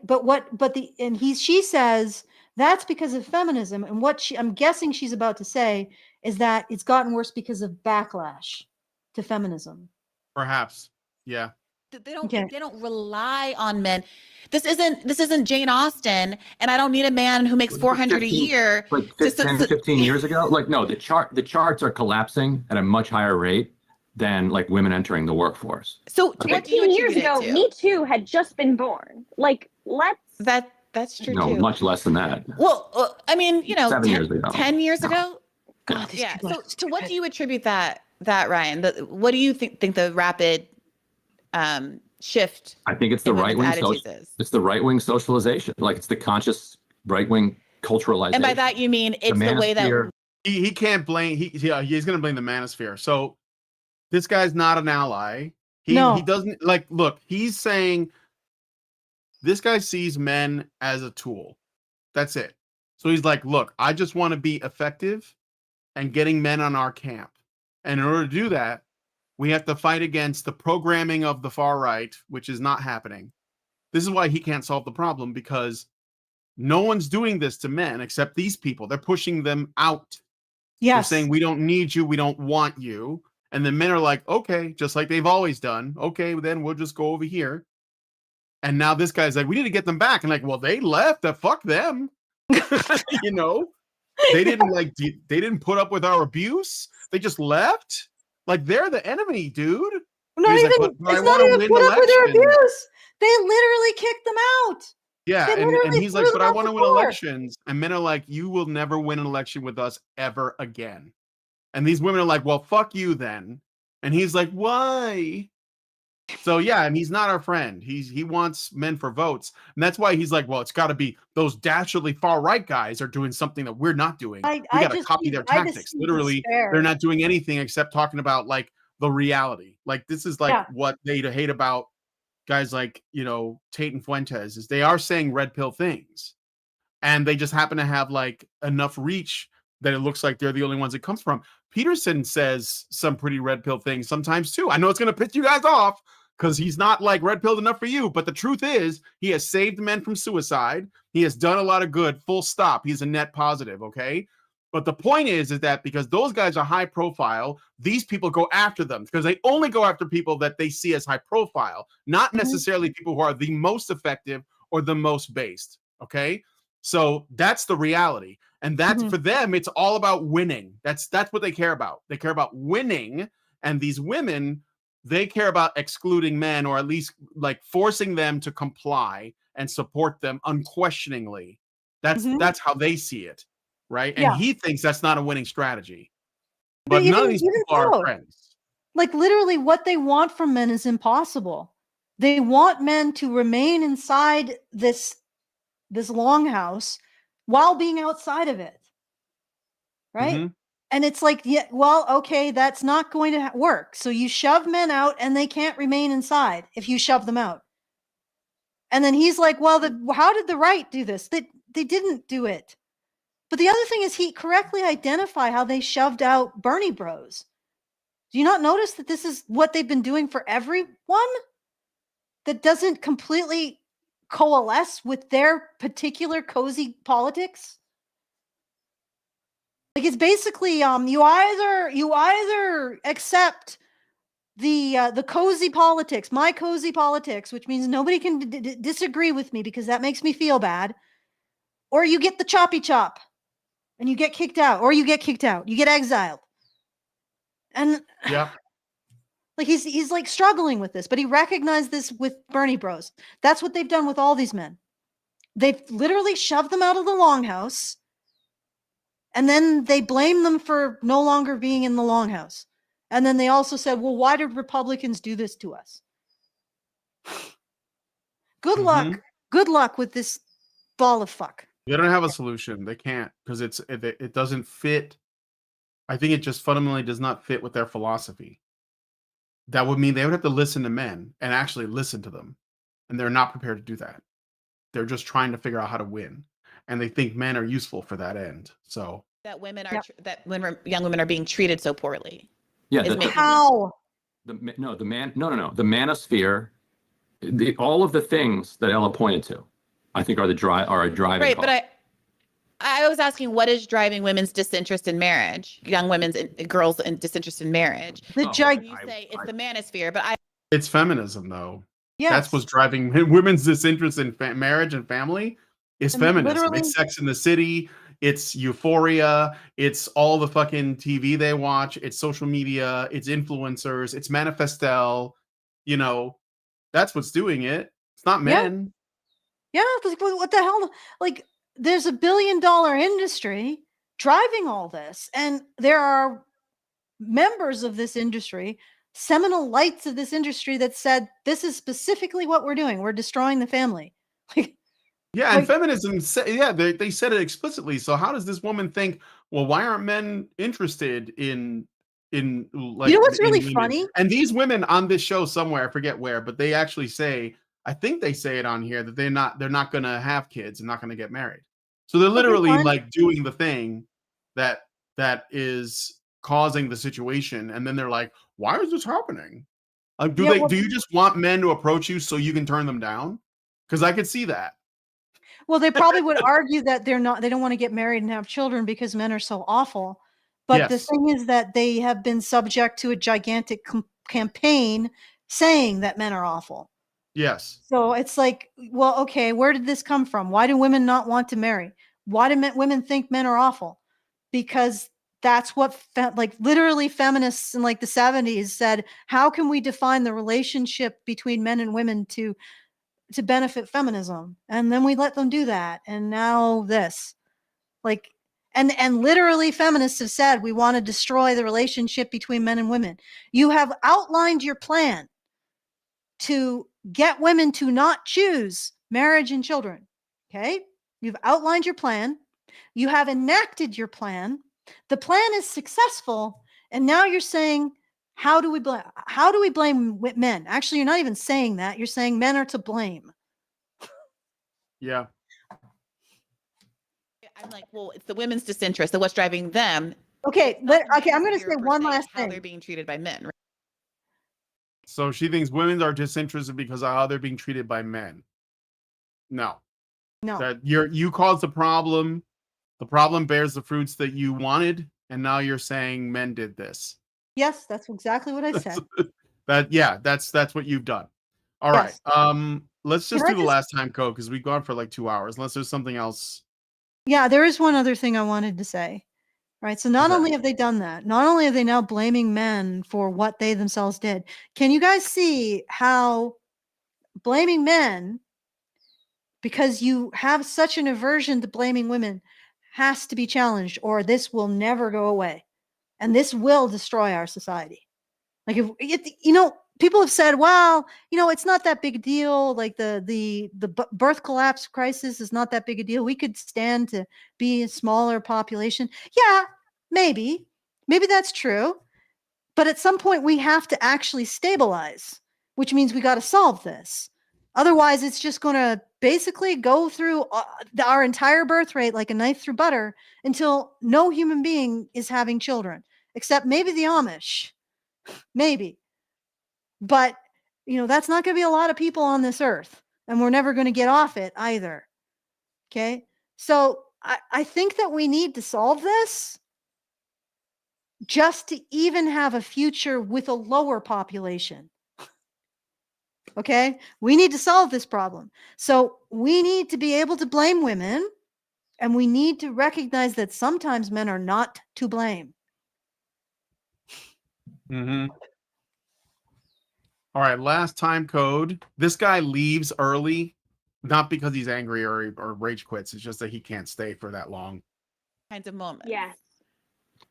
She says that's because of feminism. And I'm guessing she's about to say is that it's gotten worse because of backlash to feminism. Perhaps. Yeah. They don't Okay. they don't rely on men. This isn't Jane Austen, and I don't need a man who makes 400 a year. Like 15 years ago. Like no, the charts are collapsing at a much higher rate than like women entering the workforce. So to what do you 15 years attribute ago, it to? Me Too had just been born. Like, That's true No, too. much less than that. Well, I mean, 7 years ago. 10 years No. ago. God, these Yeah. people So are to what stupid. do you attribute that Ryan? What do you think the rapid shift? I think it's the in women's right wing. attitudes is? It's the right wing socialization. Like it's the conscious right wing culturalization. And by that you mean it's the way that manosphere. He can't blame he's going to blame the manosphere. So this guy's not an ally. He doesn't like look, he's saying this guy sees men as a tool. That's it. So he's like, look, I just want to be effective and getting men on our camp. And in order to do that, we have to fight against the programming of the far right, which is not happening. This is why he can't solve the problem, because no one's doing this to men except these people. They're pushing them out. Yes. They're saying, we don't need you. We don't want you. And the men are like, okay, just like they've always done. Okay, then we'll just go over here. And now this guy's like, we need to get them back. And like, well, they left. Fuck them. You know, they didn't put up with our abuse. They just left. Like they're the enemy, dude. Not He's even, like, but I it's not wanna even win put up with their elections. abuse. They literally kicked them out. Yeah, They and literally he's like, threw but them I out want the to win door. elections. And men are like, you will never win an election with us ever again. And these women are like, well, fuck you then. And he's like, why? So yeah, and he's not our friend. He wants men for votes. And that's why he's like, well, it's got to be those dastardly far right guys are doing something that we're not doing. We got to copy their tactics. Literally, they're not doing anything except talking about like the reality. Like this is like what they hate about guys like, you know, Tate and Fuentes is they are saying red pill things. And they just happen to have like enough reach that it looks like they're the only ones it comes from. Peterson says some pretty red pill things sometimes too. I know it's going to piss you guys off because he's not like red pilled enough for you. But the truth is he has saved men from suicide. He has done a lot of good, full stop. He's a net positive. Okay. But the point is that because those guys are high profile, these people go after them because they only go after people that they see as high profile, not necessarily people who are the most effective or the most based. Okay. So that's the reality. And that's for them, it's all about winning. That's what they care about. They care about winning. And these women, they care about excluding men, or at least like forcing them to comply and support them unquestioningly. That's how they see it. Right. And he thinks that's not a winning strategy. But none of these people are friends. Like literally what they want from men is impossible. They want men to remain inside this longhouse while being outside of it. Right. And it's like, yeah, well, okay, that's not going to work. So you shove men out and they can't remain inside if you shove them out. And then he's like, well, how did the right do this? They didn't do it. But the other thing is he correctly identified how they shoved out Bernie bros. Do you not notice that this is what they've been doing for everyone that doesn't completely coalesce with their particular cozy politics? Like it's basically you either accept the cozy politics, my cozy politics, which means nobody can disagree with me because that makes me feel bad, or you get the choppy chop and you get kicked out, or you get kicked out, you get exiled. And Yeah. like he's like struggling with this, but he recognized this with Bernie Bros. That's what they've done with all these men. They've literally shoved them out of the longhouse, and then they blame them for no longer being in the longhouse. And then they also said, well, why did Republicans do this to us? Good luck. Good luck with this ball of fuck. They don't have a solution. They can't, because it doesn't fit. I think it just fundamentally does not fit with their philosophy. That would mean they would have to listen to men and actually listen to them. And they're not prepared to do that. They're just trying to figure out how to win. And they think men are useful for that end. So that women are young women are being treated so poorly. Yeah. How? The manosphere, all of the things that Ella pointed to, I think are a driving right, cause. But I was asking, what is driving women's disinterest in marriage, young women's girls' disinterest in marriage? You say it's the manosphere, but it's feminism, though. Yes. That's what's driving women's disinterest in marriage and family. Is feminism. It's Sex in the City. It's Euphoria. It's all the fucking TV they watch. It's social media. It's influencers. It's Manifestel. You know, that's what's doing it. It's not men. Yeah. What the hell? Like, there's $1 billion industry driving all this. And there are members of this industry, seminal lights of this industry, that said, this is specifically what we're doing. We're destroying the family. Yeah, and feminism, they said it explicitly. So how does this woman think, well, why aren't men interested in like, you know what's really funny? And these women on this show somewhere, I forget where, but they actually say, I think they say it on here, that they're not gonna have kids and not gonna get married. So they're literally like doing the thing that is causing the situation, and then they're like, why is this happening? Like, do you just want men to approach you so you can turn them down? Because I could see that. Well, they probably would argue that they don't want to get married and have children because men are so awful. But the thing is that they have been subject to a gigantic campaign saying that men are awful. Yes. So it's like, well, okay, where did this come from? Why do women not want to marry? Why do women think men are awful? Because that's what literally feminists in like the 70s said, how can we define the relationship between men and women to benefit feminism? And then we let them do that. And now this, like, and literally feminists have said, we want to destroy the relationship between men and women. You have outlined your plan to get women to not choose marriage and children. Okay. You've outlined your plan. You have enacted your plan. The plan is successful. And now you're saying, how do we blame men? Actually, you're not even saying that. You're saying men are to blame. Yeah. I'm like, well, it's the women's disinterest. So what's driving them? Okay. I'm going to say one last thing. How they're being treated by men. Right? So she thinks women are disinterested because of how they're being treated by men. No. That you caused the problem. The problem bears the fruits that you wanted, and now you're saying men did this. Yes, that's exactly what I said. That's what you've done. All right. Let's just do the last time code, because we've gone for like 2 hours, unless there's something else. Yeah, there is one other thing I wanted to say. Right. So not only have they done that, not only are they now blaming men for what they themselves did. Can you guys see how blaming men, because you have such an aversion to blaming women, has to be challenged, or this will never go away. And this will destroy our society. Like, people have said, well, it's not that big a deal. Like the birth collapse crisis is not that big a deal. We could stand to be a smaller population. Yeah, maybe that's true. But at some point we have to actually stabilize, which means we got to solve this. Otherwise, it's just going to basically go through our entire birth rate like a knife through butter until no human being is having children, except maybe the Amish. Maybe. But, that's not going to be a lot of people on this earth, and we're never going to get off it either. Okay. So I think that we need to solve this. just to even have a future with a lower population. Okay? We need to solve this problem. So we need to be able to blame women, and we need to recognize that sometimes men are not to blame. Mm-hmm. All right, last time code. This guy leaves early, not because he's angry or rage quits. It's just that he can't stay for that long. Kinds of moments. Yes.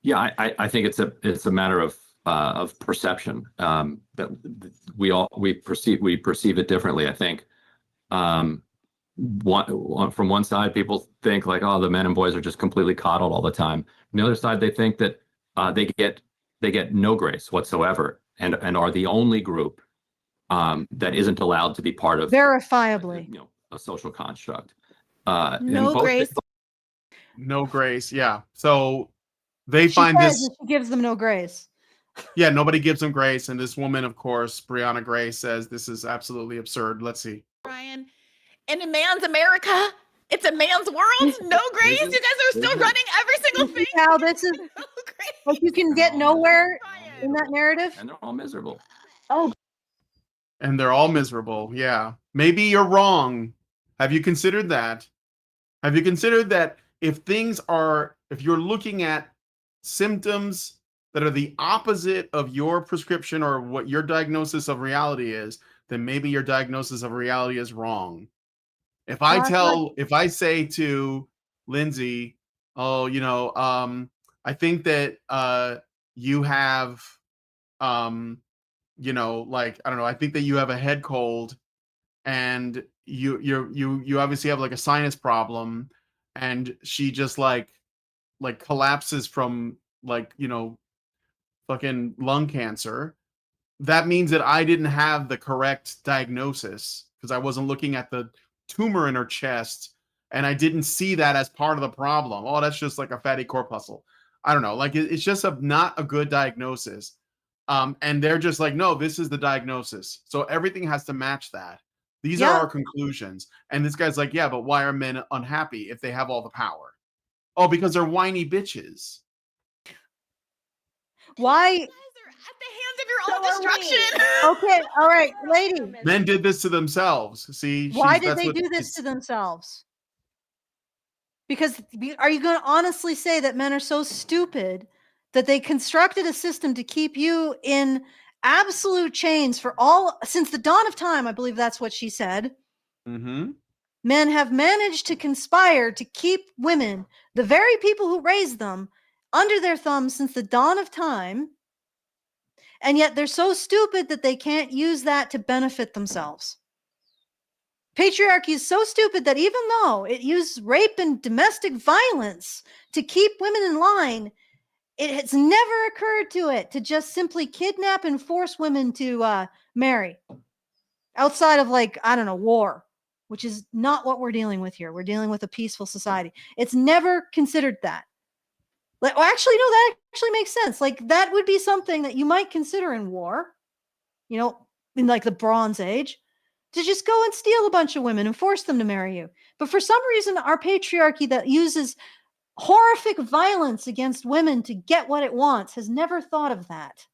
Yeah, I think it's a matter of perception, that we perceive it differently. I think from one side, people think like, oh, the men and boys are just completely coddled all the time. On the other side, they think that they get no grace whatsoever, and are the only group that isn't allowed to be part of Verifiably. A social construct. No grace. No grace. Yeah. So they She find says this. that she gives them no grace. Yeah, nobody gives them grace. And this woman, of course, Brianna Gray, says this is absolutely absurd. Let's see. Brian, in a man's America, it's a man's world. No grace. You guys are still running every single thing. How this is No grace. like you can get nowhere in that narrative. And they're all miserable. Oh, And they're all miserable. Yeah. Maybe you're wrong. Have you considered that? Have you considered that if you're looking at symptoms that are the opposite of your prescription or what your diagnosis of reality is, then maybe your diagnosis of reality is wrong. If I say to Lindsay, oh, I think that you have like, I don't know, I think that you have a head cold, and you obviously have like a sinus problem, and she just like collapses from like, fucking lung cancer. That means that I didn't have the correct diagnosis because I wasn't looking at the tumor in her chest, and I didn't see that as part of the problem. Oh, that's just like a fatty corpuscle. I don't know. Like it's just not a good diagnosis. And they're just like, no, this is the diagnosis. So everything has to match that. These are our conclusions. And this guy's like, yeah, but why are men unhappy if they have all the power? Oh, because they're whiny bitches. why? You guys are at the hands of your own destruction. Okay, all right, lady. Men did this to themselves. See, Why did they do this to themselves? Because are you going to honestly say that men are so stupid that they constructed a system to keep you in absolute chains since the dawn of time? I believe that's what she said. Mm-hmm. Men have managed to conspire to keep women, the very people who raised them, under their thumbs since the dawn of time. And yet they're so stupid that they can't use that to benefit themselves. Patriarchy is so stupid that even though it uses rape and domestic violence to keep women in line, it has never occurred to it to just simply kidnap and force women to marry outside of, like, I don't know, war, which is not what we're dealing with here. We're dealing with a peaceful society. It's never considered that. Well, actually, no, that actually makes sense. Like, that would be something that you might consider in war, in like the Bronze Age, to just go and steal a bunch of women and force them to marry you. But for some reason, our patriarchy that uses horrific violence against women to get what it wants has never thought of that,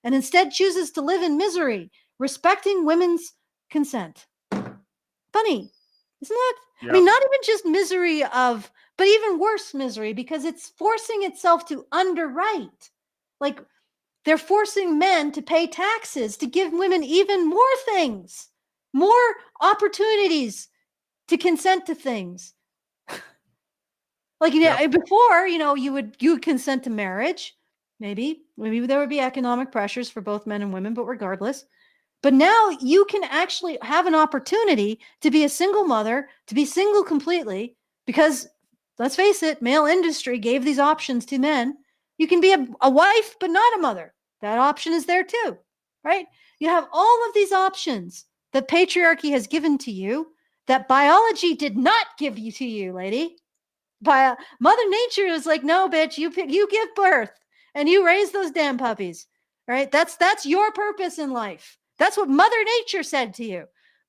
and instead chooses to live in misery, respecting women's consent. Funny, isn't that? Yep. I mean, not even just misery but even worse misery, because it's forcing itself to underwrite. Like, they're forcing men to pay taxes to give women even more things, more opportunities to consent to things. Like, before, you would consent to marriage. Maybe there would be economic pressures for both men and women, but regardless. But now you can actually have an opportunity to be a single mother, to be single completely, because let's face it, male industry gave these options to men. You can be a wife, but not a mother. That option is there too, right? You have all of these options that patriarchy has given to you that biology did not give to you, lady. Mother Nature is like, no, bitch, you give birth and you raise those damn puppies, right? That's your purpose in life. That's what Mother Nature said to you.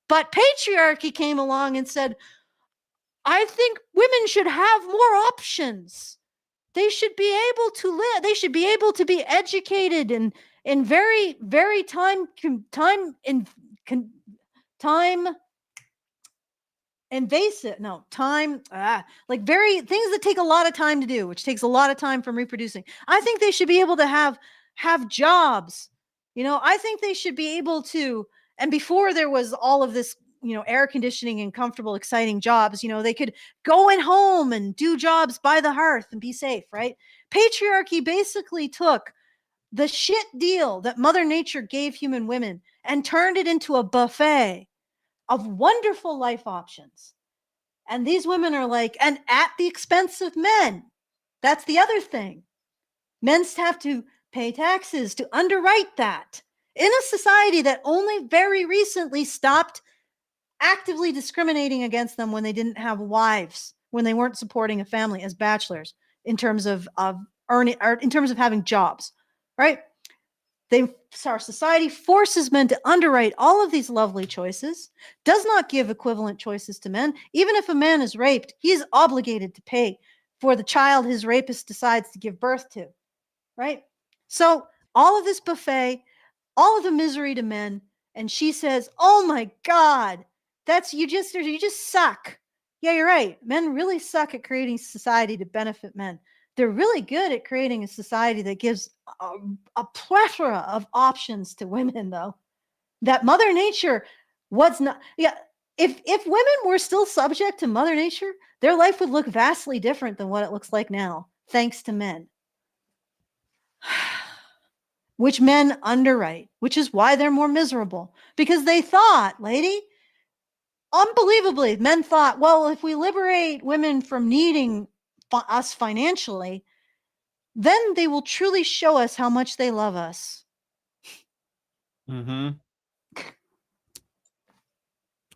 But patriarchy came along and said, I think women should have more options. They should be able to live. They should be able to be educated and in very, very time invasive. No, like very things that take a lot of time to do, which takes a lot of time from reproducing. I think they should be able to have jobs. I think they should be able to. And before there was all of this, air conditioning and comfortable, exciting jobs, they could go in home and do jobs by the hearth and be safe, right? Patriarchy basically took the shit deal that Mother Nature gave human women and turned it into a buffet of wonderful life options. And these women are like, and at the expense of men. That's the other thing. Men have to pay taxes to underwrite that in a society that only very recently stopped actively discriminating against them when they didn't have wives, when they weren't supporting a family as bachelors in terms of earning, or in terms of having jobs, right? Our society forces men to underwrite all of these lovely choices, does not give equivalent choices to men. Even if a man is raped, he is obligated to pay for the child his rapist decides to give birth to, right? So all of this buffet, all of the misery to men, and she says, "Oh my God, you just suck." Yeah, you're right. Men really suck at creating society to benefit men. They're really good at creating a society that gives a plethora of options to women, though. That Mother Nature was not. Yeah, if women were still subject to Mother Nature, their life would look vastly different than what it looks like now, thanks to men. Which men underwrite, which is why they're more miserable. Because they thought, lady, unbelievably, men thought, well, if we liberate women from needing us financially, then they will truly show us how much they love us. Mm-hmm.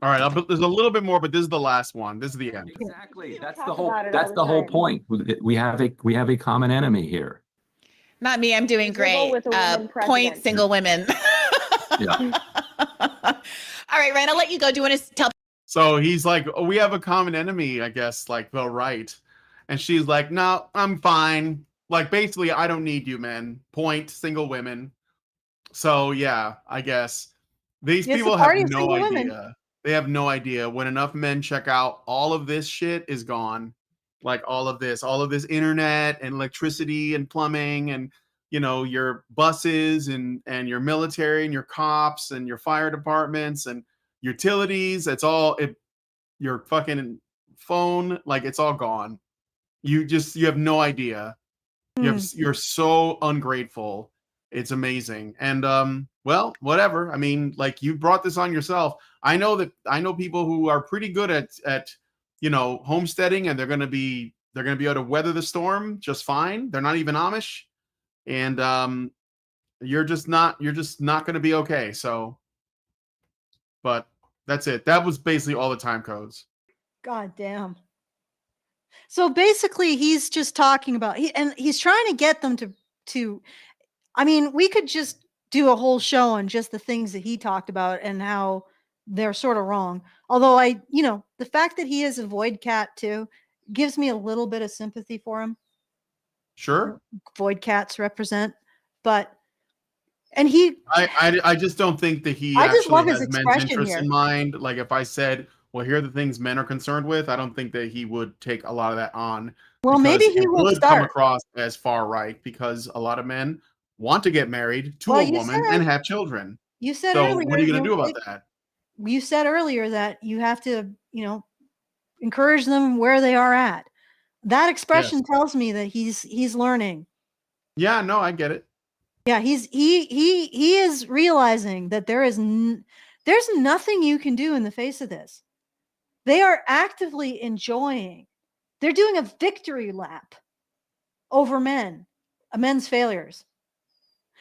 All right, there's a little bit more, but this is the last one. This is the end. Exactly. That's the whole point. We have a common enemy here. Not me. I'm doing great. With a woman Point president. single women. Yeah. All right, Ryan, I'll let you go. Do you want to tell? So he's like, oh, we have a common enemy, I guess, like the right. And she's like, no, I'm fine. Like, basically, I don't need you, men. Point, single women. So, yeah, I guess. These people have no idea. Women. They have no idea. When enough men check out, all of this shit is gone. Like, all of this internet and electricity and plumbing and, your buses and your military and your cops and your fire departments and utilities. It's all your fucking phone, like it's all gone. You have no idea. You're so ungrateful. It's amazing. And well, whatever. I mean, like, you brought this on yourself. I know people who are pretty good at homesteading, and they're gonna be able to weather the storm just fine. They're not even Amish. And you're just not gonna be okay. So, but that's it. That was basically all the time codes. God damn. So basically, he's just talking about he's trying to get them to. I mean, we could just do a whole show on just the things that he talked about and how they're sort of wrong. Although the fact that he is a void cat too gives me a little bit of sympathy for him. Sure. Void cats represent, but I just don't think that he actually has men's interests in mind. Like, if I said, well, here are the things men are concerned with, I don't think that he would take a lot of that on. Well, maybe he would come across as far right, because a lot of men want to get married to a woman and have children. You said so earlier, what are you going to do about that? You said earlier that you have to, encourage them where they are at. That expression tells me that he's learning. Yeah, no, I get it. Yeah, he is realizing that there's nothing you can do in the face of this. They are actively enjoying. They're doing a victory lap over men's failures.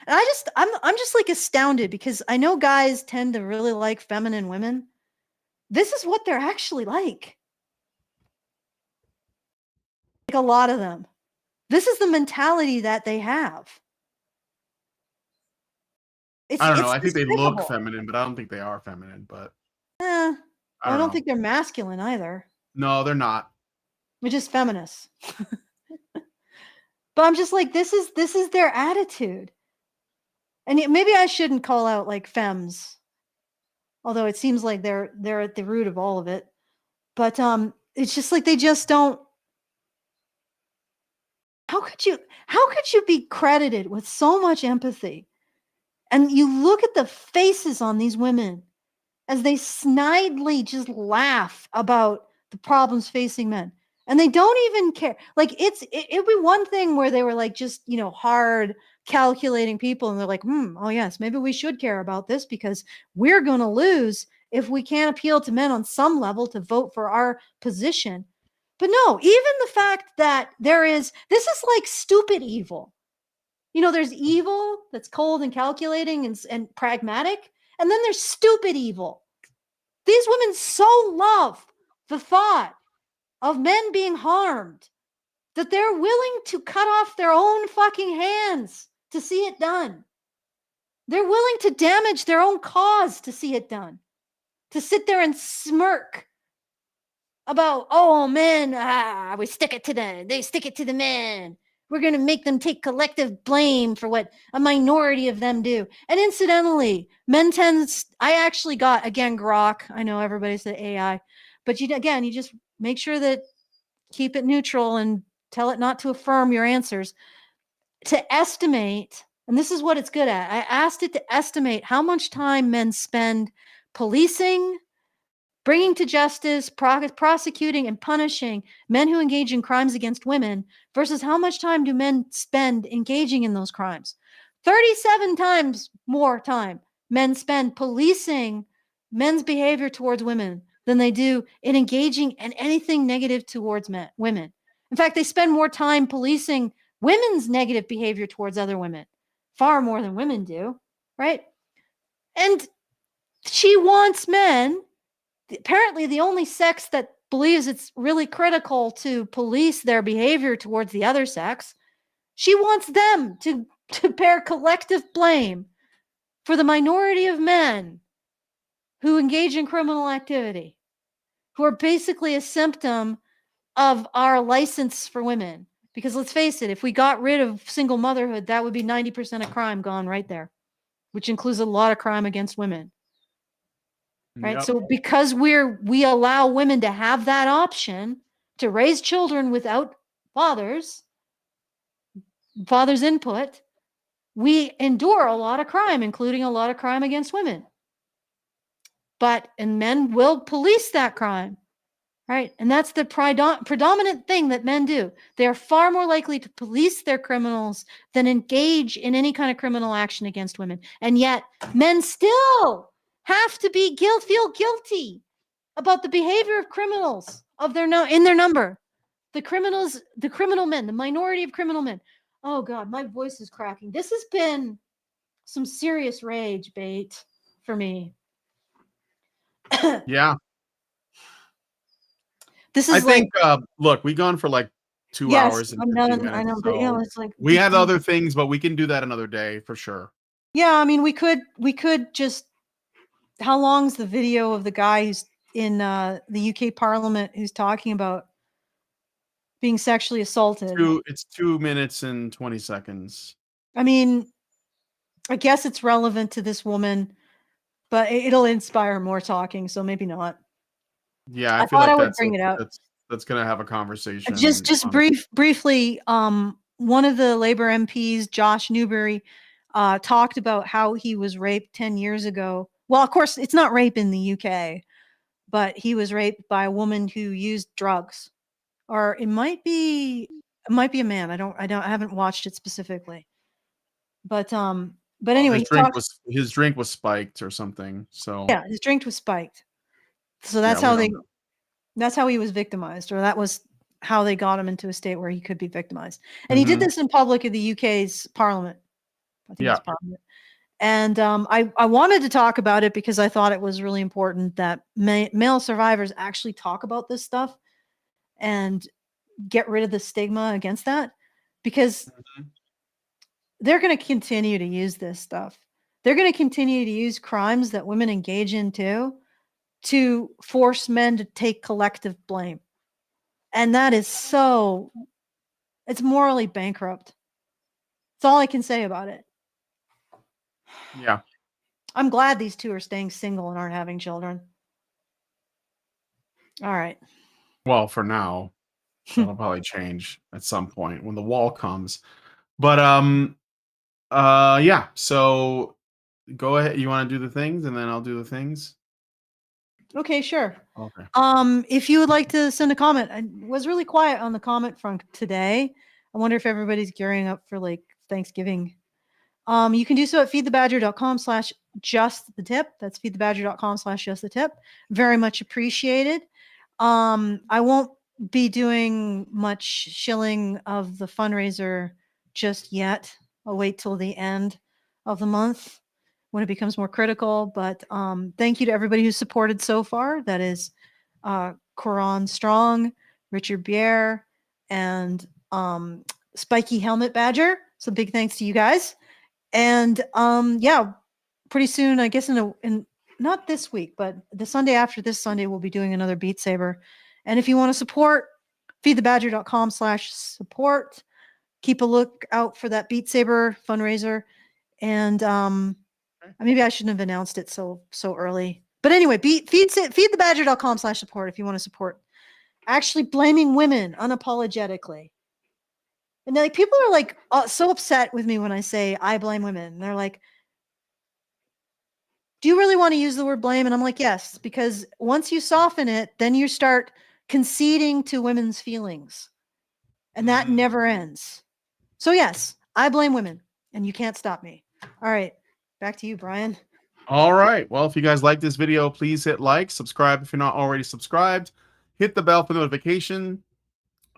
And I'm just like astounded, because I know guys tend to really like feminine women. This is what they're actually like. Like, a lot of them. This is the mentality that they have. I don't know. I think they look feminine, but I don't think they are feminine. But I don't think they're masculine either. No, they're not. They're just feminists. But I'm just like, this is their attitude. And maybe I shouldn't call out like femmes, although it seems like they're at the root of all of it. But it's just like they just don't. How could you be credited with so much empathy? And you look at the faces on these women as they snidely just laugh about the problems facing men. And they don't even care. Like it'd be one thing where they were like just, hard calculating people. And they're like, oh yes, maybe we should care about this because we're going to lose if we can't appeal to men on some level to vote for our position. But no, even the fact that this is like stupid evil. There's evil that's cold and calculating and pragmatic. And then there's stupid evil. These women so love the thought of men being harmed that they're willing to cut off their own fucking hands to see it done. They're willing to damage their own cause to see it done. To sit there and smirk about, oh, men, they stick it to the men. We're going to make them take collective blame for what a minority of them do. And incidentally, I actually got, again, grok. I know everybody said AI, but you just make sure that keep it neutral and tell it not to affirm your answers. To estimate, and this is what it's good at. I asked it to estimate how much time men spend policing, bringing to justice, prosecuting, and punishing men who engage in crimes against women versus how much time do men spend engaging in those crimes. 37 times more time men spend policing men's behavior towards women than they do in engaging in anything negative towards women. In fact, they spend more time policing women's negative behavior towards other women, far more than women do, right? And she wants men, apparently the only sex that believes it's really critical to police their behavior towards the other sex, she wants them to bear collective blame for the minority of men who engage in criminal activity, who are basically a symptom of our license for women. Because let's face it, if we got rid of single motherhood, that would be 90% of crime gone right there, which includes a lot of crime against women. Right. Yep. So because we allow women to have that option to raise children without father's input, we endure a lot of crime, including a lot of crime against women. And men will police that crime. Right. And that's the predominant thing that men do. They are far more likely to police their criminals than engage in any kind of criminal action against women. And yet men still have to feel guilty about the behavior of criminals in their number. The criminal men, the minority of criminal men. Oh God, my voice is cracking. This has been some serious rage bait for me. Yeah. This is look, we've gone for like 2 hours and 15 minutes. I know, but it's like we had other things, but we can do that another day for sure. Yeah, I mean, we could just. How long's the video of the guy who's in the UK Parliament who's talking about being sexually assaulted? It's 2 minutes and 20 seconds. I mean, I guess it's relevant to this woman, but it'll inspire more talking, so maybe not. Yeah, I feel like I would bring it up. That's gonna have a conversation. Just briefly, one of the Labour MPs, Josh Newberry, talked about how he was raped 10 years ago. Well, of course, it's not rape in the UK, but he was raped by a woman who used drugs, or it might be a man. I haven't watched it specifically, but anyway, his drink was spiked or something. So yeah, his drink was spiked. So that's how he was victimized, or that was how they got him into a state where he could be victimized. And he did this in public in the UK's Parliament. I think it's Parliament. And I wanted to talk about it because I thought it was really important that male survivors actually talk about this stuff and get rid of the stigma against that, because they're going to continue to use this stuff. They're going to continue to use crimes that women engage in too to force men to take collective blame. And that is so It's morally bankrupt. That's all I can say about it. Yeah. I'm glad these two are staying single and aren't having children. All right. Well, for now, that'll probably change at some point when the wall comes. But yeah. So go ahead. You want to do the things, and then I'll do the things. Okay, sure. Okay. If you would like to send a comment, I was really quiet on the comment front today. I wonder if everybody's gearing up for like Thanksgiving. You can do so at feedthebadger.com/justthetip. That's feedthebadger.com/justthetip. Very much appreciated. I won't be doing much shilling of the fundraiser just yet. I'll wait till the end of the month when it becomes more critical. But thank you to everybody who's supported so far. That is Coron Strong, Richard Bier, and Spiky Helmet Badger. So big thanks to you guys. And yeah, pretty soon, I guess in not this week, but the Sunday after this Sunday, we'll be doing another Beat Saber. And if you want to support, feedthebadger.com/support. Keep a look out for that Beat Saber fundraiser. And maybe I shouldn't have announced it so early. But anyway, feedthebadger.com/support if you want to support actually blaming women unapologetically. And like people are like so upset with me when I say I blame women. And they're like, do you really want to use the word blame? And I'm like, yes, because once you soften it, then you start conceding to women's feelings. And that never ends. So yes, I blame women and you can't stop me. All right. Back to you, Brian. All right. Well, if you guys like this video, please hit like, subscribe if you're not already subscribed, hit the bell for notification,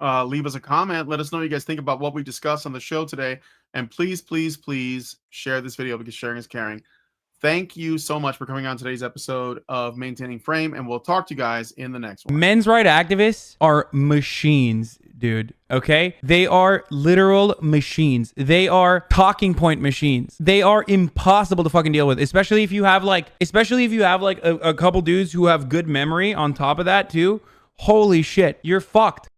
leave us a comment. Let us know what you guys think about what we discussed on the show today. And please, please, please share this video because sharing is caring. Thank you so much for coming on today's episode of Maintaining Frame, and we'll talk to you guys in the next one. Men's rights activists are machines, dude. Okay? They are literal machines. They are talking point machines. They are impossible to fucking deal with, especially if you have like a couple dudes who have good memory on top of that too. Holy shit, you're fucked.